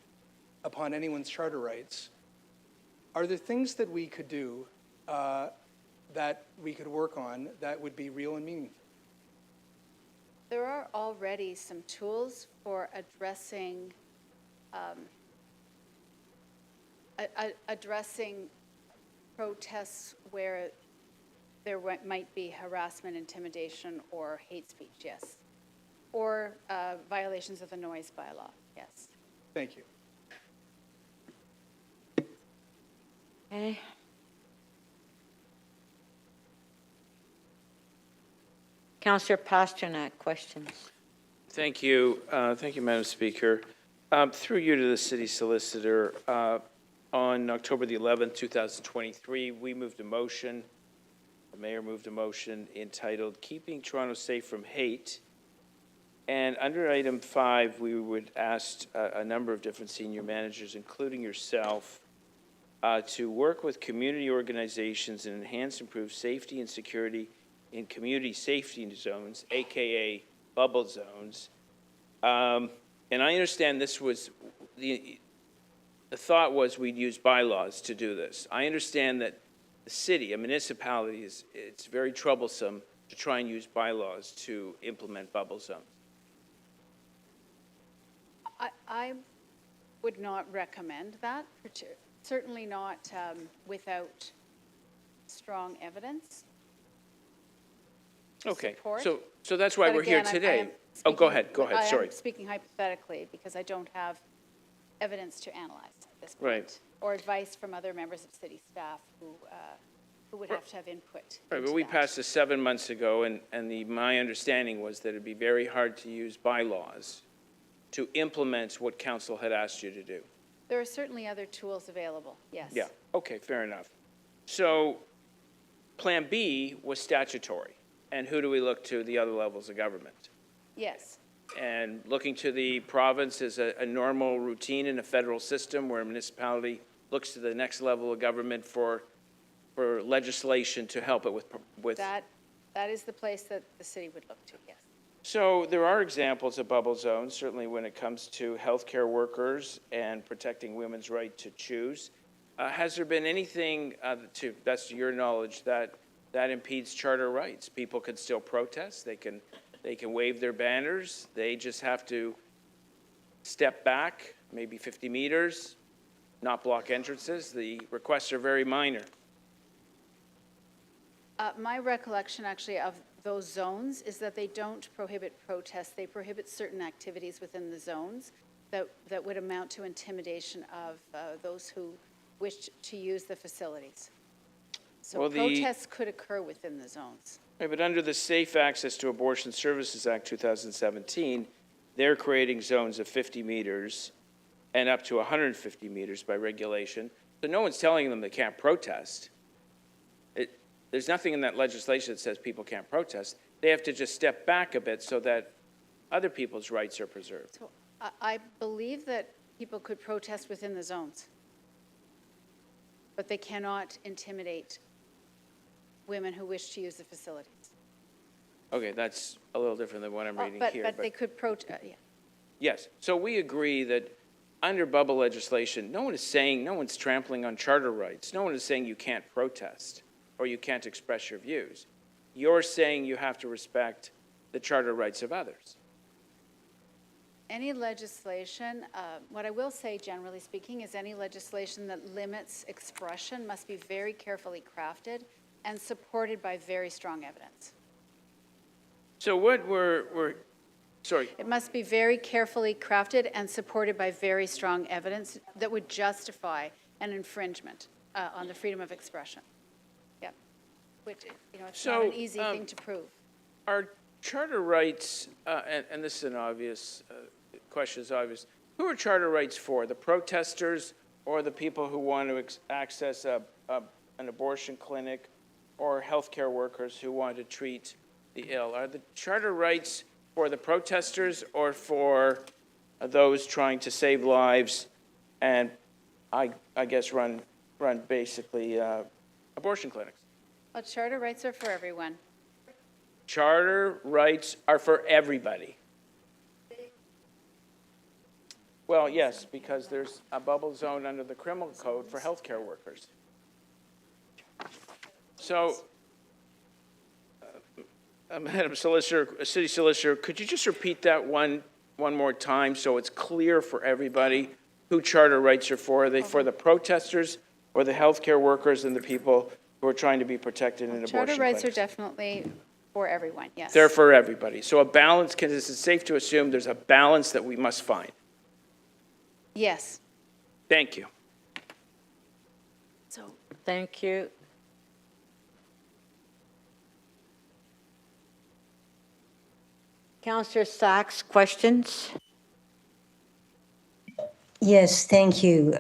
upon anyone's charter rights, are there things that we could do that we could work on that would be real and meaningful? There are already some tools for addressing protests where there might be harassment, intimidation, or hate speech, yes. Or violations of the noise bylaw, yes. Thank you. Okay. Councillor Pasternak, questions? Thank you. Thank you, Madam Speaker. Through you to the city solicitor, on October the 11th, 2023, we moved a motion, the mayor moved a motion entitled Keeping Toronto Safe from Hate. And under item 5, we would ask a number of different senior managers, including yourself, to work with community organizations and enhance and improve safety and security in community safety zones, AKA bubble zones. And I understand this was, the thought was we'd use bylaws to do this. I understand that the city, a municipality, it's very troublesome to try and use bylaws to implement bubble zones. I would not recommend that, certainly not without strong evidence. Okay, Support. so that's why But we're here again, today. I am Go ahead, I sorry. am speaking hypothetically because I don't have evidence to analyze at this point. Right. Or advice from other members of city staff who would have to have input. Right, into but we that. passed this 7 months ago, and my understanding was that it'd be very hard to use bylaws to implement what council had asked you to do. There are certainly other tools available, yes. Yeah, okay, fair enough. So Plan B was statutory, and who do we look to? The other levels of government. Yes. And looking to the province is a normal routine in a federal system where a municipality looks to the next level of government for legislation to help it with. That is the place that the city would look to, yes. So there are examples of bubble zones, certainly when it comes to healthcare workers and protecting women's right to choose. Has there been anything, to that's to your knowledge, that impedes charter rights? People can still protest. They can wave their banners. They just have to step back, maybe 50 meters, not block entrances. The requests are very minor. My recollection actually of those zones is that they don't prohibit protests. They prohibit certain activities within the zones that would amount to intimidation of those who wish to use the facilities. So Well, protests could occur within the zones. Right, but under the Safe Access to Abortion Services Act 2017, they're creating zones of 50 meters and up to 150 meters by regulation. So no one's telling them they can't protest. There's nothing in that legislation that says people can't protest. They have to just step back a bit so that other people's rights are preserved. So I believe that people could protest within the zones, but they cannot intimidate women who wish to use the facilities. Okay, that's a little different than what I'm reading here. But they could protest, yeah. Yes, so we agree that under bubble legislation, no one's trampling on charter rights. No one is saying you can't protest or you can't express your views. You're saying you have to respect the charter rights of others. Any legislation, what I will say generally speaking is any legislation that limits expression must be very carefully crafted and supported by very strong evidence. So what sorry. It must be very carefully crafted and supported by very strong evidence that would justify an infringement on the freedom of expression. Yep. Which, it's not an easy thing to prove. Are charter rights, and this is an obvious, question is obvious, who are charter rights for? The protesters or the people who want to access an abortion clinic or healthcare workers who want to treat the ill? Are the charter rights for the protesters or for those trying to save lives and, I guess, run basically abortion clinics? Well, charter rights are for everyone. Charter rights are for everybody. Well, yes, because there's a bubble zone under the criminal code for healthcare workers. So, Madam Solicitor, City Solicitor, could you just repeat that one more time so it's clear for everybody who charter rights are for? Are they for the protesters or the healthcare workers and the people who are trying to be protected in abortion clinics? Charter rights are definitely for everyone, yes. They're for everybody. So a balance, is it safe to assume there's a balance that we must find? Yes. Thank you. So, Thank you. Councillor Sachs, questions? Yes, thank you.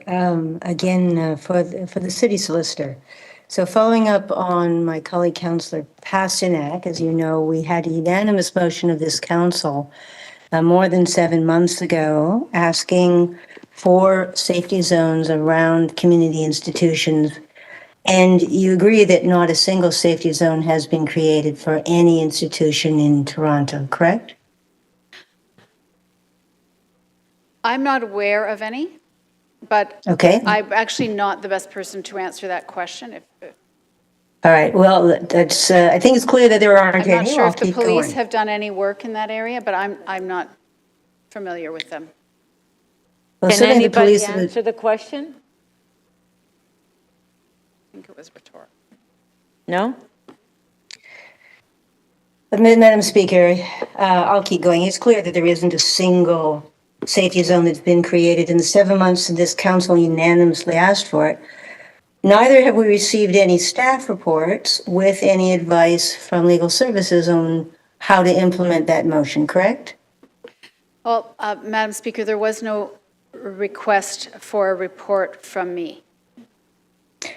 Again, for the city solicitor. So following up on my colleague Councillor Pasternak, as you know, we had a unanimous motion of this council more than 7 months ago asking for safety zones around community institutions. And you agree that not a single safety zone has been created for any institution in Toronto, correct? I'm not aware of any, but Okay. I'm actually not the best person to answer that question. All right, well, that's, I think it's clear that there aren't I'm not any. sure I'll if the keep police going. have done any work in that area, but I'm not familiar with them. Well, Can certainly the anybody police have- answer the question? I think it was rhetorical. No? Madam Speaker, I'll keep going. It's clear that there isn't a single safety zone that's been created in the 7 months that this council unanimously asked for it. Neither have we received any staff reports with any advice from legal services on how to implement that motion, correct? Well, Madam Speaker, there was no request for a report from me.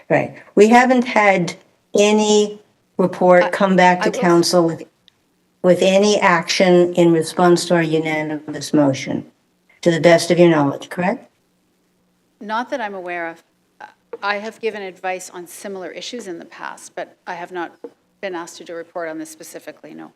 Right. We haven't had any report come back to council with any action in response to our unanimous motion, to the best of your knowledge, correct? Not that I'm aware of. I have given advice on similar issues in the past, but I have not been asked to do a report on this specifically, no.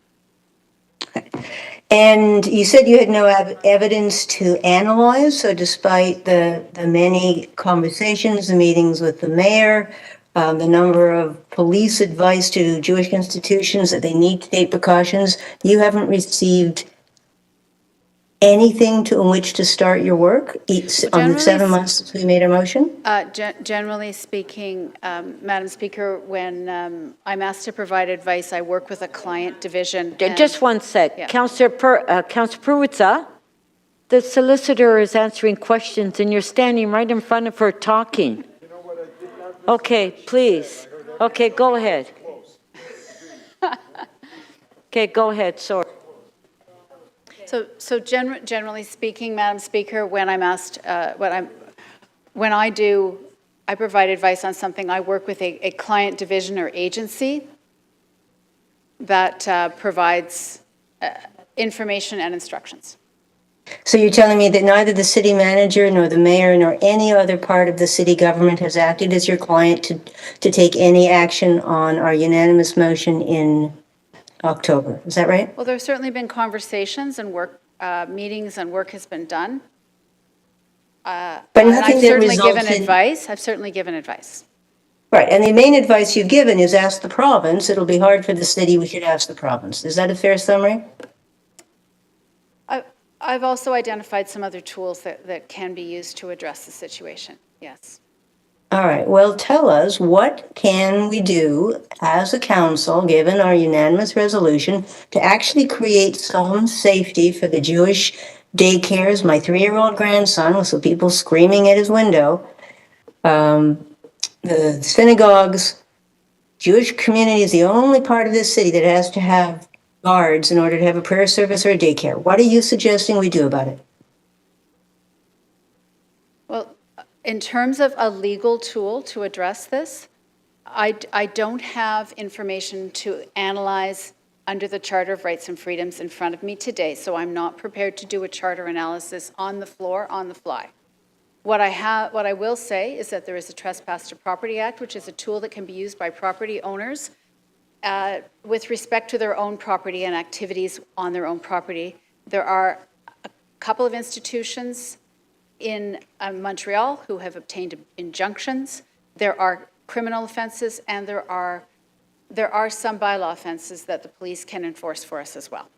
And you said you had no evidence to analyze, so despite the many conversations, the meetings with the mayor, the number of police advice to Jewish institutions that they need to take precautions, you haven't received anything in which to start your work on the 7 months since we made a motion? Generally speaking, Madam Speaker, when I'm asked to provide advice, I work with a client division. Just one sec. Yeah. Councillor Pruitt, the solicitor is answering questions and you're standing right in front of her talking. Okay, please. Okay, go ahead. Okay, go ahead, sorry. So generally speaking, Madam Speaker, when I'm asked, when I provide advice on something, I work with a client division or agency that provides information and instructions. So you're telling me that neither the city manager nor the mayor nor any other part of the city government has acted as your client to take any action on our unanimous motion in October. Is that right? Well, there's certainly been conversations and work, meetings and work has been done. But and nothing I've that certainly given resulted- advice. I've certainly given advice. Right, and the main advice you've given is ask the province. It'll be hard for the city, we should ask the province. Is that a fair summary? I've also identified some other tools that can be used to address the situation, yes. All right, well, tell us, what can we do as a council, given our unanimous resolution, to actually create some safety for the Jewish daycares, my 3-year-old grandson with some people screaming at his window, the synagogues. Jewish community is the only part of this city that has to have guards in order to have a prayer service or a daycare. What are you suggesting we do about it? Well, in terms of a legal tool to address this, I don't have information to analyze under the Charter of Rights and Freedoms in front of me today, so I'm not prepared to do a charter analysis on the floor, on the fly. What I will say is that there is a Trespass to Property Act, which is a tool that can be used by property owners with respect to their own property and activities on their own property. There are a couple of institutions in Montreal who have obtained injunctions. There are criminal offenses, and there are some bylaw offenses that the police can enforce for us as well.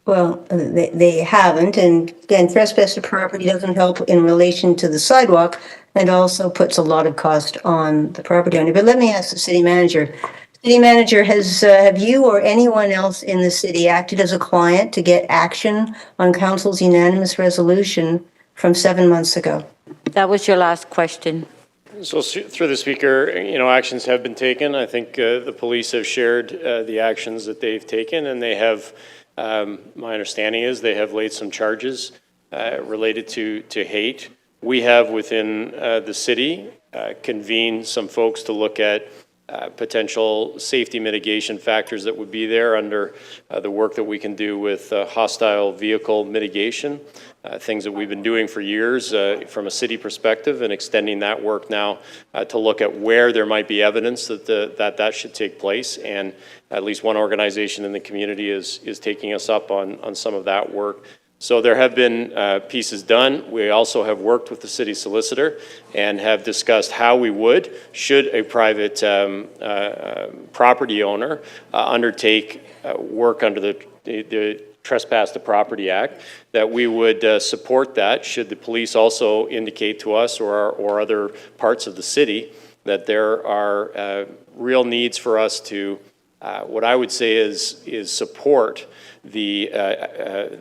Well, they haven't, and again, trespass to property doesn't help in relation to the sidewalk and also puts a lot of cost on the property owner. But let me ask the city manager. City manager, have you or anyone else in the city acted as a client to get action on council's unanimous resolution from 7 months ago? That was your last question. So through the speaker, actions have been taken. I think the police have shared the actions that they've taken, and they have, my understanding is they have laid some charges related to hate. We have within the city convened some folks to look at potential safety mitigation factors that would be there under the work that we can do with hostile vehicle mitigation, things that we've been doing for years from a city perspective, and extending that work now to look at where there might be evidence that that should take place. And at least one organization in the community is taking us up on some of that work. So there have been pieces done. We also have worked with the city solicitor and have discussed how we would, should a private property owner undertake work under the Trespass to Property Act, that we would support that should the police also indicate to us or other parts of the city that there are real needs for us to, what I would say is support the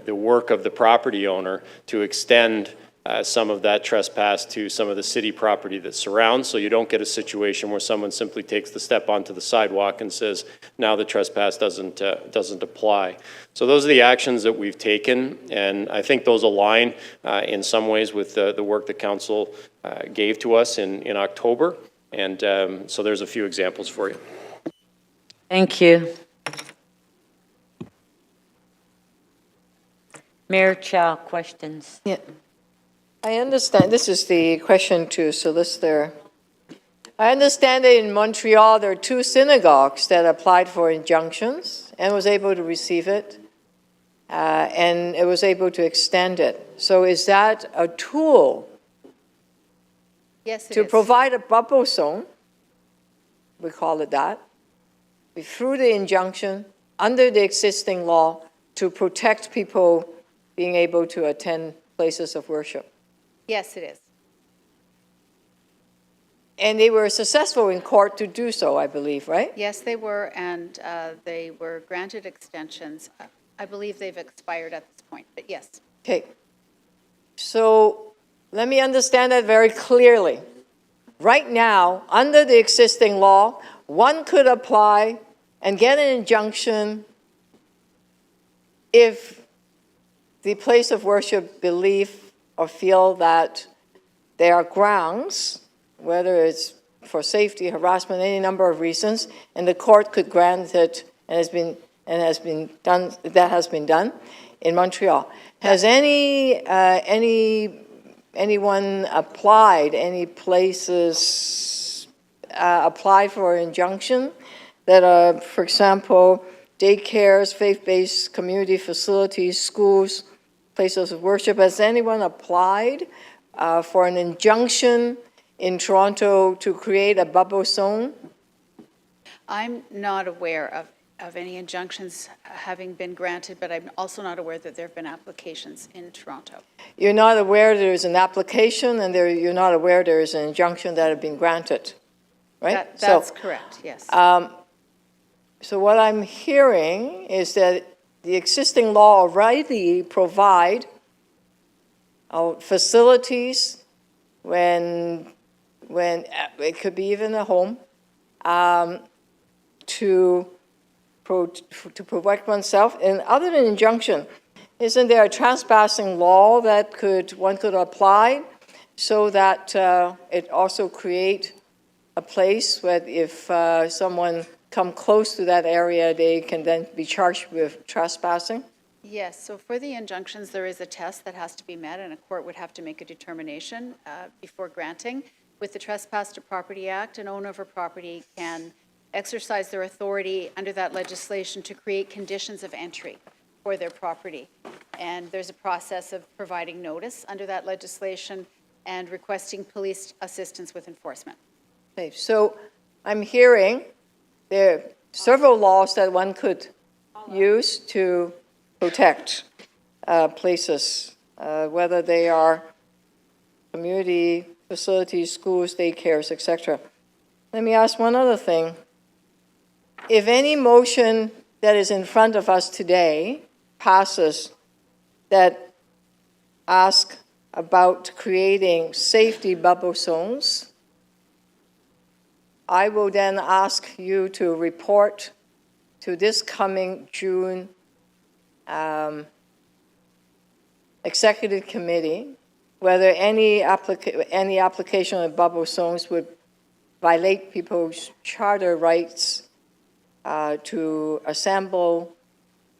work of the property owner to extend some of that trespass to some of the city property that surrounds, so you don't get a situation where someone simply takes the step onto the sidewalk and says, now the trespass doesn't apply. So those are the actions that we've taken, and I think those align in some ways with the work that council gave to us in October, and so there's a few examples for you. Thank you. Mayor Chow, questions? Yeah. I understand, this is the question to Solicitor. I understand that in Montreal, there are 2 synagogues that applied for injunctions and was able to receive it, and it was able to extend it. So is that a tool Yes, it to is. provide a bubble zone, we call it that, through the injunction, under the existing law, to protect people being able to attend places of worship? Yes, it is. And they were successful in court to do so, I believe, right? Yes, they were, and they were granted extensions. I believe they've expired at this point, but yes. Okay. So let me understand that very clearly. Right now, under the existing law, one could apply and get an injunction if the place of worship believe or feel that there are grounds, whether it's for safety, harassment, any number of reasons, and the court could grant it, and has been done. That has been done in Montreal. Has anyone applied? Any places applied for injunction that are, for example, daycares, faith-based community facilities, schools, places of worship? Has anyone applied for an injunction in Toronto to create a bubble zone? I'm not aware of any injunctions having been granted, but I'm also not aware that there have been applications in Toronto. You're not aware there's an application, and you're not aware there is an injunction that have been granted, right? That's correct, yes. So what I'm hearing is that the existing law already provide facilities when it could be even a home to protect oneself. And other than injunction, isn't there a trespassing law that one could apply so that it also create a place where if someone come close to that area, they can then be charged with trespassing? Yes, so for the injunctions, there is a test that has to be met, and a court would have to make a determination before granting. With the Trespass to Property Act, an owner of a property can exercise their authority under that legislation to create conditions of entry for their property. And there's a process of providing notice under that legislation and requesting police assistance with enforcement. Okay, so I'm hearing there are several laws that one could use to protect places, whether they are community facilities, schools, daycares, etc. Let me ask one other thing. If any motion that is in front of us today passes that ask about creating safety bubble zones, I will then ask you to report to this coming June executive committee whether any application of bubble zones would violate people's charter rights to assemble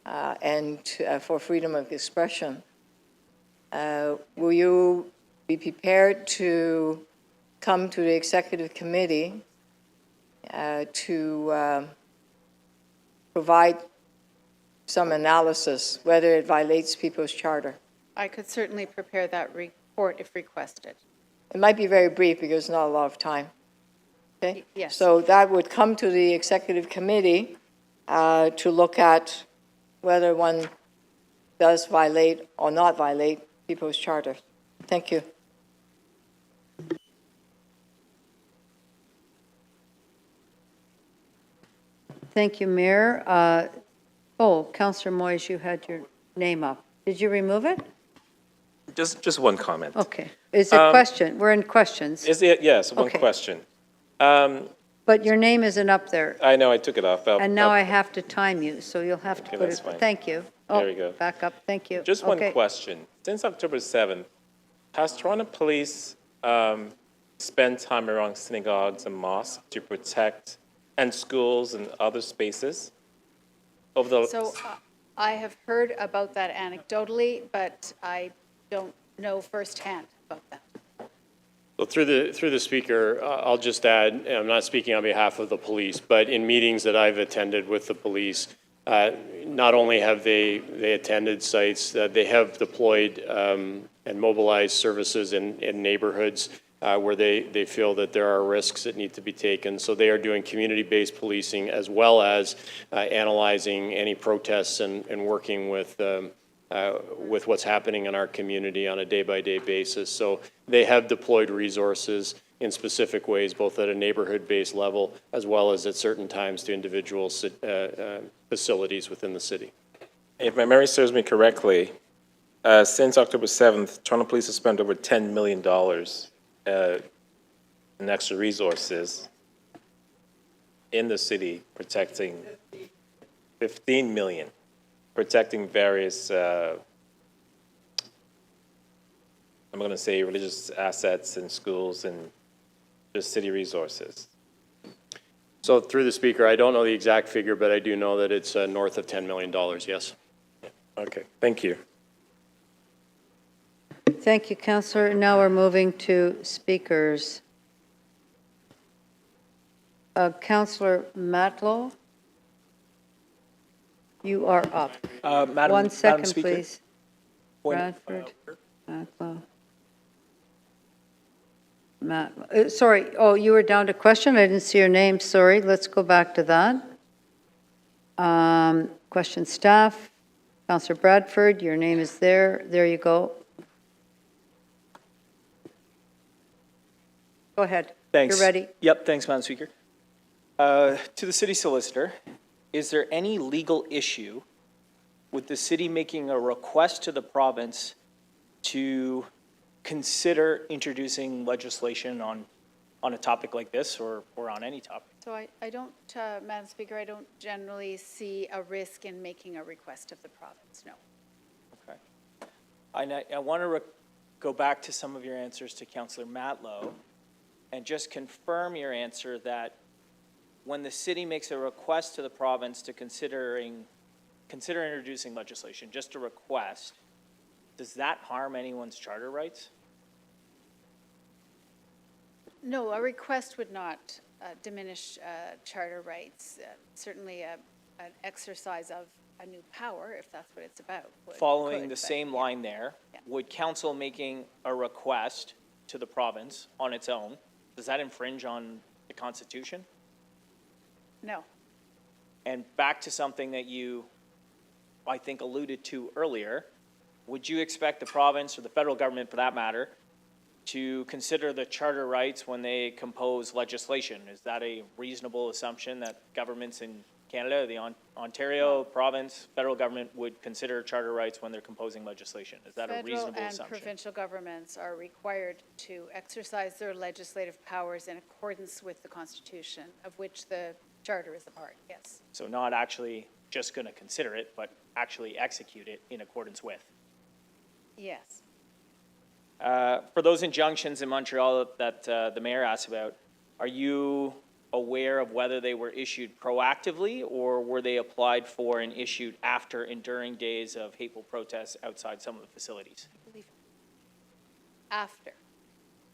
and for freedom of expression. Will you be prepared to come to the executive committee to provide some analysis whether it violates people's charter? I could certainly prepare that report if requested. It might be very brief because not a lot of time. Okay? Yes. So that would come to the executive committee to look at whether one does violate or not violate people's charter. Thank you. Thank you, Mayor. Councillor Moyes, you had your name up. Did you remove it? Just one comment. Okay. Is it question? We're in questions. Is it, yes, one Okay. question. But your name isn't up there. I know I took it off. And now I have to time you, so you'll have to Okay, put that's it. fine. Thank you. There we go. Back up. Thank you. Just one Okay. question. Since October 7th, has Toronto Police spent time around synagogues and mosques to protect, and schools and other spaces? Over the So I have heard about that anecdotally, but I don't know firsthand about that. Well, through the speaker, I'll just add, and I'm not speaking on behalf of the police, but in meetings that I've attended with the police, not only have they attended sites, they have deployed and mobilized services in neighborhoods where they feel that there are risks that need to be taken. So they are doing community-based policing as well as analyzing any protests and working with what's happening in our community on a day-by-day basis. So they have deployed resources in specific ways, both at a neighborhood-based level as well as at certain times to individual facilities within the city. If my memory serves me correctly, since October 7th, Toronto Police has spent over $10 million in extra resources in the city protecting 15 million, protecting various, I'm going to say religious assets in schools and just city resources. So through the speaker, I don't know the exact figure, but I do know that it's north of $10 million, yes. Okay, thank you. Thank you, Councillor. Now we're moving to speakers. Councillor Matlow, you are up. Madam 1 second, Speaker? please. Bradford, Matlow. Sorry, you were down to question? I didn't see your name, sorry. Let's go back to that. Question staff. Councillor Bradford, your name is there. There you go. Go ahead. Thanks. You're ready. Yep, thanks, Madam Speaker. To the city solicitor, is there any legal issue with the city making a request to the province to consider introducing legislation on a topic like this or on any topic? So I don't, Madam Speaker, I don't generally see a risk in making a request of the province, no. Okay. I want to go back to some of your answers to Councillor Matlow and just confirm your answer that when the city makes a request to the province to consider introducing legislation, just a request, does that harm anyone's charter rights? No, a request would not diminish charter rights. Certainly an exercise of a new power, if that's what it's about. Following the same line there, would council making a request to the province on its own, does that infringe on the Constitution? No. And back to something that you, I think, alluded to earlier, would you expect the province or the federal government, for that matter, to consider the charter rights when they compose legislation? Is that a reasonable assumption that governments in Canada, the Ontario province, federal government would consider charter rights when they're composing legislation? Is that a reasonable Federal and assumption? provincial governments are required to exercise their legislative powers in accordance with the Constitution, of which the charter is a part, yes. So not actually just going to consider it, but actually execute it in accordance with? Yes. For those injunctions in Montreal that the mayor asked about, are you aware of whether they were issued proactively or were they applied for and issued after and during days of hateful protests outside some of the facilities? After.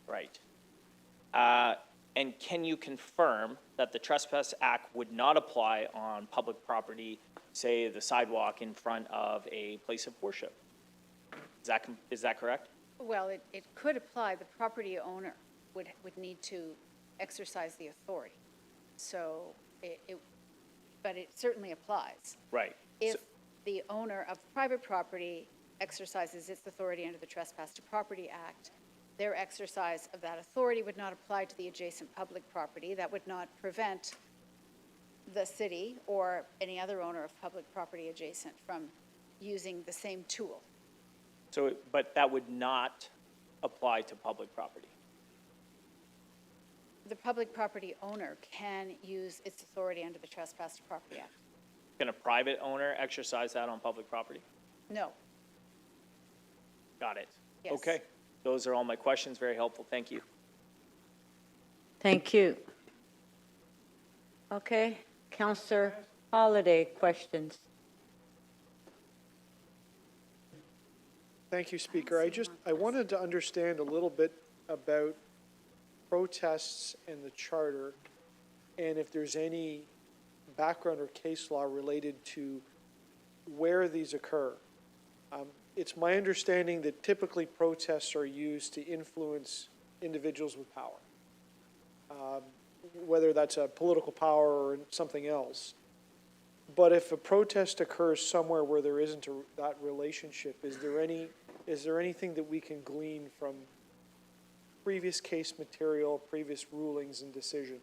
Right. And can you confirm that the Trespass Act would not apply on public property, say the sidewalk in front of a place of worship? Is that correct? Well, it could apply. The property owner would need to exercise the authority. So but it certainly applies. Right. If the owner of private property exercises its authority under the Trespass to Property Act, their exercise of that authority would not apply to the adjacent public property. That would not prevent the city or any other owner of public property adjacent from using the same tool. So, but that would not apply to public property. The public property owner can use its authority under the Trespass to Property Act. Can a private owner exercise that on public property? No. Got it. Yes. Okay. Those are all my questions. Very helpful. Thank you. Thank you. Okay, Councillor Holiday, questions? Thank you, Speaker. I wanted to understand a little bit about protests and the charter, and if there's any background or case law related to where these occur. It's my understanding that typically protests are used to influence individuals with power, whether that's a political power or something else. But if a protest occurs somewhere where there isn't that relationship, is there anything that we can glean from previous case material, previous rulings and decisions?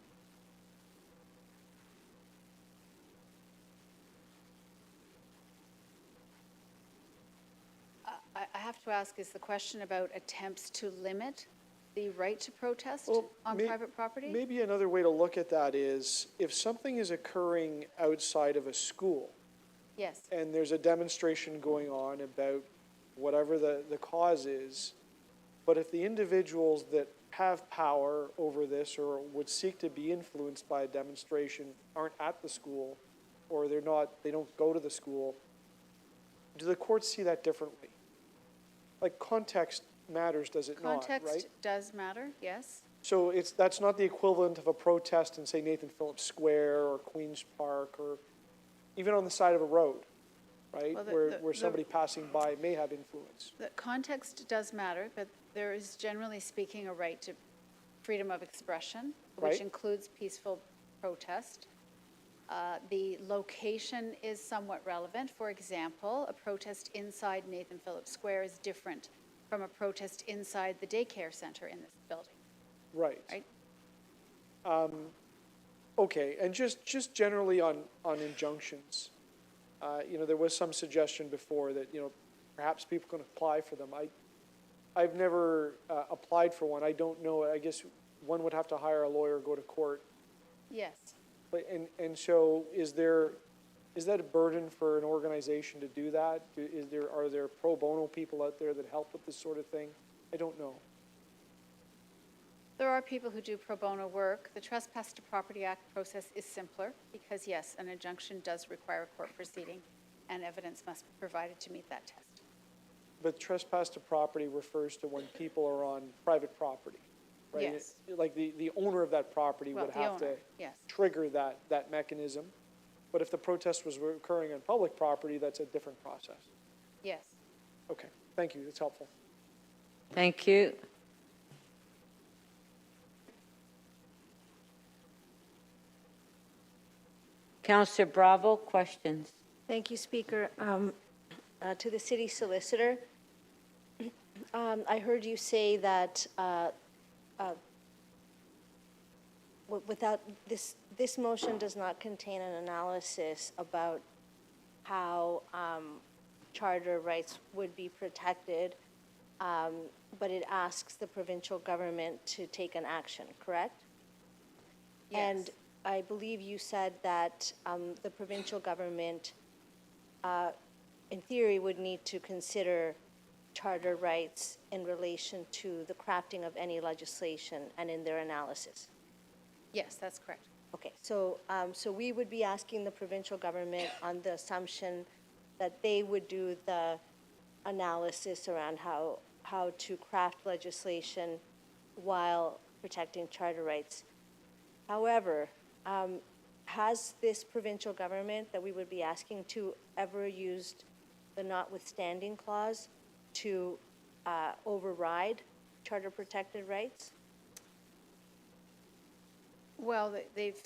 I have to ask, is the question about attempts to limit the right to protest on private property? Maybe another way to look at that is if something is occurring outside of a school. Yes. And there's a demonstration going on about whatever the cause is, but if the individuals that have power over this or would seek to be influenced by a demonstration aren't at the school, or they don't go to the school, do the courts see that differently? Like context matters, does it not, right? Context does matter, yes. So that's not the equivalent of a protest in, say, Nathan Phillips Square or Queen's Park or even on the side of a road, right? Well, where somebody passing by may have influence. The context does matter, but there is generally speaking a right to freedom of expression, which Right. includes peaceful protest. The location is somewhat relevant. For example, a protest inside Nathan Phillips Square is different from a protest inside the daycare center in this building. Right. Right. Okay, and just generally on injunctions, there was some suggestion before that, perhaps people can apply for them. I've never applied for one. I don't know. I guess one would have to hire a lawyer, go to court. Yes. And so is that a burden for an organization to do that? Are there pro bono people out there that help with this sort of thing? I don't know. There are people who do pro bono work. The Trespass to Property Act process is simpler because, yes, an injunction does require a court proceeding and evidence must be provided to meet that test. But trespass to property refers to when people are on private property, right? Yes. Like the owner of that property Well, would the have owner, to yes. trigger that mechanism. But if the protest was occurring on public property, that's a different process. Yes. Okay, thank you, that's helpful. Thank you. Councillor Bravo, questions? Thank you, Speaker. To the city solicitor, I heard you say that without this motion does not contain an analysis about how charter rights would be protected, but it asks the provincial government to take an action, correct? Yes. And I believe you said that the provincial government, in theory, would need to consider charter rights in relation to the crafting of any legislation and in their analysis. Yes, that's correct. Okay, so we would be asking the provincial government on the assumption that they would do the analysis around how to craft legislation while protecting charter rights. However, has this provincial government that we would be asking to ever used the notwithstanding clause to override charter protected rights? Well, they've,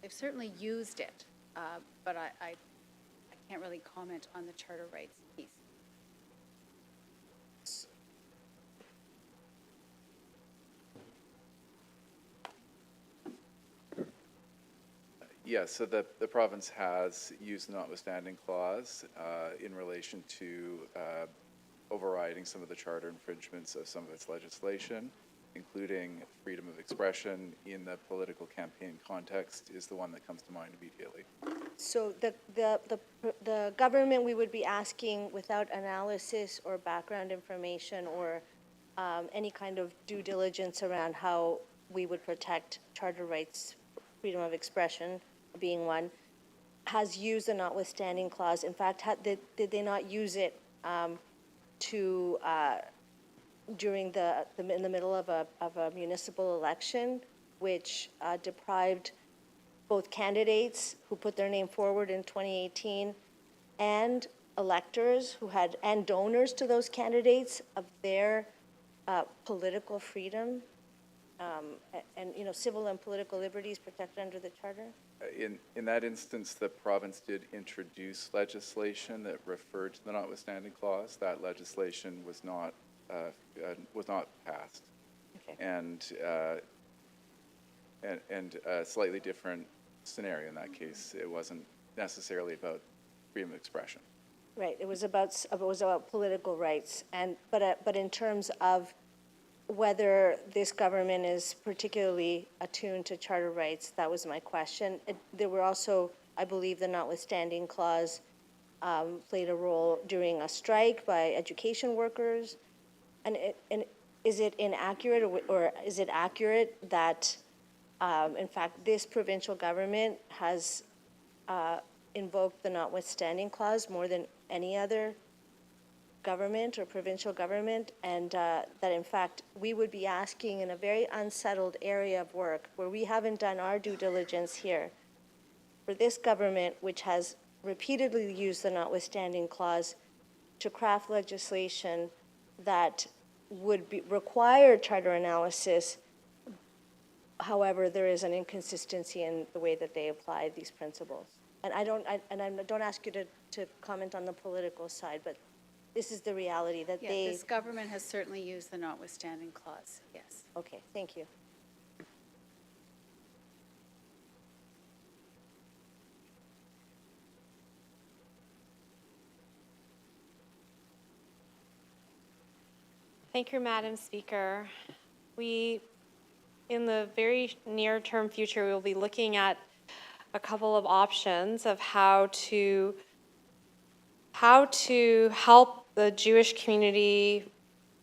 they've certainly used it, but I can't really comment on the charter rights piece. Yes, so the province has used the notwithstanding clause in relation to overriding some of the charter infringements of some of its legislation, including freedom of expression in the political campaign context is the one that comes to mind immediately. So the government, we would be asking without analysis or background information or any kind of due diligence around how we would protect charter rights, freedom of expression being one, has used the notwithstanding clause. In fact, did they not use it during in the middle of a municipal election, which deprived both candidates who put their name forward in 2018 and electors and donors to those candidates of their political freedom and civil and political liberties protected under the charter? In that instance, the province did introduce legislation that referred to the notwithstanding clause. That legislation was not passed, okay. and a slightly different scenario in that case. It wasn't necessarily about freedom of expression. Right. It was about political rights, but in terms of whether this government is particularly attuned to charter rights, that was my question. There were also, I believe, the notwithstanding clause played a role during a strike by education workers. And is it inaccurate or is it accurate that, in fact, this provincial government has invoked the notwithstanding clause more than any other government or provincial government, and that in fact we would be asking in a very unsettled area of work where we haven't done our due diligence here, for this government, which has repeatedly used the notwithstanding clause to craft legislation that would require charter analysis. However, there is an inconsistency in the way that they apply these principles. And I don't ask you to comment on the political side, but this is the reality that Yeah, this government has certainly used the notwithstanding clause, yes. Okay, thank you. Thank you, Madam Speaker. In the very near-term future, we will be looking at a couple of options of how to help the Jewish community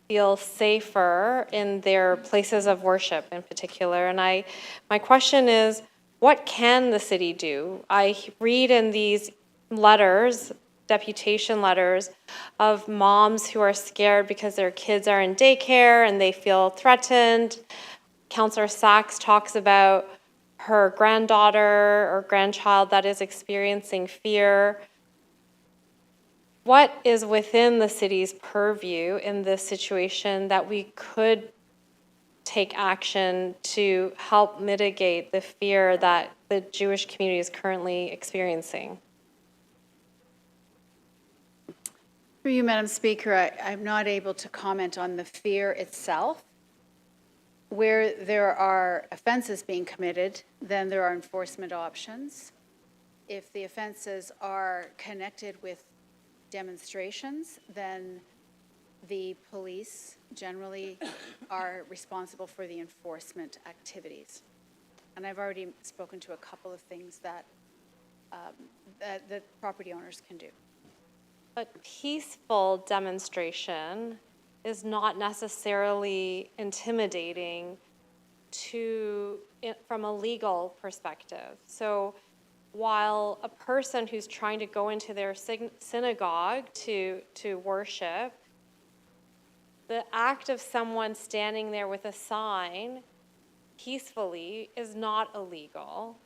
feel safer in their places of worship in particular. And my question is, what can the city do? I read in these letters, deputation letters, of moms who are scared because their kids are in daycare and they feel threatened. Councillor Sachs talks about her granddaughter or grandchild that is experiencing fear. What is within the city's purview in this situation that we could take action to help mitigate the fear that the Jewish community is currently experiencing? Through you, Madam Speaker, I'm not able to comment on the fear itself. Where there are offenses being committed, then there are enforcement options. If the offenses are connected with demonstrations, then the police generally are responsible for the enforcement activities. And I've already spoken to a couple of things that property owners can do. But peaceful demonstration is not necessarily intimidating from a legal perspective. So while a person who's trying to go into their synagogue to worship the act of someone standing there with a sign peacefully is not illegal,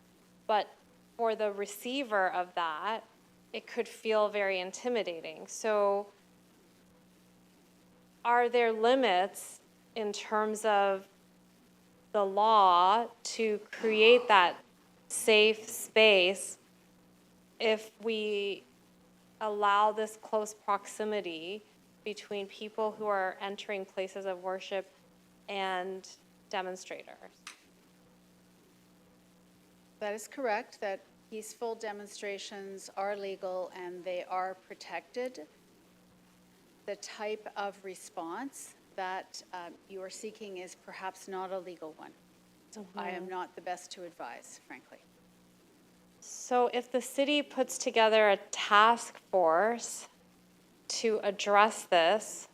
but for the receiver of that, it could feel very intimidating. So are there limits in terms of the law to create that safe space if we allow this close proximity between people who are entering places of worship and demonstrators? That is correct, that peaceful demonstrations are legal and they are protected. The type of response that you are seeking is perhaps not a legal one. So I am not the best to advise, frankly. So if the city puts together a task force to address this,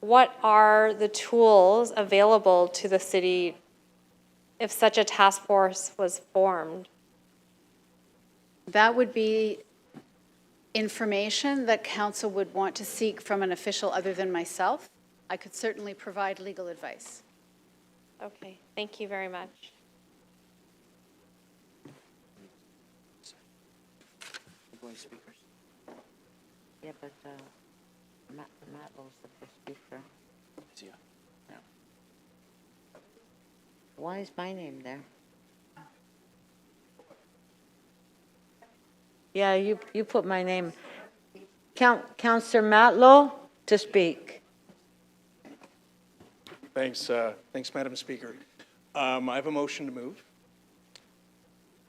what are the tools available to the city if such a task force was formed? That would be information that council would want to seek from an official other than myself. I could certainly provide legal advice. Okay, thank you very much. Yeah, but Matt was the first speaker. Yeah. Why is my name there? Yeah, you put my name. Councillor Matlow to speak. Thanks, Madam Speaker. I have a motion to move.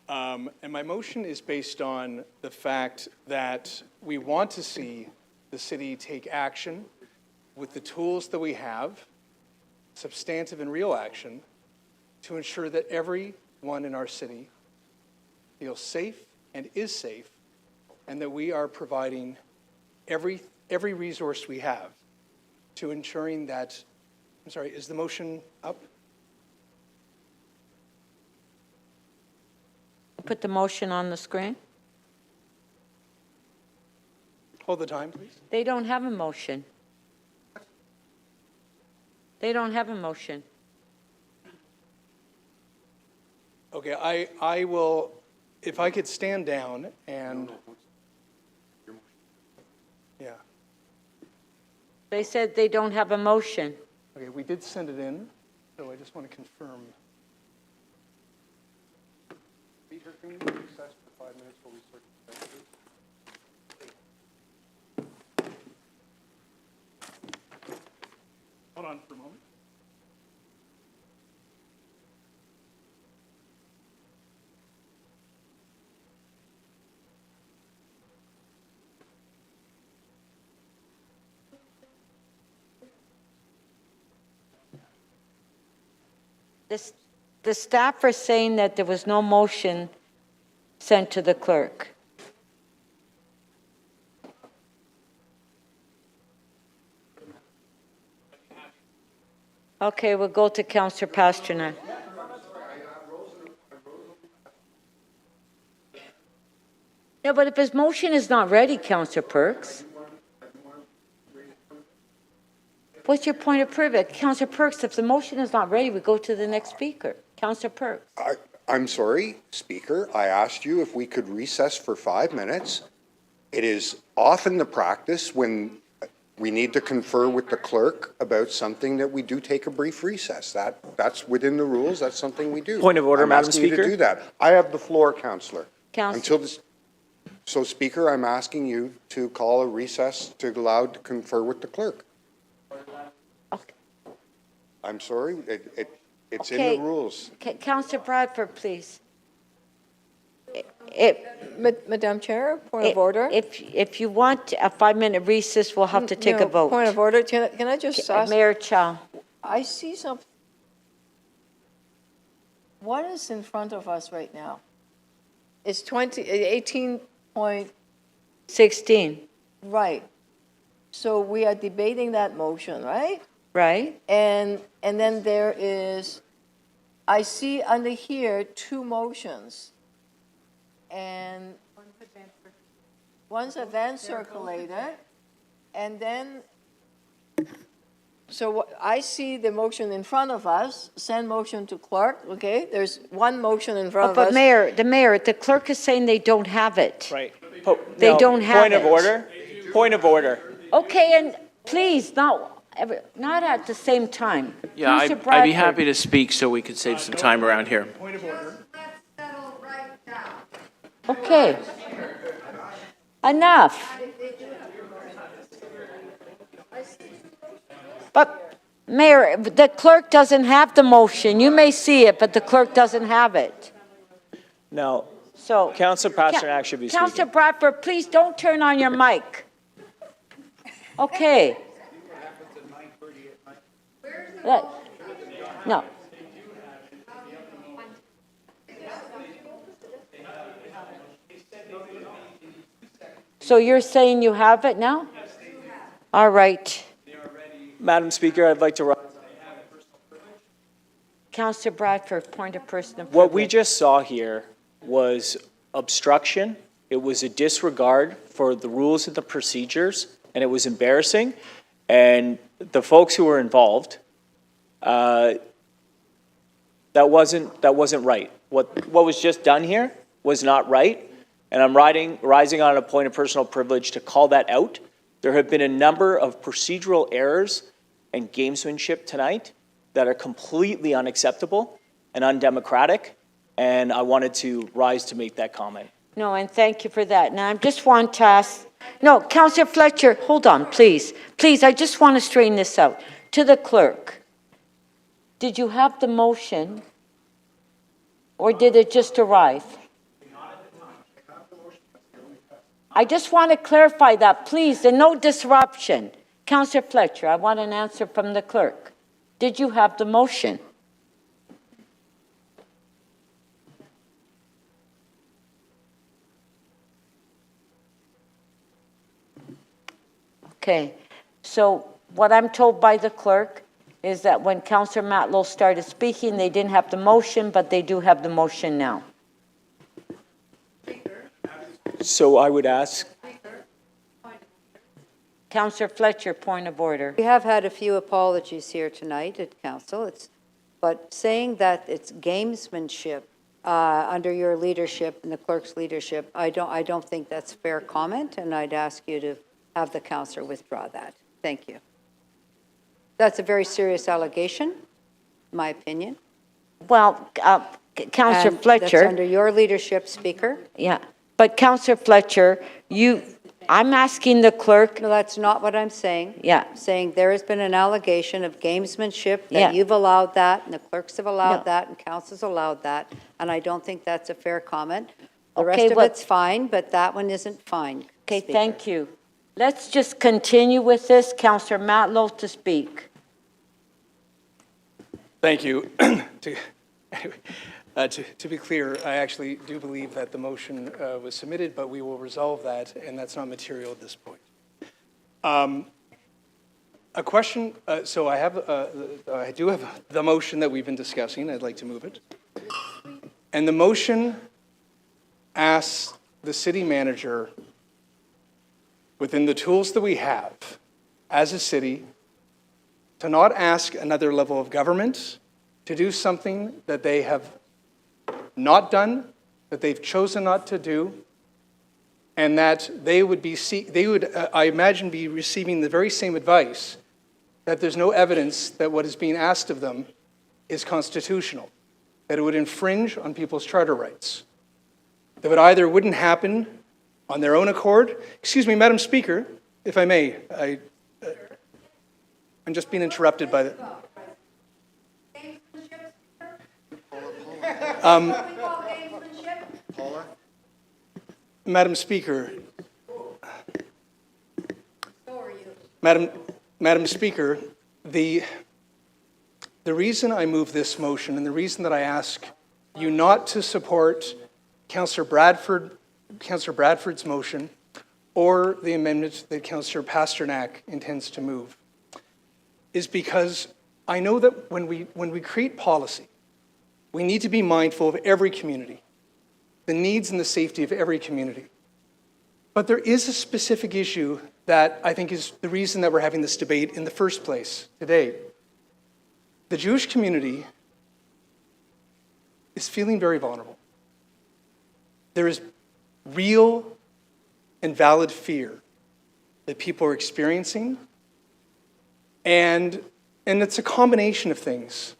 And my motion is based on the fact that we want to see the city take action with the tools that we have, substantive and real action, to ensure that everyone in our city feels safe and is safe, and that we are providing every resource we have to ensuring that, I'm sorry, is the motion up? Put the motion on the screen. Hold the time, please. They don't have a motion. They don't have a motion. Okay, I will, if I could stand down and, yeah. They said they don't have a motion. Okay, we did send it in, so I just want to confirm. Speaker, can we recess for 5 minutes while we sort this out, please? Hold on for a moment. The staff are saying that there was no motion sent to the clerk. Okay, we'll go to Councillor Pasternak. Yeah, but if his motion is not ready, Councillor Perks. What's your point of privilege? Councillor Perks, if the motion is not ready, we go to the next speaker. Councillor Perks. I'm sorry, Speaker. I asked you if we could recess for 5 minutes. It is often the practice when we need to confer with the clerk about something that we do take a brief recess. That's within the rules. That's something we do. Point of order, Madam asking you Speaker. to do that. I have the floor, Councillor. Councillor. So, Speaker, I'm asking you to call a recess to allow to confer with the clerk. Okay. I'm sorry. It's in Okay. the rules. Councillor Bradford, please. Madam Chair, point of order. If you want a 5-minute recess, we'll have to take a No, vote. Point of order. Can I just ask? Mayor Chow. I see something. What is in front of us right now? It's 18 point. 16. Right. So we are debating that motion, right? Right. And then there is, I see under here 2 motions. And one's advanced circulated, and then So I see the motion in front of us, send motion to clerk, okay? There's one motion in front of us. But Mayor, the clerk is saying they don't have it. Right. They No, don't have Point of it. order? Point of order. Okay, and please, not at the same time. Yeah, Councillor I'd be Bradford. happy to speak so we could save some time around here. Point of order. Okay. Enough. But, Mayor, the clerk doesn't have the motion. You may see it, but the clerk doesn't have it. No. So. Councillor Pasternak should be Councillor speaking. Bradford, please don't turn on your mic. Okay. No. So you're saying you have it now? All right. Madam Speaker, I'd like to... Councillor Bradford, point of personal privilege. What we just saw here was obstruction. It was a disregard for the rules and the procedures, and it was embarrassing. And the folks who were involved, that wasn't right. What was just done here was not right, and I'm rising on a point of personal privilege to call that out. There have been a number of procedural errors and gamesmanship tonight that are completely unacceptable and undemocratic, and I wanted to rise to make that comment. No, and thank you for that. Now, I just want to ask, no, Councillor Fletcher, hold on, please. Please, I just want to straighten this out. To the clerk, did you have the motion, or did it just arrive? I just want to clarify that, please, and no disruption. Councillor Fletcher, I want an answer from the clerk. Did you have the motion? Okay, so what I'm told by the clerk is that when Councillor Matlow started speaking, they didn't have the motion, but they do have the motion now. So I would ask... Councillor Fletcher, point of order. We have had a few apologies here tonight at council, but saying that it's gamesmanship under your leadership and the clerk's leadership, I don't think that's fair comment, and I'd ask you to have the councillor withdraw that. Thank you. That's a very serious allegation, in my opinion. Well, Councillor And Fletcher. that's under your leadership, Speaker. Yeah, but Councillor Fletcher, I'm asking the clerk. No, that's not what I'm saying. Yeah. I'm saying there has been an allegation of gamesmanship, Yeah. that you've allowed that, and the clerks have allowed No. that, and council's allowed that, and I don't think that's a fair comment. The Okay, rest of well- it's fine, but that one isn't fine. Okay, Speaker. thank you. Let's just continue with this. Councillor Matlow to speak. Thank you. To be clear, I actually do believe that the motion was submitted, but we will resolve that, and that's not material at this point. A question, so I do have the motion that we've been discussing. I'd like to move it. And the motion asks the city manager, within the tools that we have as a city, to not ask another level of government to do something that they have not done, that they've chosen not to do, and that they would, I imagine, be receiving the very same advice that there's no evidence that what is being asked of them is constitutional, that it would infringe on people's charter rights, that it either wouldn't happen on their own accord. Excuse me, Madam Speaker, if I may, I'm just being interrupted by the... Madam Speaker, Madam Speaker, the reason I move this motion and the reason that I ask you not to support Councillor Bradford's motion or the amendment that Councillor Pasternak intends to move is because I know that when we create policy, we need to be mindful of every community, the needs and the safety of every community. But there is a specific issue that I think is the reason that we're having this debate in the first place today. The Jewish community is feeling very vulnerable. There is real and valid fear that people are experiencing, and it's a combination of things.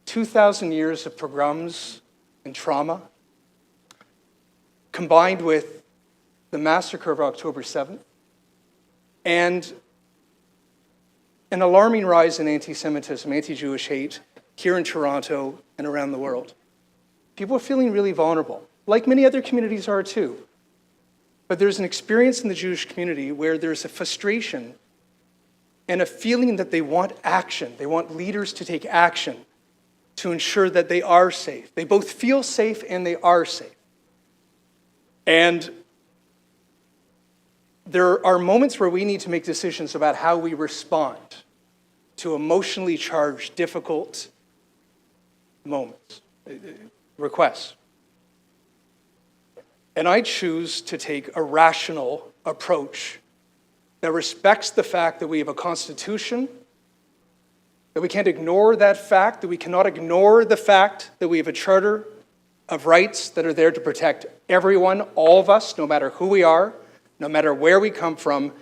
2,000 years of pogroms and trauma, combined with the massacre of October 7th, and an alarming rise in anti-Semitism, anti-Jewish hate here in Toronto and around the world. People are feeling really vulnerable, like many other communities are too. But there's an experience in the Jewish community where there's a frustration and a feeling that they want action. They want leaders to take action to ensure that they are safe. They both feel safe and they are safe. And there are moments where we need to make decisions about how we respond to emotionally charged, difficult moments, requests. And I choose to take a rational approach that respects the fact that we have a constitution, that we can't ignore that fact, that we cannot ignore the fact that we have a charter of rights that are there to protect everyone, all of us, no matter who we are, no matter where we come from,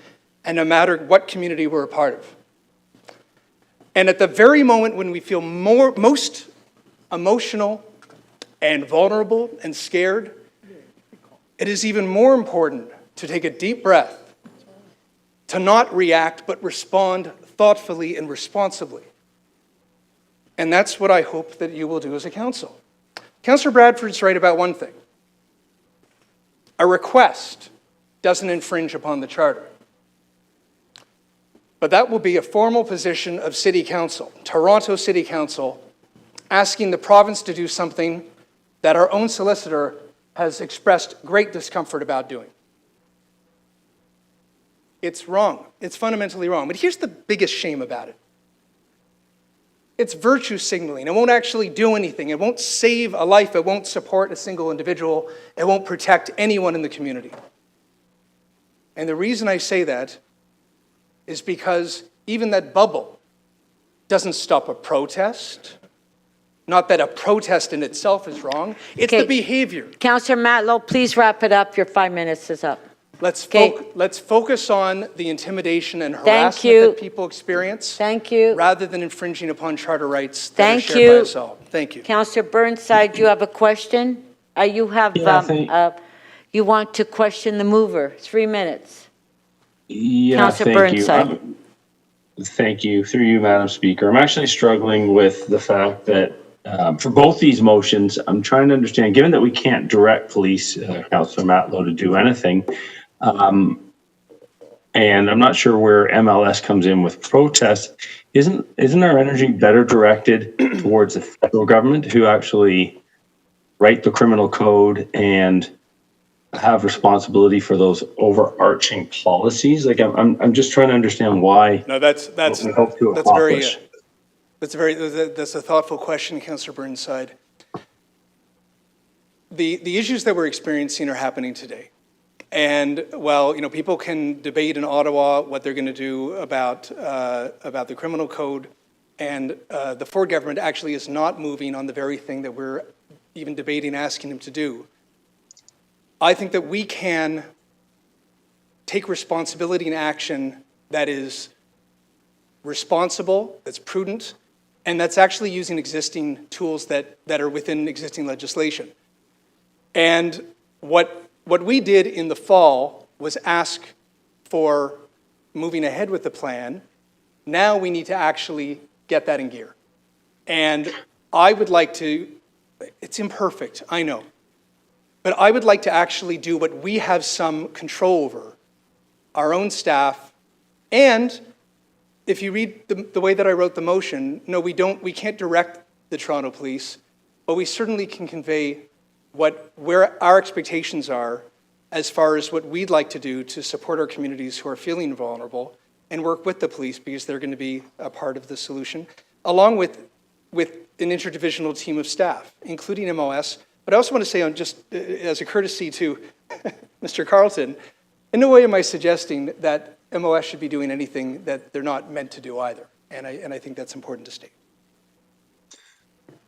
and no matter what community we're a part of. And at the very moment when we feel most emotional and vulnerable and scared, it is even more important to take a deep breath, to not react, but respond thoughtfully and responsibly. And that's what I hope that you will do as a council. Councillor Bradford's right about one thing. A request doesn't infringe upon the charter. But that will be a formal position of City Council, Toronto City Council, asking the province to do something that our own solicitor has expressed great discomfort about doing. It's wrong. It's fundamentally wrong. But here's the biggest shame about it. It's virtue signaling. It won't actually do anything. It won't save a life. It won't support a single individual. It won't protect anyone in the community. And the reason I say that is because even that bubble doesn't stop a protest. Not that a protest in itself is wrong. It's the behavior. Councillor Matlow, please wrap it up. Your 5 minutes is up. Let's focus on the intimidation and harassment that people experience. Thank you. Rather than infringing upon charter rights that are shared by us all. Thank you. Councillor Burnside, you have a question? You want to question the mover. 3 minutes. Yeah, Councillor thank you. Burnside. Thank you. Through you, Madam Speaker. I'm actually struggling with the fact that for both these motions, I'm trying to understand, given that we can't direct police, Councillor Matlow, to do anything, and I'm not sure where MLS comes in with protests, isn't our energy better directed towards the federal government who actually write the criminal code and have responsibility for those overarching policies? Like I'm just trying to understand why. No, that's a thoughtful question, Councillor Burnside. The issues that we're experiencing are happening today. And while people can debate in Ottawa what they're going to do about the criminal code, and the Ford government actually is not moving on the very thing that we're even debating asking them to do, I think that we can take responsibility and action that is responsible, that's prudent, and that's actually using existing tools that are within existing legislation. And what we did in the fall was ask for moving ahead with the plan. Now we need to actually get that in gear. And I would like to, it's imperfect, I know, but I would like to actually do what we have some control over, our own staff. And if you read the way that I wrote the motion, no, we can't direct the Toronto Police, but we certainly can convey where our expectations are as far as what we'd like to do to support our communities who are feeling vulnerable and work with the police because they're going to be a part of the solution, along with an interdivisional team of staff, including MOS. But I also want to say, just as a courtesy to Mr. Carlton, In no way am I suggesting that MOS should be doing anything that they're not meant to do either. And I think that's important to state.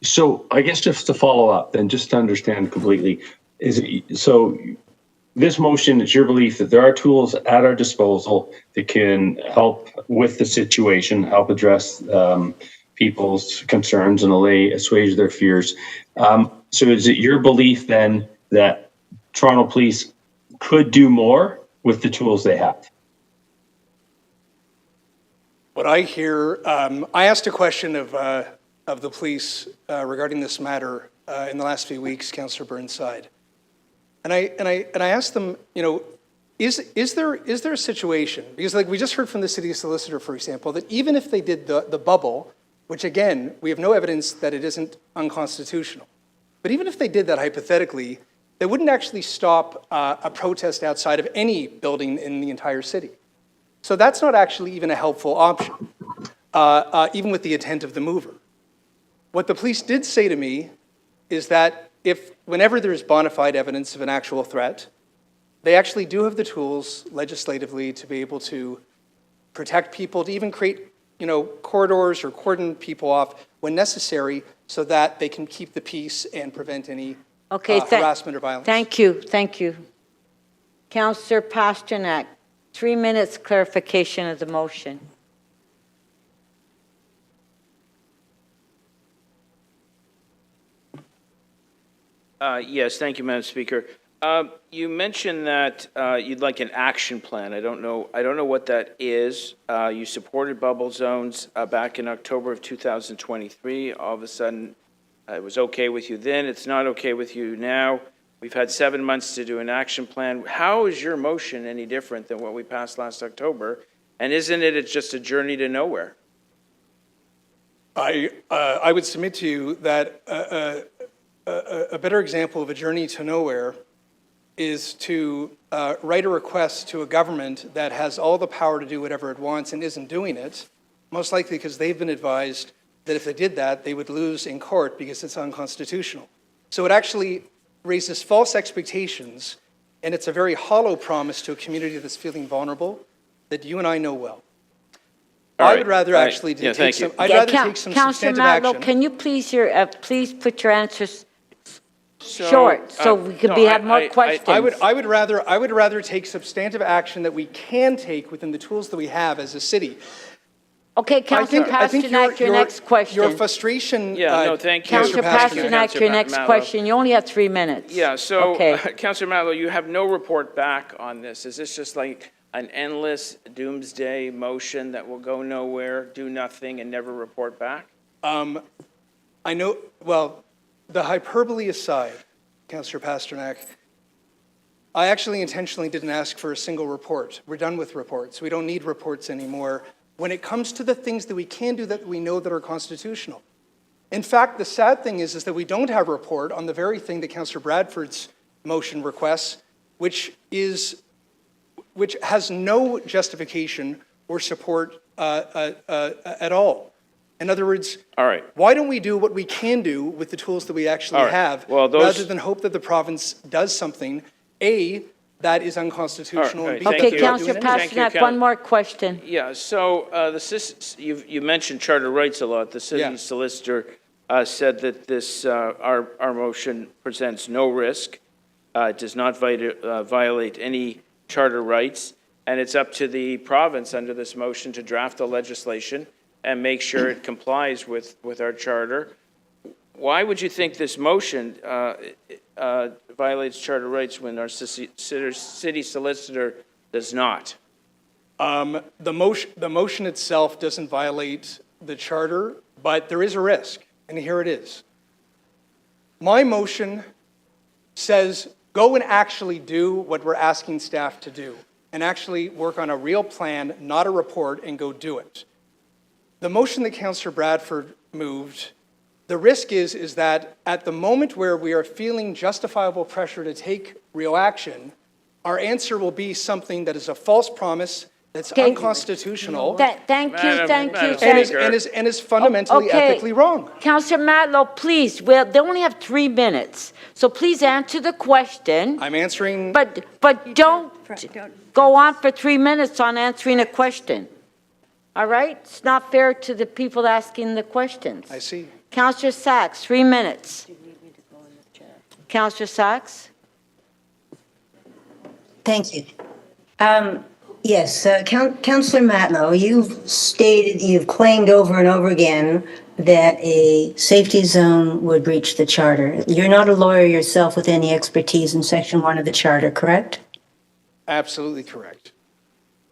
So I guess just to follow up, then just to understand completely, this motion, it's your belief that there are tools at our disposal that can help with the situation, help address people's concerns and assuage their fears. So is it your belief then that Toronto Police could do more with the tools they have? What I hear, I asked a question of the police regarding this matter in the last few weeks, Councillor Burnside. And I asked them, is there a situation, because like we just heard from the city solicitor, for example, that even if they did the bubble, which again, we have no evidence that it isn't unconstitutional, but even if they did that hypothetically, they wouldn't actually stop a protest outside of any building in the entire city. So that's not actually even a helpful option, even with the intent of the mover. What the police did say to me is that whenever there's bona fide evidence of an actual threat, they actually do have the tools legislatively to be able to protect people, to even create, corridors or cordon people off when necessary so that they can keep the peace and prevent any harassment or violence. Thank you. Councillor Pasternak, 3 minutes clarification of the motion. Yes, thank you, Madam Speaker. You mentioned that you'd like an action plan. I don't know what that is. You supported bubble zones back in October of 2023. All of a sudden, it was okay with you then. It's not okay with you now. We've had 7 months to do an action plan. How is your motion any different than what we passed last October? And isn't it just a journey to nowhere? I would submit to you that a better example of a journey to nowhere is to write a request to a government that has all the power to do whatever it wants and isn't doing it, most likely because they've been advised that if they did that, they would lose in court because it's unconstitutional. So it actually raises false expectations, and it's a very hollow promise to a community that's feeling vulnerable that you and I know well. I would rather actually take some substantive action. Can you please put your answers short so we could have more questions? I would rather take substantive action that we can take within the tools that we have as a city. Okay, Councillor Pasternak, your next question. Your frustration. Thank you. Councillor Pasternak, your next question. You only have 3 minutes. Yeah, so Councillor Matlow, you have no report back on this. Is this just like an endless doomsday motion that will go nowhere, do nothing, and never report back? I know, well, the hyperbole aside, Councillor Pasternak, I actually intentionally didn't ask for a single report. We're done with reports. We don't need reports anymore when it comes to the things that we can do that we know that are constitutional. In fact, the sad thing is that we don't have a report on the very thing that Councillor Bradford's motion requests, which has no justification or support at all. In other words, why don't we do what we can do with the tools that we actually have, rather than hope that the province does something, that is unconstitutional. And Okay, Councillor Pasternak, one more question. Yeah, so you mentioned charter rights a lot. The city solicitor said that this our motion presents no risk, does not violate any charter rights, and it's up to the province under this motion to draft the legislation and make sure it complies with our charter. Why would you think this motion violates charter rights when our city solicitor does not? The motion itself doesn't violate the charter, but there is a risk, and here it is. My motion says go and actually do what we're asking staff to do, and actually work on a real plan, not a report, and go do it. The motion that Councillor Bradford moved, the risk is that at the moment where we are feeling justifiable pressure to take real action, our answer will be something that is a false promise It's Okay. unconstitutional. Thank you, Madam And Speaker. is fundamentally Okay. ethically wrong. Councillor Matlow, please, well, they only have 3 minutes, so please answer the question. I'm answering. But don't go on for 3 minutes on answering a question. All right? It's not fair to the people asking the questions. I see. Councillor Sachs, 3 minutes. Councillor Sachs? Thank you. Yes, Councillor Matlow, you've claimed over and over again that a safety zone would breach the charter. You're not a lawyer yourself with any expertise in Section 1 of the charter, correct? Absolutely correct.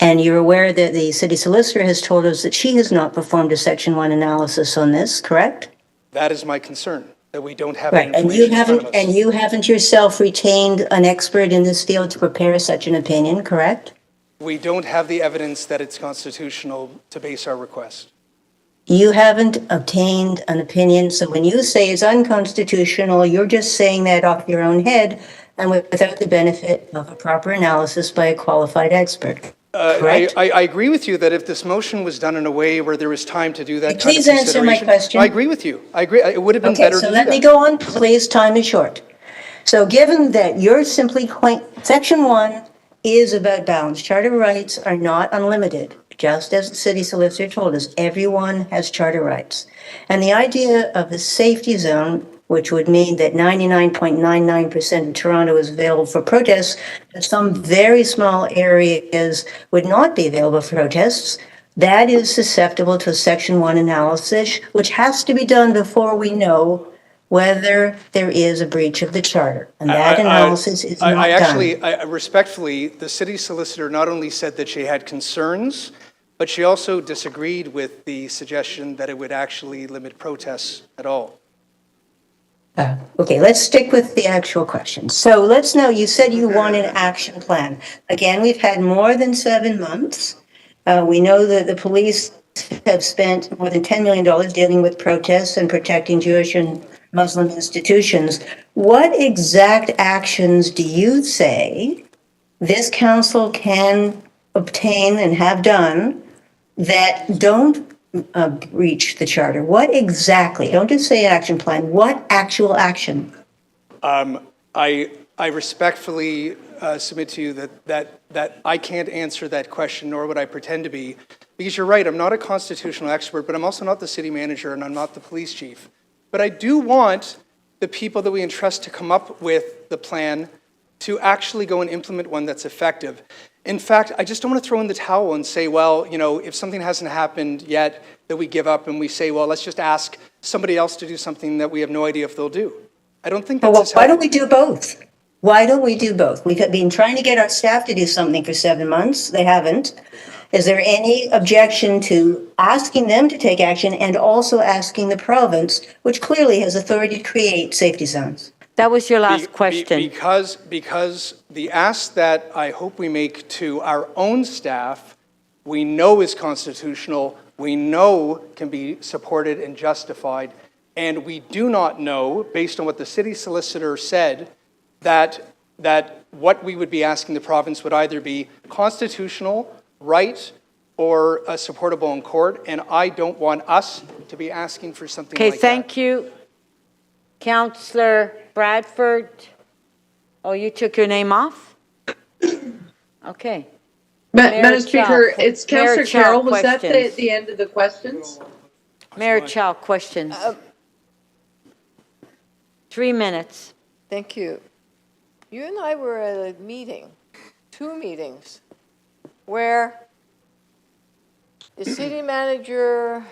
And you're aware that the city solicitor has told us that she has not performed a Section 1 analysis on this, correct? That is my concern, that we don't have Right, that and information in front of us. you haven't yourself retained an expert in this field to prepare such an opinion, correct? We don't have the evidence that it's constitutional to base our request. You haven't obtained an opinion, so when you say it's unconstitutional, you're just saying that off your own head and without the benefit of a proper analysis by a qualified expert. Correct? I agree with you that if this motion was done in a way where there was time to do that kind of Please answer my consideration- question. I agree with you. I agree. It would have been Okay, better to so do let me that. go on, please, time is short. So given that you're simply, Section 1 is about balance. Charter rights are not unlimited, just as the city solicitor told us. Everyone has charter rights. And the idea of a safety zone, which would mean that 99.99% of Toronto is available for protests, but some very small areas would not be available for protests, that is susceptible to a Section 1 analysis, which has to be done before we know whether there is a breach of the charter. And that analysis is not done. Respectfully, the city solicitor not only said that she had concerns, but she also disagreed with the suggestion that it would actually limit protests at all. Okay, let's stick with the actual question. So let's know, you said you want an action plan. Again, we've had more than 7 months. We know that the police have spent more than $10 million dealing with protests and protecting Jewish and Muslim institutions. What exact actions do you say this council can obtain and have done that don't breach the charter? What exactly? Don't just say action plan. What actual action? I respectfully submit to you that I can't answer that question, nor would I pretend to be, because you're right, I'm not a constitutional expert, but I'm also not the city manager and I'm not the police chief. But I do want the people that we entrust to come up with the plan to actually go and implement one that's effective. In fact, I just don't want to throw in the towel and say, well, you know, if something hasn't happened yet, that we give up and we say, well, let's just ask somebody else to do something that we have no idea if they'll do. I don't think that's Well, why don't we do both? Why don't we do both? We've been trying to get our staff to do something for 7 months. They haven't. Is there any objection to asking them to take action and also asking the province, which clearly has authority to create safety zones? That was your last question. Because the ask that I hope we make to our own staff, we know is constitutional, we know can be supported and justified, and we do not know, based on what the city solicitor said, that what we would be asking the province would either be constitutional, right, or supportable in court, and I don't want us to be asking for something like that. Okay, thank you. Councillor Bradford. Oh, you took your name off? Okay. Madam Speaker, Chow. it's Mayor Councillor Chow, Carroll. Was that questions. the end of the questions? Mayor Chow, questions. 3 minutes. Thank you. You and I were at a meeting, 2 meetings, where the city manager,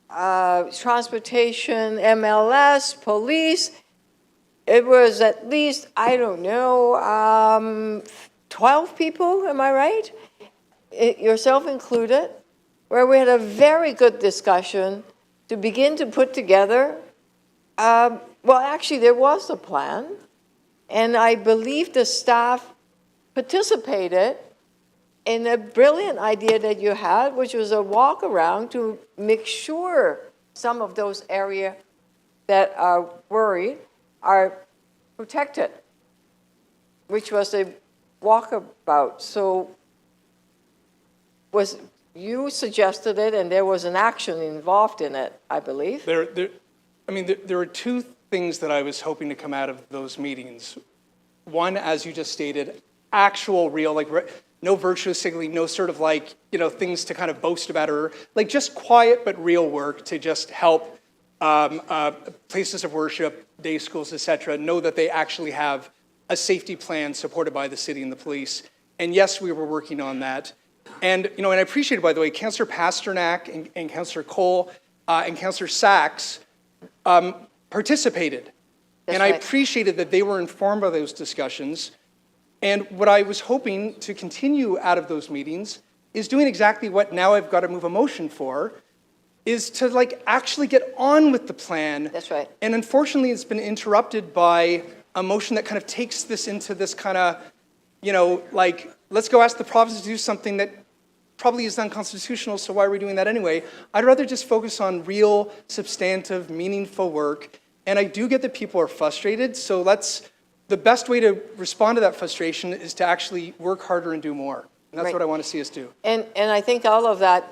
transportation, MLS, police, it was at least, I don't know, 12 people, am I right? Yourself included, where we had a very good discussion to begin to put together, well, actually, there was a plan, and I believe the staff participated in a brilliant idea that you had, which was a walk around to make sure some of those areas that are worried are protected, which was a walkabout. So you suggested it, and there was an action involved in it, I believe. There are two things that I was hoping to come out of those meetings. One, as you just stated, actual real, no virtue signaling, no sort of things to kind of boast about, or just quiet but real work to just help places of worship, day schools, etc., know that they actually have a safety plan supported by the city and the police. And yes, we were working on that. And, and I appreciate it, by the way, Councillor Pasternak and Councillor Cole and Councillor Sachs participated. And I appreciated that they were informed by those discussions. And what I was hoping to continue out of those meetings is doing exactly what now I've got to move a motion for, is to actually get on with the plan. That's right. And unfortunately, it's been interrupted by a motion that kind of takes this into this kind of, let's go ask the province to do something that probably is unconstitutional, so why are we doing that anyway? I'd rather just focus on real, substantive, meaningful work. And I do get that people are frustrated, so the best way to respond to that frustration is to actually work harder and do more. And that's what I want to see us do. And I think all of that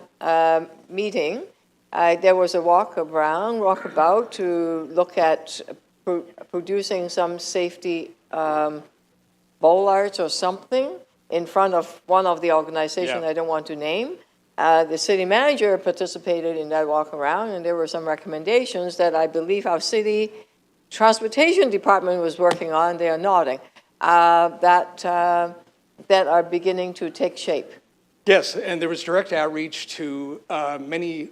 meeting, there was a walkabout to look at producing some safety bollards or something in front of one of the organizations I don't want to name. The city manager participated in that walk around, and there were some recommendations that I believe our city transportation department was working on. They are nodding, that are beginning to take shape. Yes, and there was direct outreach to many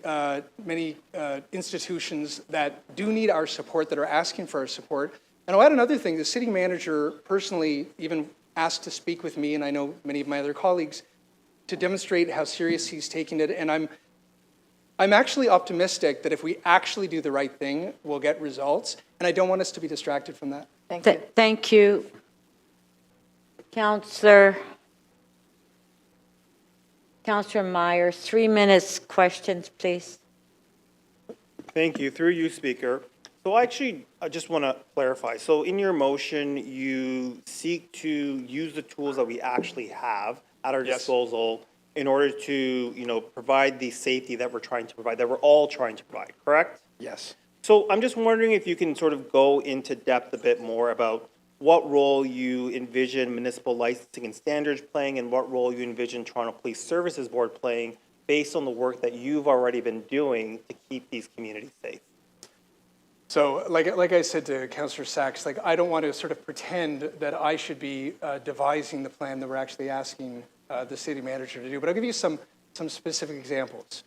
institutions that do need our support, that are asking for our support. And I'll add another thing. The city manager personally even asked to speak with me, and I know many of my other colleagues, to demonstrate how serious he's taking it. And I'm actually optimistic that if we actually do the right thing, we'll get results. And I don't want us to be distracted from that. Thank you. Thank you. Councillor Myers, 3 minutes questions, please. Thank you. Through you, Speaker. So actually, I just want to clarify. So in your motion, you seek to use the tools that we actually have at our disposal in order to, provide the safety that we're trying to provide, that we're all trying to provide, correct? Yes. So I'm just wondering if you can sort of go into depth a bit more about what role you envision municipal licensing and standards playing, and what role you envision Toronto Police Services Board playing based on the work that you've already been doing to keep these communities safe. So like I said to Councillor Sachs, I don't want to sort of pretend that I should be devising the plan that we're actually asking the city manager to do, but I'll give you some specific examples.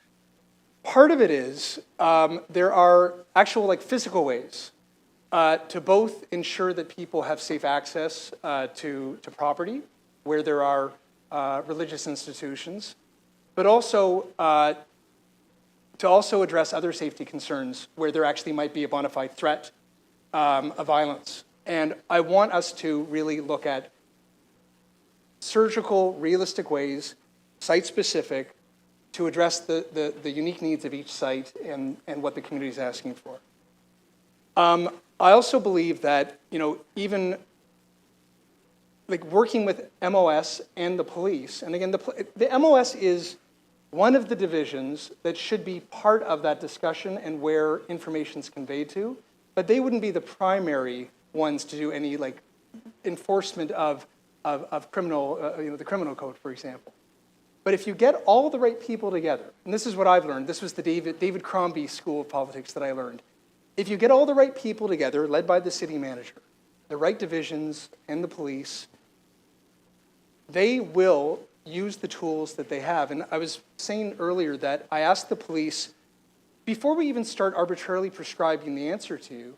Part of it is there are actual physical ways to both ensure that people have safe access to property where there are religious institutions, but also to also address other safety concerns where there actually might be a bona fide threat of violence. And I want us to really look at surgical, realistic ways, site-specific, to address the unique needs of each site and what the community is asking for. I also believe that, even working with MOS and the police, and again, the MOS is one of the divisions that should be part of that discussion and where information is conveyed to, but they wouldn't be the primary ones to do any enforcement of criminal, the criminal code, for example. But if you get all the right people together, and this is what I've learned, this was the David Crombie School of Politics that I learned. If you get all the right people together, led by the city manager, the right divisions and the police, they will use the tools that they have. And I was saying earlier that I asked the police, before we even start arbitrarily prescribing the answer to you,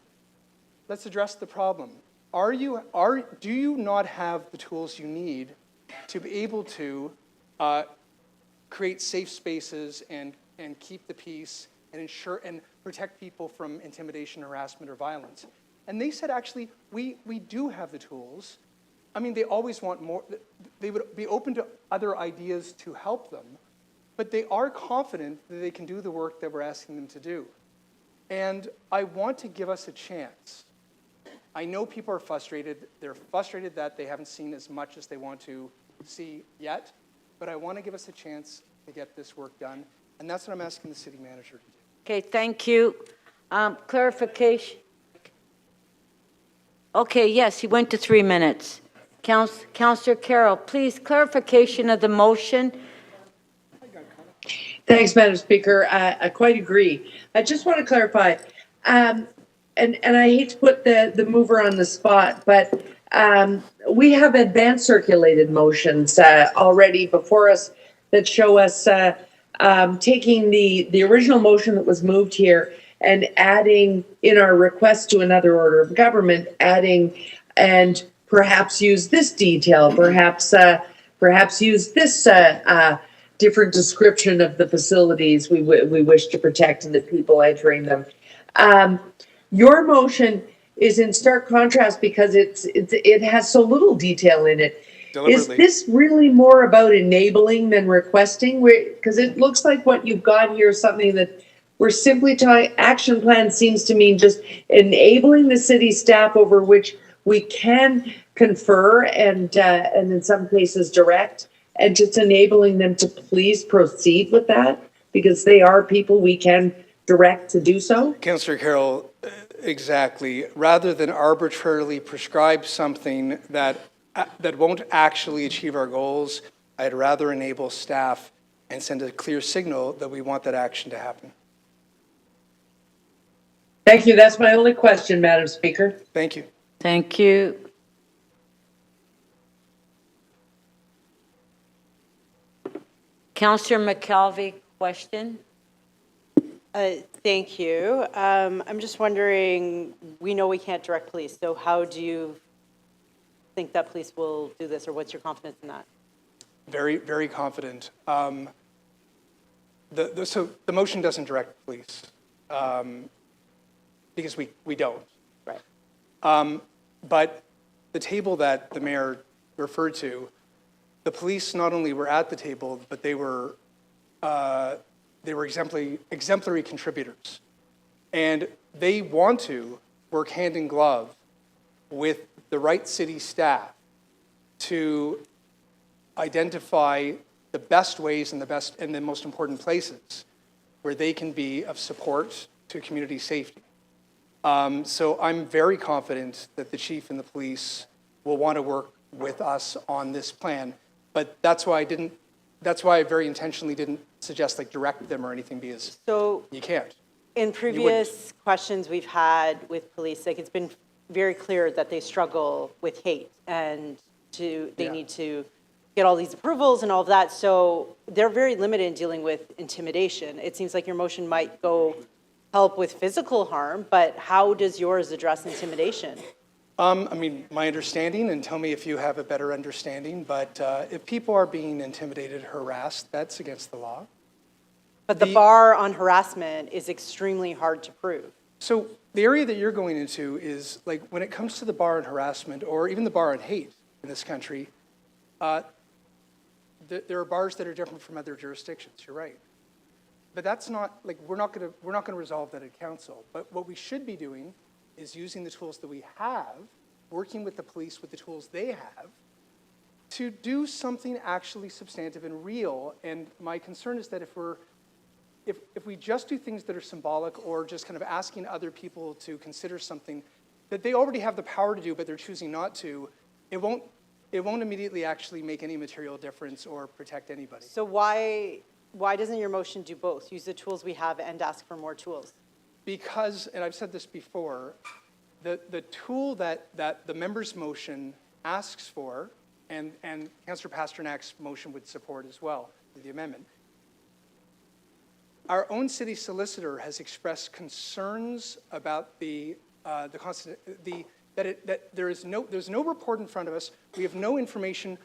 let's address the problem. Do you not have the tools you need to be able to create safe spaces and keep the peace and ensure and protect people from intimidation, harassment, or violence? And they said, actually, we do have the tools. I mean, they always want more. They would be open to other ideas to help them, but they are confident that they can do the work that we're asking them to do. And I want to give us a chance. I know people are frustrated. They're frustrated that they haven't seen as much as they want to see yet, but I want to give us a chance to get this work done, and that's what I'm asking the city manager to do. Okay, thank you. Clarification. Okay, yes, he went to 3 minutes. Councillor Carroll, please, clarification of the motion. Thanks, Madam Speaker. I quite agree. I just want to clarify, and I hate to put the mover on the spot, but we have advanced circulated motions already before us that show us taking the original motion that was moved here and adding in our request to another order of government, adding and perhaps use this detail, perhaps use this different description of the facilities we wish to protect and the people entering them. Your motion is in stark contrast because it has so little detail in it. Is this really more about enabling than requesting? Because it looks like what you've got here is something that we're simply talking, action plan seems to mean just enabling the city staff over which we can confer and in some cases direct, and just enabling them to please proceed with that because they are people we can direct to do so? Councillor Carroll, exactly. Rather than arbitrarily prescribe something that won't actually achieve our goals, I'd rather enable staff and send a clear signal that we want that action to happen. Thank you. That's my only question, Madam Speaker. Thank you. Thank you. Councillor McKelvey, question? Thank you. I'm just wondering, we know we can't direct police, so how do you think that police will do this, or what's your confidence in that? Very, very confident. So the motion doesn't direct police because we don't. Right. But the table that the mayor referred to, the police not only were at the table, but they were exemplary contributors. And they want to work hand in glove with the right city staff to identify the best ways and the most important places where they can be of support to community safety. So I'm very confident that the chief and the police will want to work with us on this plan. But that's why I very intentionally didn't suggest like direct them or anything, because you can't. In previous questions we've had with police, like it's been very clear that they struggle with hate and they need to get all these approvals and all of that. So they're very limited in dealing with intimidation. It seems like your motion might go help with physical harm, but how does yours address intimidation? I mean, my understanding, and tell me if you have a better understanding, but if people are being intimidated, harassed, that's against the law. But the bar on harassment is extremely hard to prove. So the area that you're going into is, like, when it comes to the bar on harassment, or even the bar on hate in this country, there are bars that are different from other jurisdictions, you're right. But that's not, like, we're not gonna resolve that at council. But what we should be doing is using the tools that we have, working with the police with the tools they have, to do something actually substantive and real. And my concern is that if we just do things that are symbolic or just kind of asking other people to consider something that they already have the power to do but they're choosing not to, it won't immediately actually make any material difference or protect anybody. So why doesn't your motion do both? Use the tools we have and ask for more tools? Because, and I've said this before, the tool that the member's motion asks for, and Councillor Pasternak's motion would support as well, the amendment, our own city solicitor has expressed concerns about that there's no report in front of us. We have no information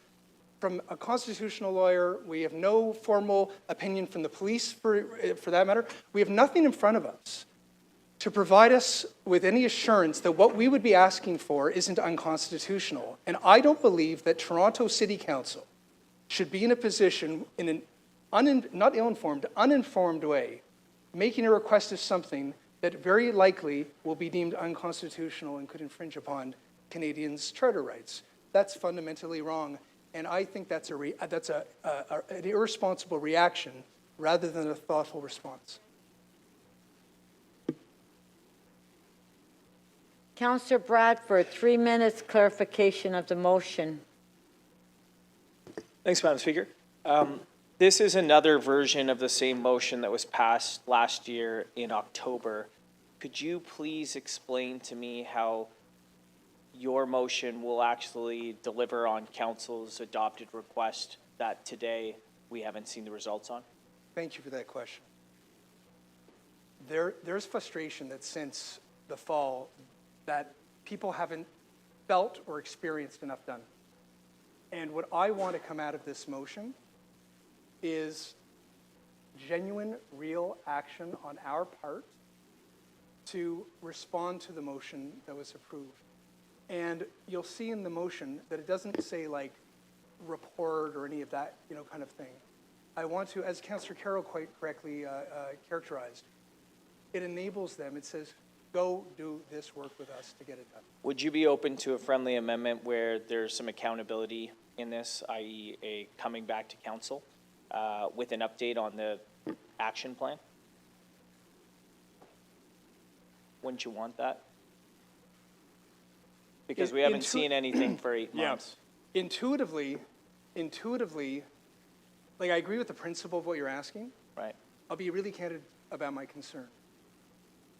from a constitutional lawyer. We have no formal opinion from the police, for that matter. We have nothing in front of us to provide us with any assurance that what we would be asking for isn't unconstitutional. And I don't believe that Toronto City Council should be in a position, in an not ill-informed, uninformed way, making a request of something that very likely will be deemed unconstitutional and could infringe upon Canadians' charter rights. That's fundamentally wrong. And I think that's an irresponsible reaction rather than a thoughtful response. Councillor Bradford, 3 minutes clarification of the motion. Thanks, Madam Speaker. This is another version of the same motion that was passed last year in October. Could you please explain to me how your motion will actually deliver on council's adopted request that today we haven't seen the results on? Thank you for that question. There's frustration that since the fall that people haven't felt or experienced enough done. And what I want to come out of this motion is genuine, real action on our part to respond to the motion that was approved. And you'll see in the motion that it doesn't say like report or any of that, kind of thing. I want to, as Councillor Carroll quite correctly characterized, it enables them, it says, go do this work with us to get it done. Would you be open to a friendly amendment where there's some accountability in this, i.e. a coming back to council with an update on the action plan? Wouldn't you want that? Because we haven't seen anything for 8 months. Yeah. Intuitively, like I agree with the principle of what you're asking. Right. I'll be really candid about my concern.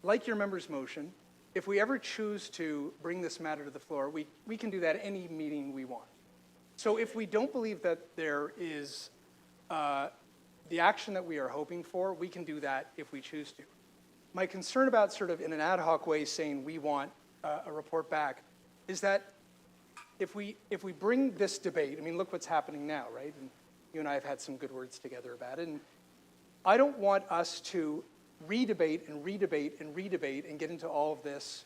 Like your member's motion, if we ever choose to bring this matter to the floor, we can do that any meeting we want. So if we don't believe that there is the action that we are hoping for, we can do that if we choose to. My concern about sort of in an ad hoc way saying we want a report back is that if we bring this debate, I mean, look what's happening now, right? And you and I have had some good words together about it. And I don't want us to redebate and redebate and redebate and get into all of this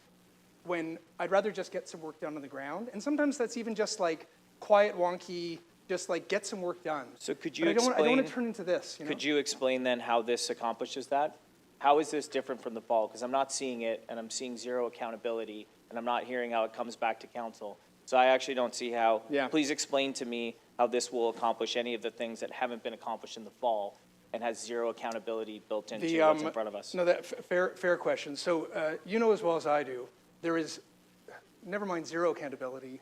when I'd rather just get some work done on the ground. And sometimes that's even just like quiet, wonky, just like get some work done. So could you I don't explain? want to turn into this. Could you explain then how this accomplishes that? How is this different from the fall? Because I'm not seeing it, and I'm seeing zero accountability, and I'm not hearing how it comes back to council. So I actually don't see how. Yeah. Please explain to me how this will accomplish any of the things that haven't been accomplished in the fall and has zero accountability built into what's in front of us. No, that fair question. So you know as well as I do, there is, never mind zero accountability.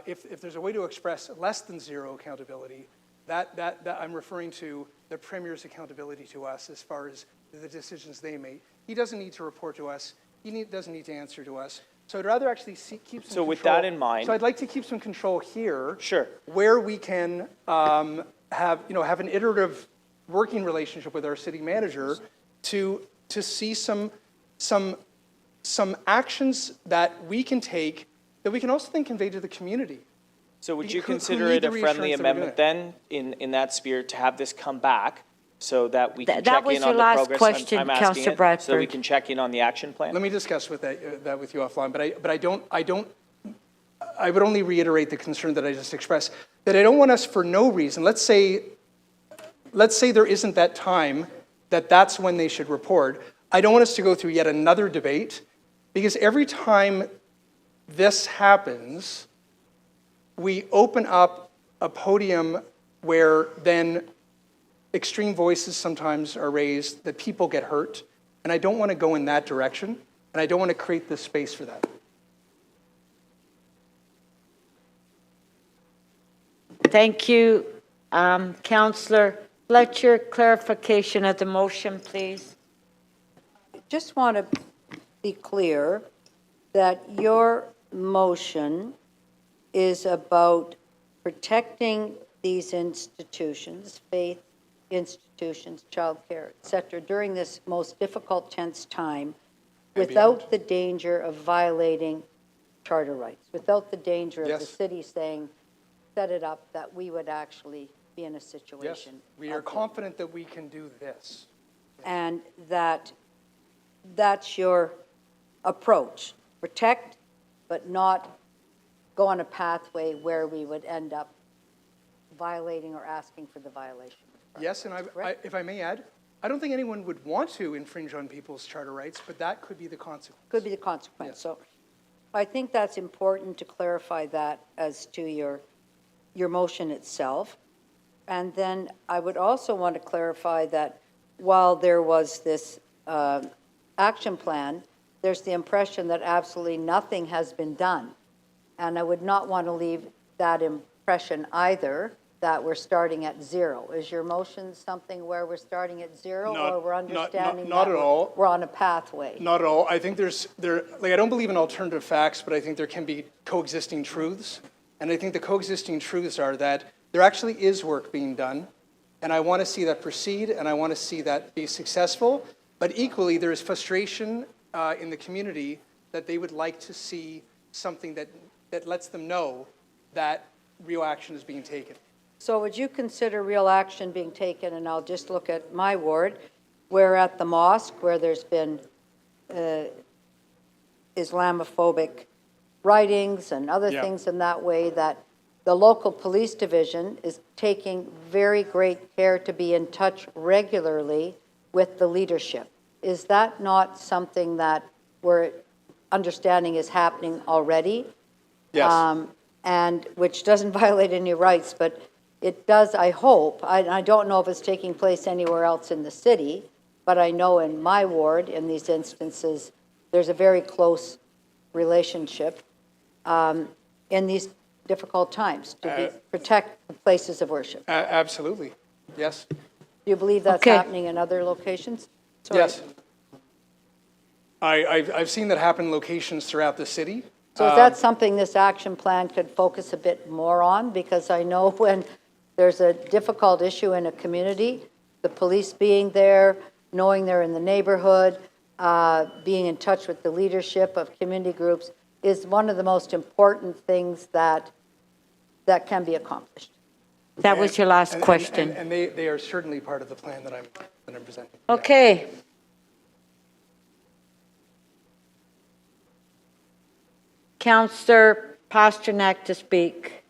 If there's a way to express less than zero accountability, that I'm referring to the Premier's accountability to us as far as the decisions they make. He doesn't need to report to us. He doesn't need to answer to us. So I'd rather actually keep some control. So with that in mind. So I'd like to keep some control here. Sure. Where we can have an iterative working relationship with our city manager to see some actions that we can take that we can also then convey to the community. So would you Who consider need it the a friendly reassurance that we're amendment then, in that spirit, to have this come back so that we can That check was in your on the last progress? question, I'm asking Councillor it, Bradford. so that we can check in on the action plan? Let me discuss that with you offline, but I would only reiterate the concern that I just expressed, that I don't want us for no reason, let's say there isn't that time that's when they should report. I don't want us to go through yet another debate, because every time this happens, we open up a podium where then extreme voices sometimes are raised, that people get hurt, and I don't want to go in that direction, and I don't want to create this space for that. Thank you. Councillor Fletcher, clarification of the motion, please. Just want to be clear that your motion is about protecting these institutions, faith institutions, childcare, et cetera, during this most difficult, tense time, without the danger of violating charter rights, without the danger of the city saying, set it up, that we would actually be in a situation. Yes, we are confident that we can do this. And that's your approach. Protect, but not go on a pathway where we would end up violating or asking for the violation. Yes, and if I may add, I don't think anyone would want to infringe on people's charter rights, but that could be the consequence. Could be the consequence. Yes. So I think that's important to clarify that as to your your motion itself. And then I would also want to clarify that while there was this action plan, there's the impression that absolutely nothing has been done. And I would not want to leave that impression either, that we're starting at zero. Is your motion something where we're starting at zero, or we're understanding not that at all. we're on a pathway? Not at all. I think I don't believe in alternative facts, but I think there can be coexisting truths. And I think the coexisting truths are that there actually is work being done, and I want to see that proceed, and I want to see that be successful. But equally, there is frustration in the community that they would like to see something that lets them know that real action is being taken. So would you consider real action being taken, and I'll just look at my ward, where at the mosque, where there's been Islamophobic writings and other things in that way, that the local police division is taking very great care to be in touch regularly with the leadership. Is that not something that we're understanding is happening already? Yes. And which doesn't violate any rights, but it does, I hope. I don't know if it's taking place anywhere else in the city, but I know in my ward, in these instances, there's a very close relationship in these difficult times to protect the places of worship. Absolutely. Yes. Do you believe that's happening in other locations? Sorry. Yes. I've seen that happen in locations throughout the city. So is that something this action plan could focus a bit more on? Because I know when there's a difficult issue in a community, the police being there, knowing they're in the neighborhood, being in touch with the leadership of community groups is one of the most important things that can be accomplished. That was your last question. And they are certainly part of the plan that I'm presenting. Okay. Councillor Pasternak to speak.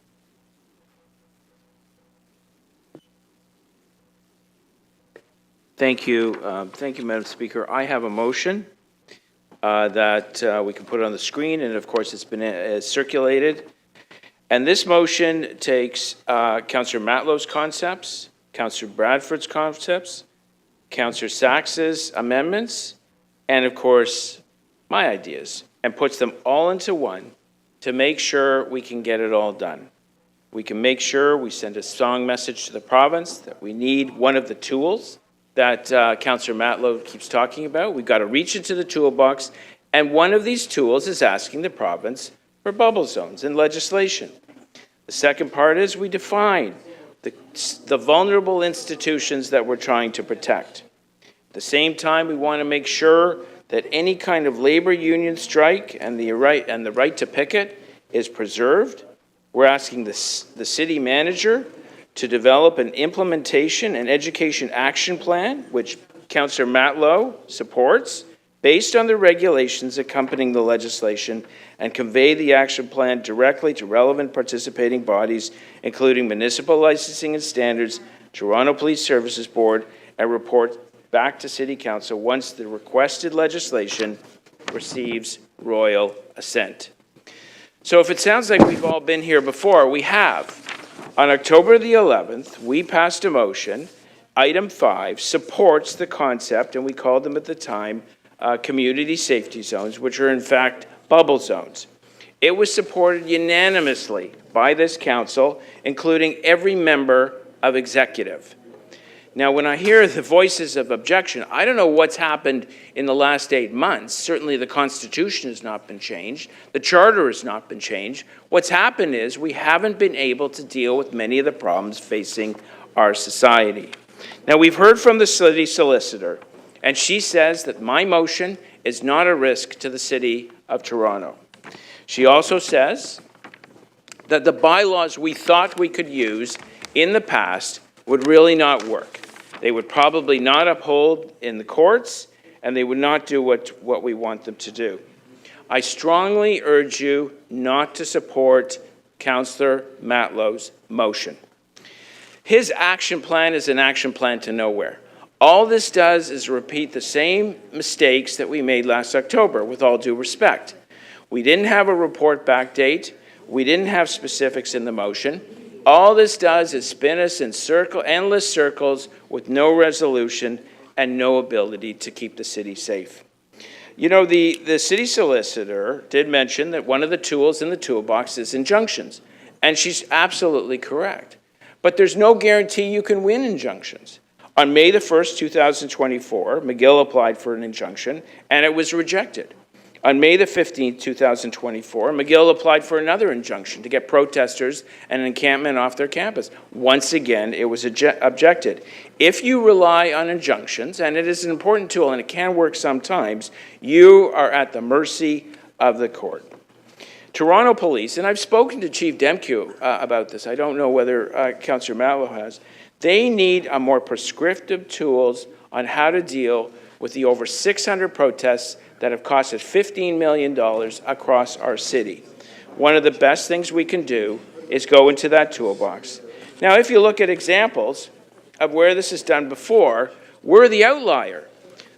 Thank you. Thank you, Madam Speaker. I have a motion that we can put on the screen, and of course, it's been circulated. And this motion takes Councillor Matlow's concepts, Councillor Bradford's concepts, Councillor Sax's amendments, and of course, my ideas, and puts them all into one to make sure we can get it all done. We can make sure we send a strong message to the province that we need one of the tools that Councillor Matlow keeps talking about. We've got to reach into the toolbox, and one of these tools is asking the province for bubble zones in legislation. The second part is we define the vulnerable institutions that we're trying to protect. At the same time, we want to make sure that any kind of labor union strike and the right to picket is preserved. We're asking the city manager to develop an implementation and education action plan, which Councillor Matlow supports, based on the regulations accompanying the legislation, and convey the action plan directly to relevant participating bodies, including Municipal Licensing and Standards, Toronto Police Services Board, and report back to City Council once the requested legislation receives royal assent. So if it sounds like we've all been here before, we have. On October the 11th, we passed a motion. Item 5 supports the concept, and we called them at the time community safety zones, which are in fact bubble zones. It was supported unanimously by this council, including every member of executive. Now, when I hear the voices of objection, I don't know what's happened in the last 8 months. Certainly the Constitution has not been changed. The Charter has not been changed. What's happened is we haven't been able to deal with many of the problems facing our society. Now, we've heard from the city solicitor, and she says that my motion is not a risk to the City of Toronto. She also says that the bylaws we thought we could use in the past would really not work. They would probably not uphold in the courts, and they would not do what we want them to do. I strongly urge you not to support Councillor Matlow's motion. His action plan is an action plan to nowhere. All this does is repeat the same mistakes that we made last October, with all due respect. We didn't have a report back date. We didn't have specifics in the motion. All this does is spin us in endless circles with no resolution and no ability to keep the city safe. You know, the city solicitor did mention that one of the tools in the toolbox is injunctions, and she's absolutely correct. But there's no guarantee you can win injunctions. On May the 1st, 2024, McGill applied for an injunction, and it was rejected. On May the 15th, 2024, McGill applied for another injunction to get protesters and an encampment off their campus. Once again, it was objected. If you rely on injunctions, and it is an important tool and it can work sometimes, you are at the mercy of the court. Toronto Police, and I've spoken to Chief Demkew about this, I don't know whether Councillor Matlow has, they need a more prescriptive tools on how to deal with the over 600 protests that have cost us $15 million across our city. One of the best things we can do is go into that toolbox. Now, if you look at examples of where this is done before, we're the outlier.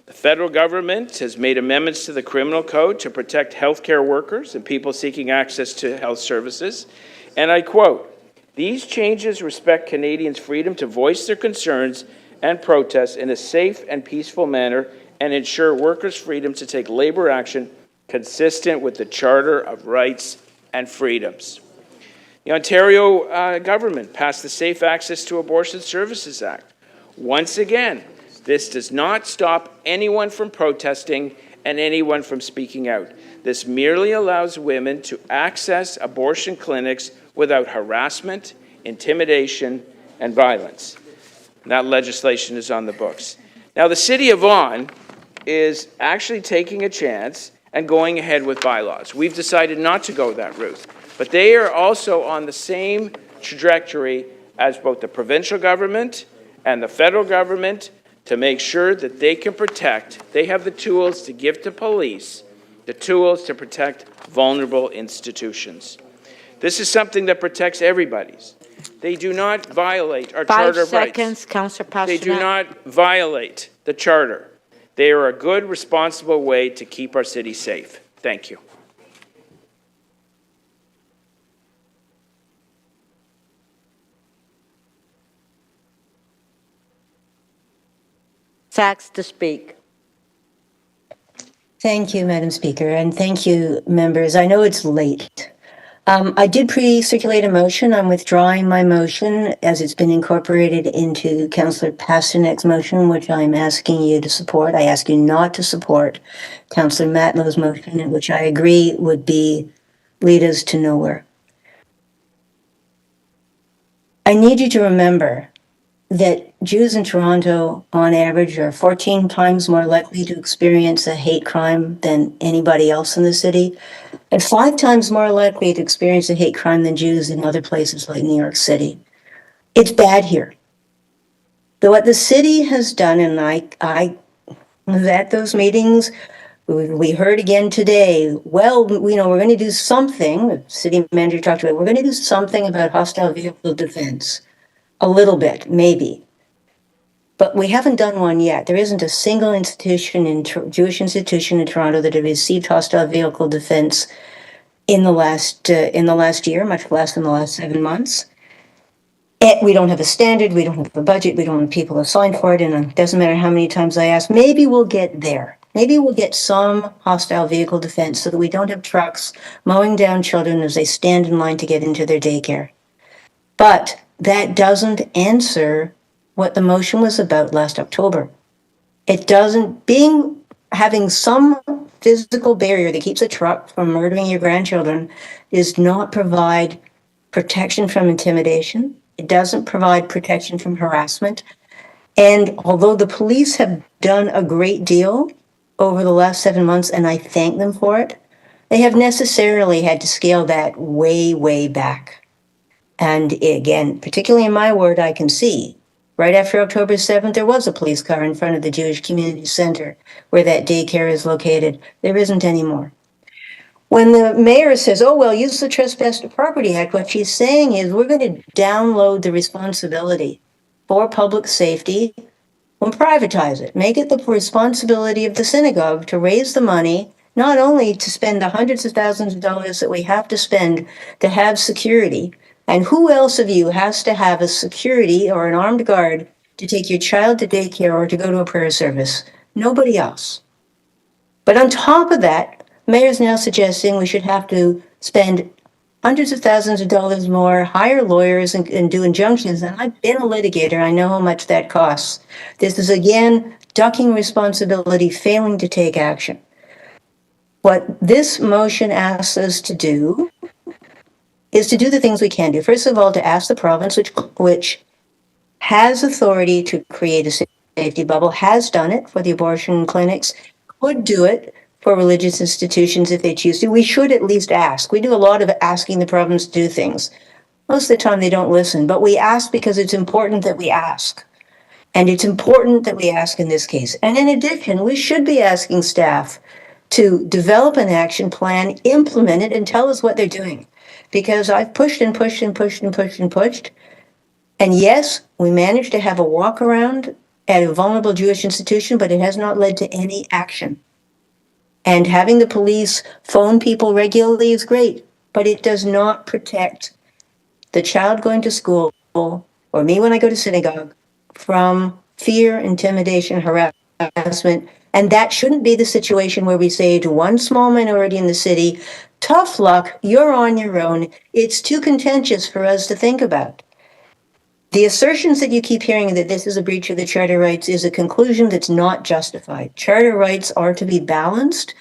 The federal government has made amendments to the criminal code to protect healthcare workers and people seeking access to health services. And I quote, "These changes respect Canadians' freedom to voice their concerns and protests in a safe and peaceful manner and ensure workers' freedom to take labor action consistent with the Charter of Rights and Freedoms." The Ontario government passed the Safe Access to Abortion Services Act. Once again, this does not stop anyone from protesting and anyone from speaking out. This merely allows women to access abortion clinics without harassment, intimidation, and violence. And that legislation is on the books. Now, the City of Vaughan is actually taking a chance and going ahead with bylaws. We've decided not to go that route, but they are also on the same trajectory as both the provincial government and the federal government to make sure that they can protect, they have the tools to give to police, the tools to protect vulnerable institutions. This is something that protects everybody's. They do not violate our Charter of Rights. 5 seconds, Councillor Pasternak. They do not violate the Charter. They are a good, responsible way to keep our city safe. Thank you. Sachs to speak. Thank you, Madam Speaker, and thank you, members. I know it's late. I did pre-circulate a motion. I'm withdrawing my motion as it's been incorporated into Councillor Pasternak's motion, which I'm asking you to support. I ask you not to support Councillor Matlow's motion, which I agree would lead us to nowhere. I need you to remember that Jews in Toronto, on average, are 14 times more likely to experience a hate crime than anybody else in the city, and 5 times more likely to experience a hate crime than Jews in other places like New York City. It's bad here. But what the city has done, and I was at those meetings, we heard again today, well, we're going to do something, the city manager talked about, we're going to do something about hostile vehicle defense. A little bit, maybe. But we haven't done one yet. There isn't a single Jewish institution in Toronto that has received hostile vehicle defense in the last year, much less in the last 7 months. And we don't have a standard, we don't have a budget, we don't have people assigned for it, and it doesn't matter how many times I ask, maybe we'll get there. Maybe we'll get some hostile vehicle defense so that we don't have trucks mowing down children as they stand in line to get into their daycare. But that doesn't answer what the motion was about last October. It doesn't, having some physical barrier that keeps a truck from murdering your grandchildren does not provide protection from intimidation. It doesn't provide protection from harassment. And although the police have done a great deal over the last 7 months, and I thank them for it, they have necessarily had to scale that way, way back. And again, particularly in my ward, I can see, right after October 7th, there was a police car in front of the Jewish Community Center where that daycare is located. There isn't anymore. When the mayor says, oh, well, use the Trespass to Property Act, what she's saying is we're going to download the responsibility for public safety and privatize it. Make it the responsibility of the synagogue to raise the money, not only to spend the hundreds of thousands of dollars that we have to spend to have security, And who else of you has to have a security or an armed guard to take your child to daycare or to go to a prayer service? Nobody else. But on top of that, mayor's now suggesting we should have to spend hundreds of thousands of dollars more, hire lawyers and do injunctions. And I've been a litigator. I know how much that costs. This is, again, ducking responsibility, failing to take action. What this motion asks us to do is to do the things we can do. First of all, to ask the province, which has authority to create a safety bubble, has done it for the abortion clinics, could do it for religious institutions if they choose to. We should at least ask. We do a lot of asking the province to do things. Most of the time they don't listen, but we ask because it's important that we ask. And it's important that we ask in this case. And in addition, we should be asking staff to develop an action plan, implement it, and tell us what they're doing. Because I've pushed and pushed and pushed and pushed and pushed. And yes, we managed to have a walk around at a vulnerable Jewish institution, but it has not led to any action. And having the police phone people regularly is great, but it does not protect the child going to school or me when I go to synagogue from fear, intimidation, harassment. And that shouldn't be the situation where we say to one small minority in the city, tough luck, you're on your own. It's too contentious for us to think about. The assertions that you keep hearing that this is a breach of the charter rights is a conclusion that's not justified. Charter rights are to be balanced,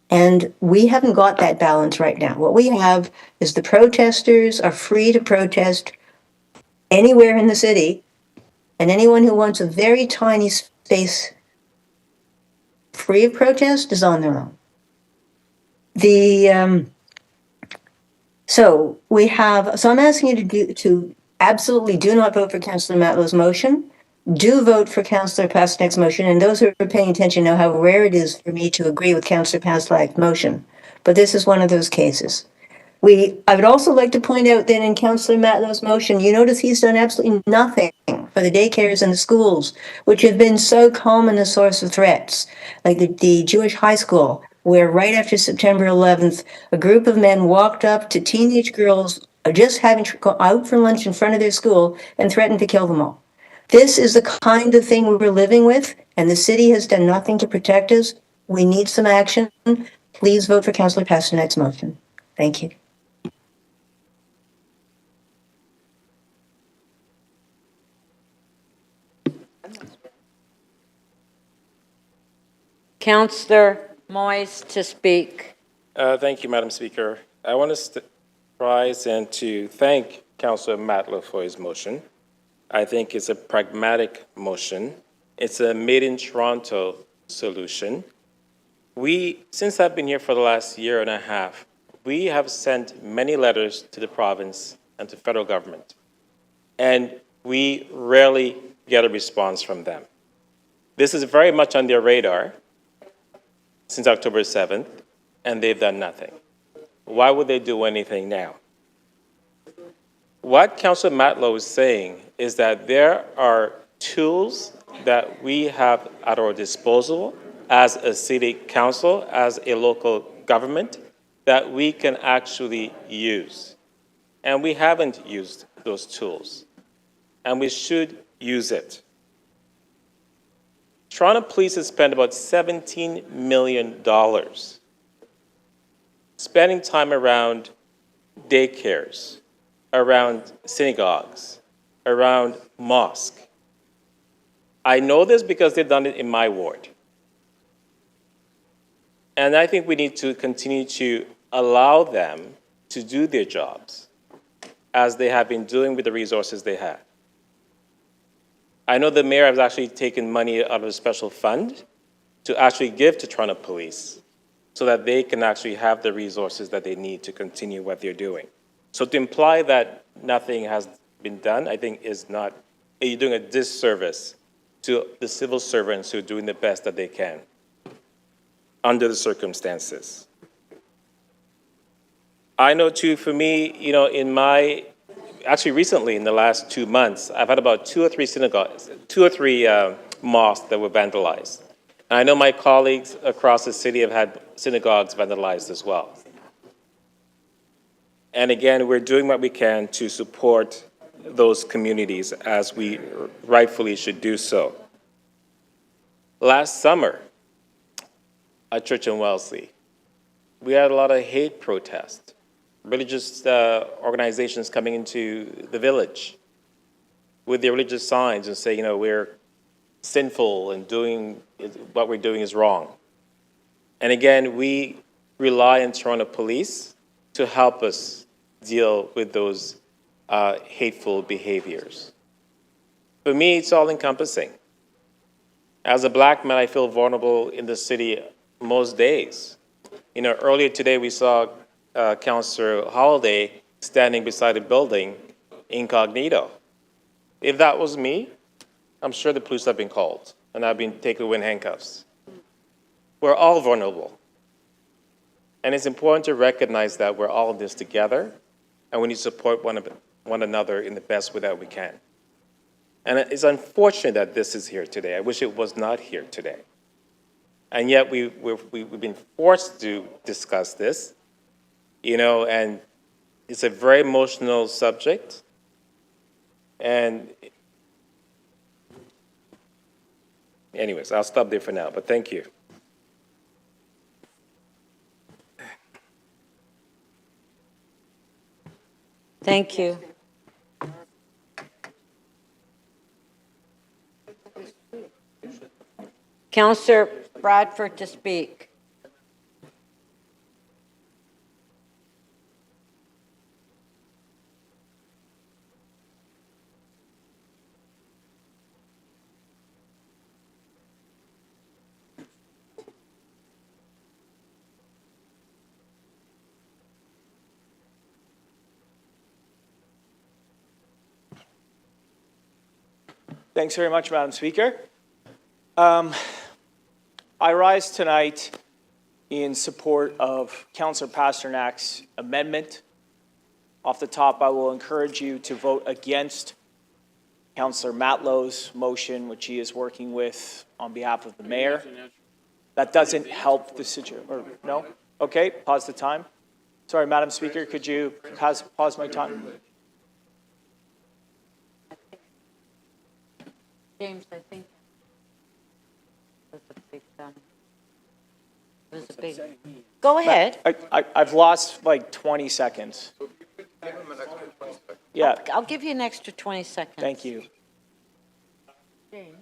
and we haven't got that balance right now. What we have is the protesters are free to protest anywhere in the city, and anyone who wants a very tiny space free of protest is on their own. So I'm asking you to absolutely do not vote for Councillor Matlow's motion. Do vote for Councillor Pastek's motion, and those who are paying attention know how rare it is for me to agree with Councillor Pastek's motion. But this is one of those cases. I would also like to point out that in Councillor Matlow's motion, you notice he's done absolutely nothing for the daycares and the schools, which have been so common a source of threats, like the Jewish high school, where right after September 11th, a group of men walked up to teenage girls just having to go out for lunch in front of their school and threatened to kill them all. This is the kind of thing we're living with, and the city has done nothing to protect us. We need some action. Please vote for Councillor Pastek's motion. Thank you. Councillor Moyes to speak. Thank you, Madam Speaker. I want to rise and to thank Councillor Matlow for his motion. I think it's a pragmatic motion. It's a made in Toronto solution. Since I've been here for the last year and a half, we have sent many letters to the province and to federal government, and we rarely get a response from them. This is very much on their radar since October 7th, and they've done nothing. Why would they do anything now? What Councillor Matlow is saying is that there are tools that we have at our disposal as a city council, as a local government, that we can actually use. And we haven't used those tools, and we should use it. Toronto Police has spent about $17 million spending time around daycares, around synagogues, around mosques. I know this because they've done it in my ward. And I think we need to continue to allow them to do their jobs as they have been doing with the resources they have. I know the mayor has actually taken money out of a special fund to actually give to Toronto Police so that they can actually have the resources that they need to continue what they're doing. So to imply that nothing has been done, I think you're doing a disservice to the civil servants who are doing the best that they can under the circumstances. I know too, for me, actually recently in the last 2 months, I've had about 2 or 3 mosques that were vandalized. And I know my colleagues across the city have had synagogues vandalized as well. And again, we're doing what we can to support those communities as we rightfully should do so. Last summer, at Church in Wellesley, we had a lot of hate protests, religious organizations coming into the village with their religious signs and say, we're sinful and what we're doing is wrong. And again, we rely on Toronto Police to help us deal with those hateful behaviors. For me, it's all encompassing. As a black man, I feel vulnerable in the city most days. Earlier today we saw Councillor Holiday standing beside a building incognito. If that was me, I'm sure the police have been called and I've been taken away in handcuffs. We're all vulnerable. And it's important to recognize that we're all in this together and we need to support one another in the best way that we can. And it's unfortunate that this is here today. I wish it was not here today. And yet we've been forced to discuss this, and it's a very emotional subject. And anyways, I'll stop there for now, but thank you. Thank you. Councillor Bradford to speak. Thanks very much, Madam Speaker. I rise tonight in support of Councillor Pasternak's amendment. Off the top, I will encourage you to vote against Councillor Matlow's motion, which he is working with on behalf of the mayor. That doesn't help the situation, or no? Okay, pause the time. Sorry, Madam Speaker, could you pause my time? James, I think was a big. Go ahead. I've lost like 20 seconds. Yeah. I'll give you an extra 20 seconds. Thank you. James.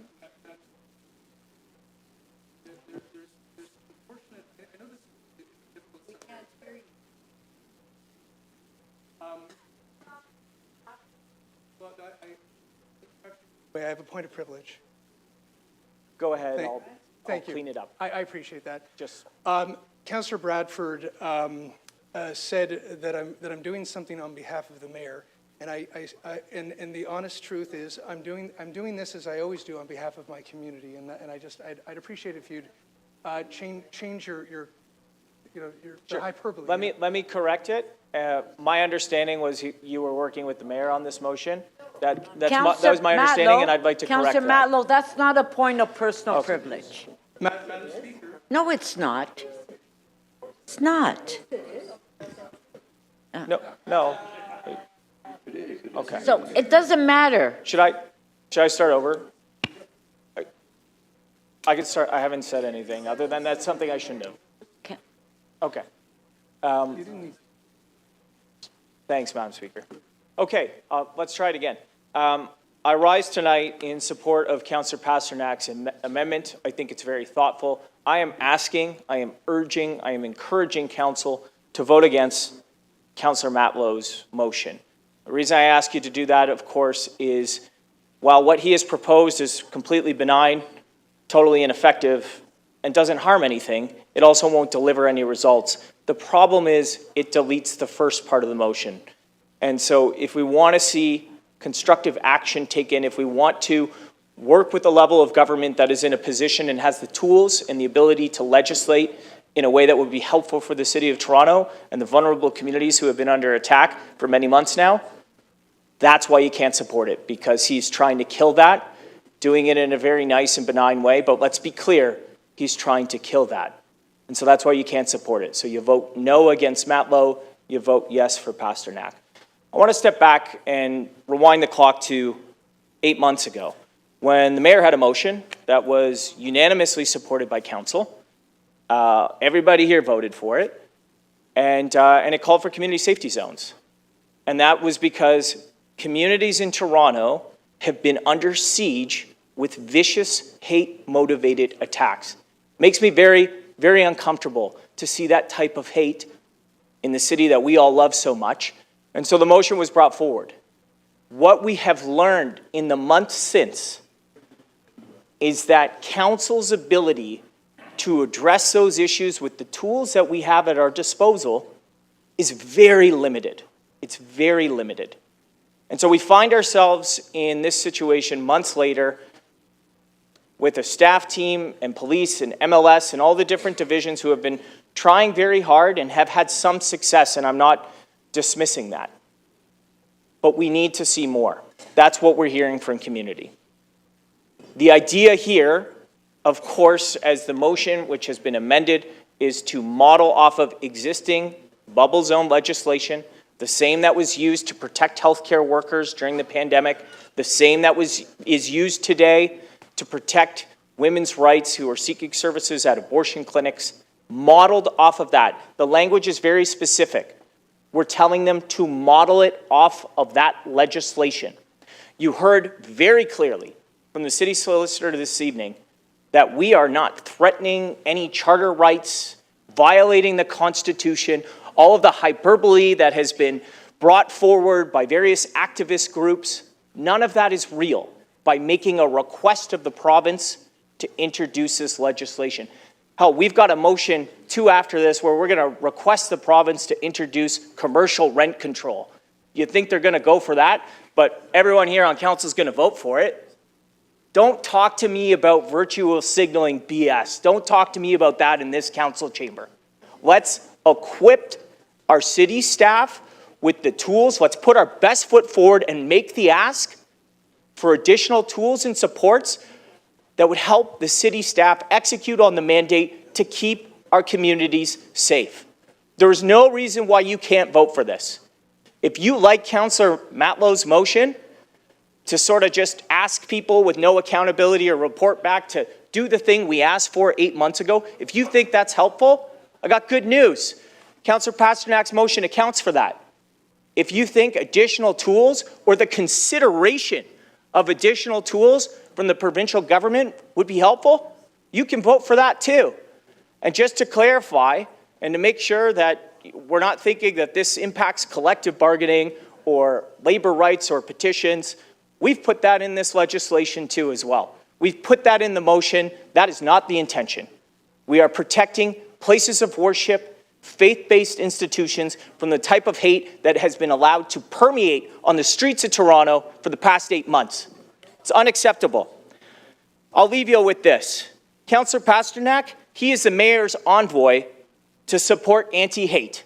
I have a point of privilege. Go ahead. Thank I'll you. clean it up. I appreciate that. Just. Councillor Bradford said that I'm doing something on behalf of the mayor, and and the honest truth is I'm doing this as I always do on behalf of my community, and I'd appreciate if you'd change your hyperbole. Let me correct it. My understanding was you were working with the mayor on this motion. That was my understanding, and I'd like to correct that. Councillor Matlow, that's not a point of personal privilege. Madam Speaker. No, it's not. It's not. No. Okay. So it doesn't matter. Should I start over? I could start. I haven't said anything other than that's something I shouldn't have. Okay. Thanks, Madam Speaker. Okay, let's try it again. I rise tonight in support of Councillor Pasternak's amendment. I think it's very thoughtful. I am asking, I am urging, I am encouraging council to vote against Councillor Matlow's motion. The reason I ask you to do that, of course, is while what he has proposed is completely benign, totally ineffective, and doesn't harm anything, it also won't deliver any results. The problem is it deletes the first part of the motion. And so if we want to see constructive action taken, if we want to work with a level of government that is in a position and has the tools and the ability to legislate in a way that would be helpful for the City of Toronto and the vulnerable communities who have been under attack for many months now, that's why you can't support it, because he's trying to kill that, doing it in a very nice and benign way. But let's be clear, he's trying to kill that. And so that's why you can't support it. So you vote no against Matlow, you vote yes for Pasternak. I want to step back and rewind the clock to 8 months ago, when the mayor had a motion that was unanimously supported by council. Everybody here voted for it, and it called for community safety zones. And that was because communities in Toronto have been under siege with vicious, hate-motivated attacks. Makes me very, very uncomfortable to see that type of hate in the city that we all love so much. And so the motion was brought forward. What we have learned in the months since is that council's ability to address those issues with the tools that we have at our disposal is very limited. It's very limited. And so we find ourselves in this situation months later with a staff team and police and MLS and all the different divisions who have been trying very hard and have had some success, and I'm not dismissing that. But we need to see more. That's what we're hearing from community. The idea here, of course, as the motion which has been amended, is to model off of existing bubble zone legislation, the same that was used to protect healthcare workers during the pandemic, the same that is used today to protect women's rights who are seeking services at abortion clinics, modeled off of that. The language is very specific. We're telling them to model it off of that legislation. You heard very clearly from the city solicitor this evening that we are not threatening any charter rights, violating the Constitution. All of the hyperbole that has been brought forward by various activist groups, none of that is real by making a request of the province to introduce this legislation. Hell, we've got a motion too after this where we're going to request the province to introduce commercial rent control. You think they're going to go for that, but everyone here on council is going to vote for it. Don't talk to me about virtual signaling BS. Don't talk to me about that in this council chamber. Let's equip our city staff with the tools. Let's put our best foot forward and make the ask for additional tools and supports that would help the city staff execute on the mandate to keep our communities safe. There is no reason why you can't vote for this. If you like Councillor Matlow's motion to sort of just ask people with no accountability or report back to do the thing we asked for 8 months ago, if you think that's helpful, I got good news. Councillor Pasternak's motion accounts for that. If you think additional tools or the consideration of additional tools from the provincial government would be helpful, you can vote for that too. And just to clarify, and to make sure that we're not thinking that this impacts collective bargaining or labor rights or petitions, we've put that in this legislation too as well. We've put that in the motion. That is not the intention. We are protecting places of worship, faith-based institutions from the type of hate that has been allowed to permeate on the streets of Toronto for the past 8 months. It's unacceptable. I'll leave you with this. Councillor Pasternak, he is the mayor's envoy to support anti-hate.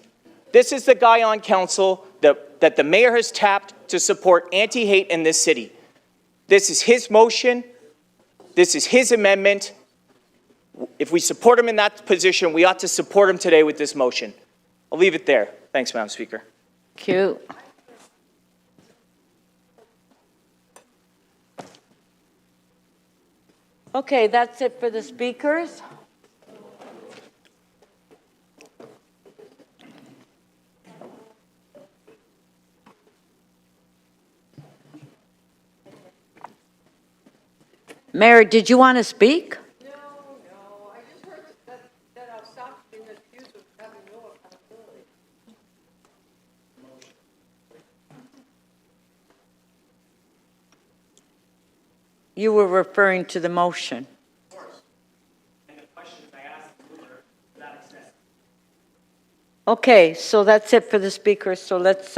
This is the guy on council that the mayor has tapped to support anti-hate in this city. This is his motion. This is his amendment. If we support him in that position, we ought to support him today with this motion. I'll leave it there. Thanks, Madam Speaker. Thank you. Okay, that's it for the speakers. Mayor, did you want to speak? No, I just heard that I'll stop being accused of having no accountability. You were referring to the motion. Of course. And the questions I asked were to that extent. Okay, so that's it for the speakers. So let's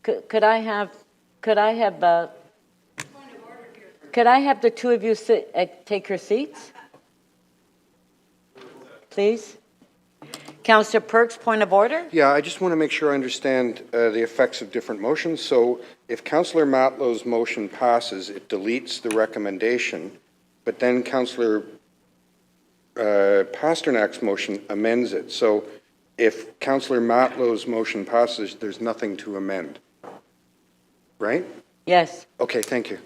Could I have the two of you take your seats? Please. Councillor Perks, point of order? Yeah, I just want to make sure I understand the effects of different motions. So if Councillor Matlow's motion passes, it deletes the recommendation, but then Councillor Pasternak's motion amends it. So if Councillor Matlow's motion passes, there's nothing to amend. Right? Yes. Okay, thank you.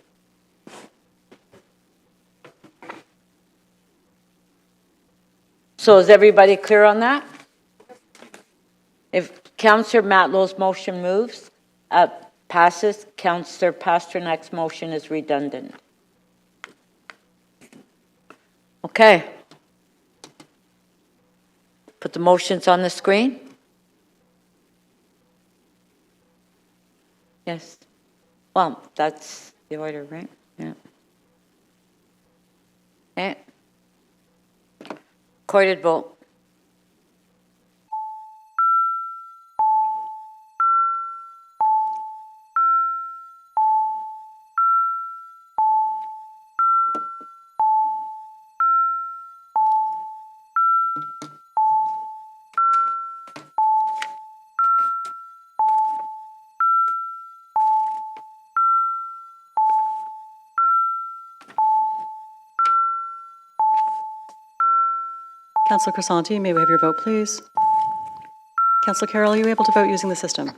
So is everybody clear on that? If Councillor Matlow's motion passes, Councillor Pasternak's motion is redundant. Okay. Put the motions on the screen. Yes. Well, that's the order, right? Yeah. Okay. Recorded vote. Councillor Crisanti, may we have your vote, please? Councillor Carroll, are you able to vote using the system?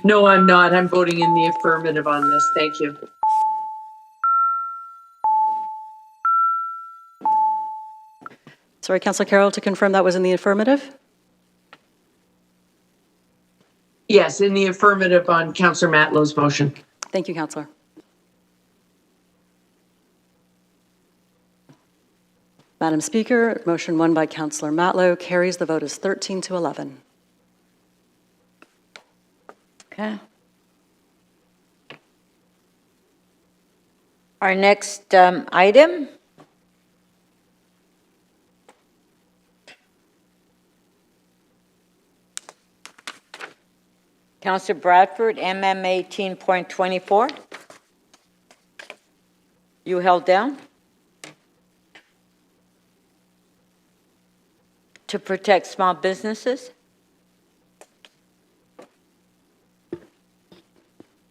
No, I'm not. I'm voting in the affirmative on this. Thank you. Sorry, Councillor Carroll, to confirm that was in the affirmative? Yes, in the affirmative on Councillor Matlow's motion. Thank you, Councillor. Madam Speaker, motion 1 by Councillor Matlow carries. The vote is 13 to 11. Okay. Our next item Councillor Bradford, MM 18.24. You held down? To protect small businesses?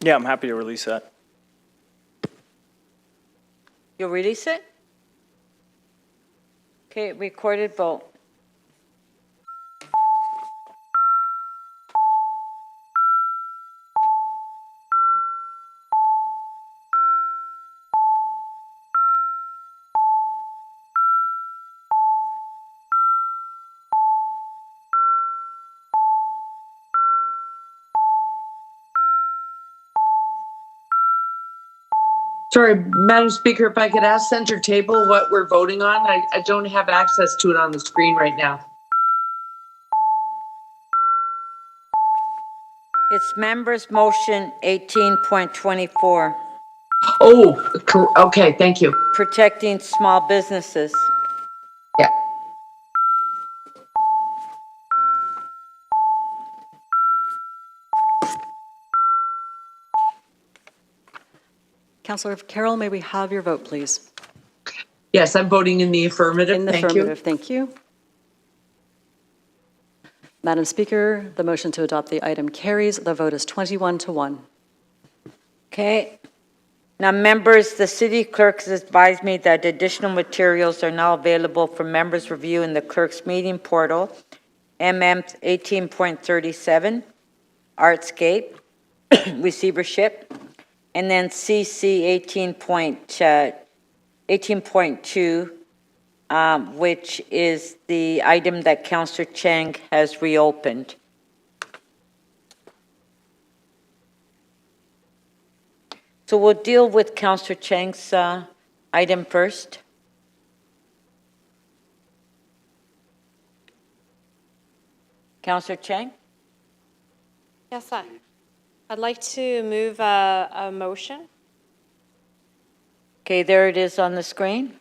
Yeah, I'm happy to release that. You'll release it? Okay, recorded vote. Sorry, Madam Speaker, if I could ask center table what we're voting on? I don't have access to it on the screen right now. It's members' motion 18.24. Oh, okay, thank you. Protecting small businesses. Yeah. Councillor Carroll, may we have your vote, please? Yes, I'm voting in the affirmative. In the Thank affirmative, you. thank you. Madam Speaker, the motion to adopt the item carries. The vote is 21 to 1. Okay. Now, members, the city clerk has advised me that additional materials are now available for members' review in the clerk's meeting portal, MM 18.37, Artscape, receivership, and then CC 18.2, which is the item that Councillor Chang has reopened. So we'll deal with Councillor Chang's item first. Councillor Chang? Yes, I'd like to move a motion. Okay, there it is on the screen.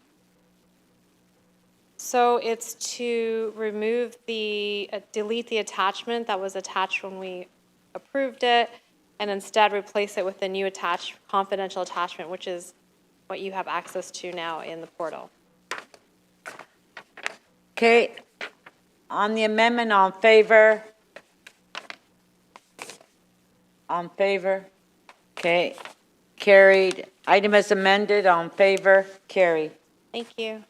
So it's to remove delete the attachment that was attached when we approved it, and instead replace it with a new confidential attachment, which is what you have access to now in the portal. Okay, on the amendment, all in favor? On favor? Okay, carried. Item as amended, on favor, carried. Thank you.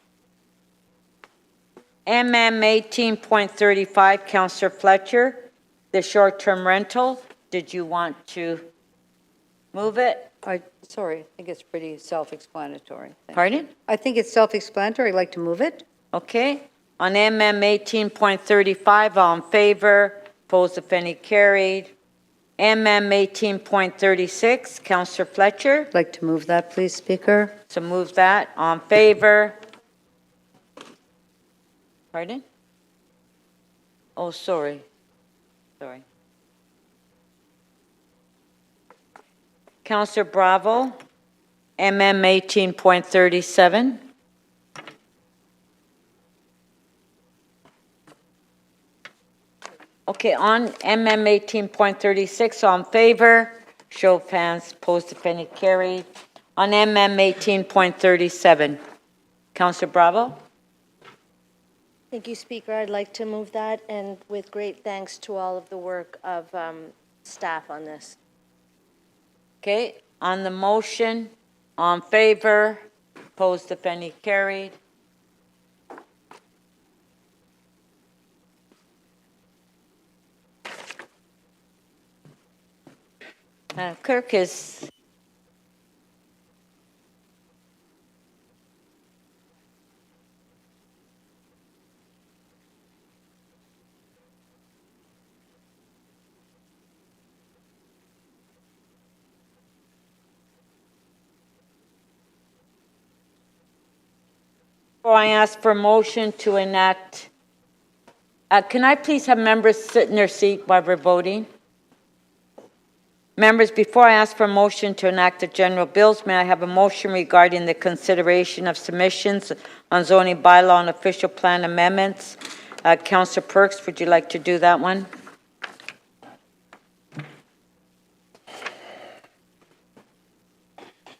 MM 18.35, Councillor Fletcher, the short-term rental. Did you want to move it? Sorry, I think it's pretty self-explanatory. Thank you. Pardon? I think it's self-explanatory. I'd like to move it. Okay. On MM 18.35, all in favor, opposed if any, carried. MM 18.36, Councillor Fletcher. I'd like to move that, please, Speaker. So move that. On favor. Pardon? Oh, sorry. Sorry. Councillor Bravo, MM 18.37. Okay, on MM 18.36, all in favor, show of hands, opposed if any, carried. On MM 18.37, Councillor Bravo. Thank you, Speaker. I'd like to move that, and with great thanks to all of the work of staff on this. Okay, on the motion, on favor, opposed if any, carried. Clerk is... Before I ask for a motion to enact, can I please have members sit in their seat while we're voting? Members, before I ask for a motion to enact the general bills, may I have a motion regarding the consideration of submissions on zoning bylaw and official plan amendments? Councillor Perks, would you like to do that one?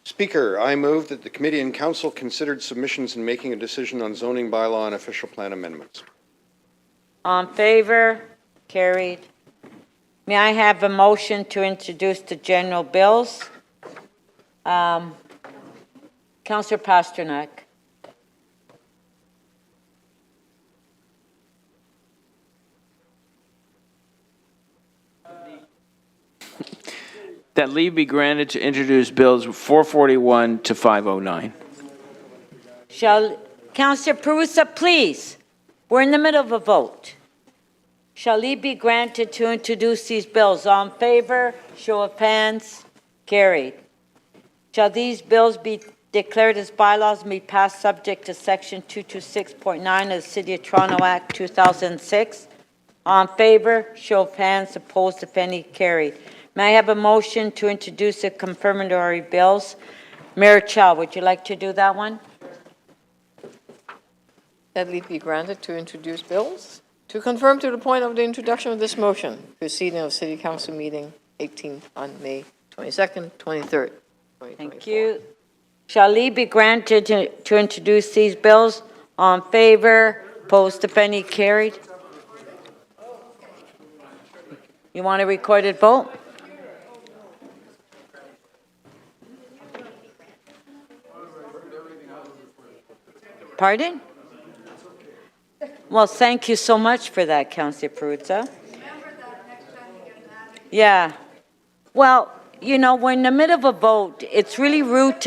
Speaker, I move that the committee and council considered submissions in making a decision on zoning bylaw and official plan amendments. On favor? Carried. May I have a motion to introduce the general bills? Councillor Pasternak. That leave be granted to introduce bills 441 to 509. Councillor Perusa, please. We're in the middle of a vote. Shall leave be granted to introduce these bills? All in favor? Show of hands. Carried. Shall these bills be declared as bylaws and be passed subject to Section 226.9 of the City of Toronto Act 2006? All in favor? Show of hands. Opposed, if any, carried. May I have a motion to introduce the confirmatory bills? Mayor Chow, would you like to do that one? That leave be granted to introduce bills. To confirm to the point of the introduction of this motion, proceeding of City Council meeting 18th on May 22nd, 23rd. Thank you. Shall leave be granted to introduce these bills? All in favor? Opposed, if any, carried. You want a recorded vote? Pardon? Well, thank you so much for that, Councillor Peruzza. Yeah. Well, you know, we're in the middle of a vote. It's really rude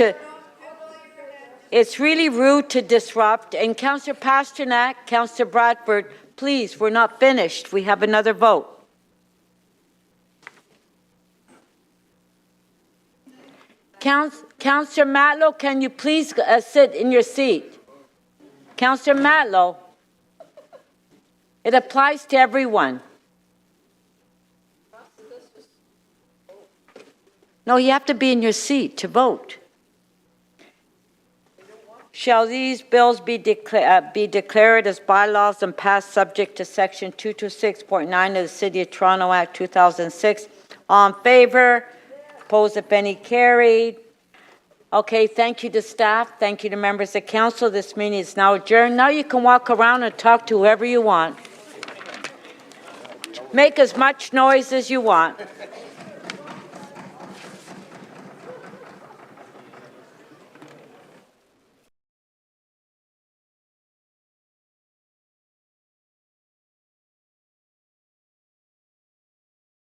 to disrupt. And Councillor Pasternak, Councillor Bradford, please, we're not finished. We have another vote. Councillor Matlow, can you please sit in your seat? Councillor Matlow, it applies to everyone. No, you have to be in your seat to vote. Shall these bills be declared as bylaws and passed subject to Section 226.9 of the City of Toronto Act 2006? All in favor? Opposed, if any, carried. Okay, thank you to staff. Thank you to members of council. This meeting is now adjourned. Now you can walk around and talk to whoever you want. Make as much noise as you want.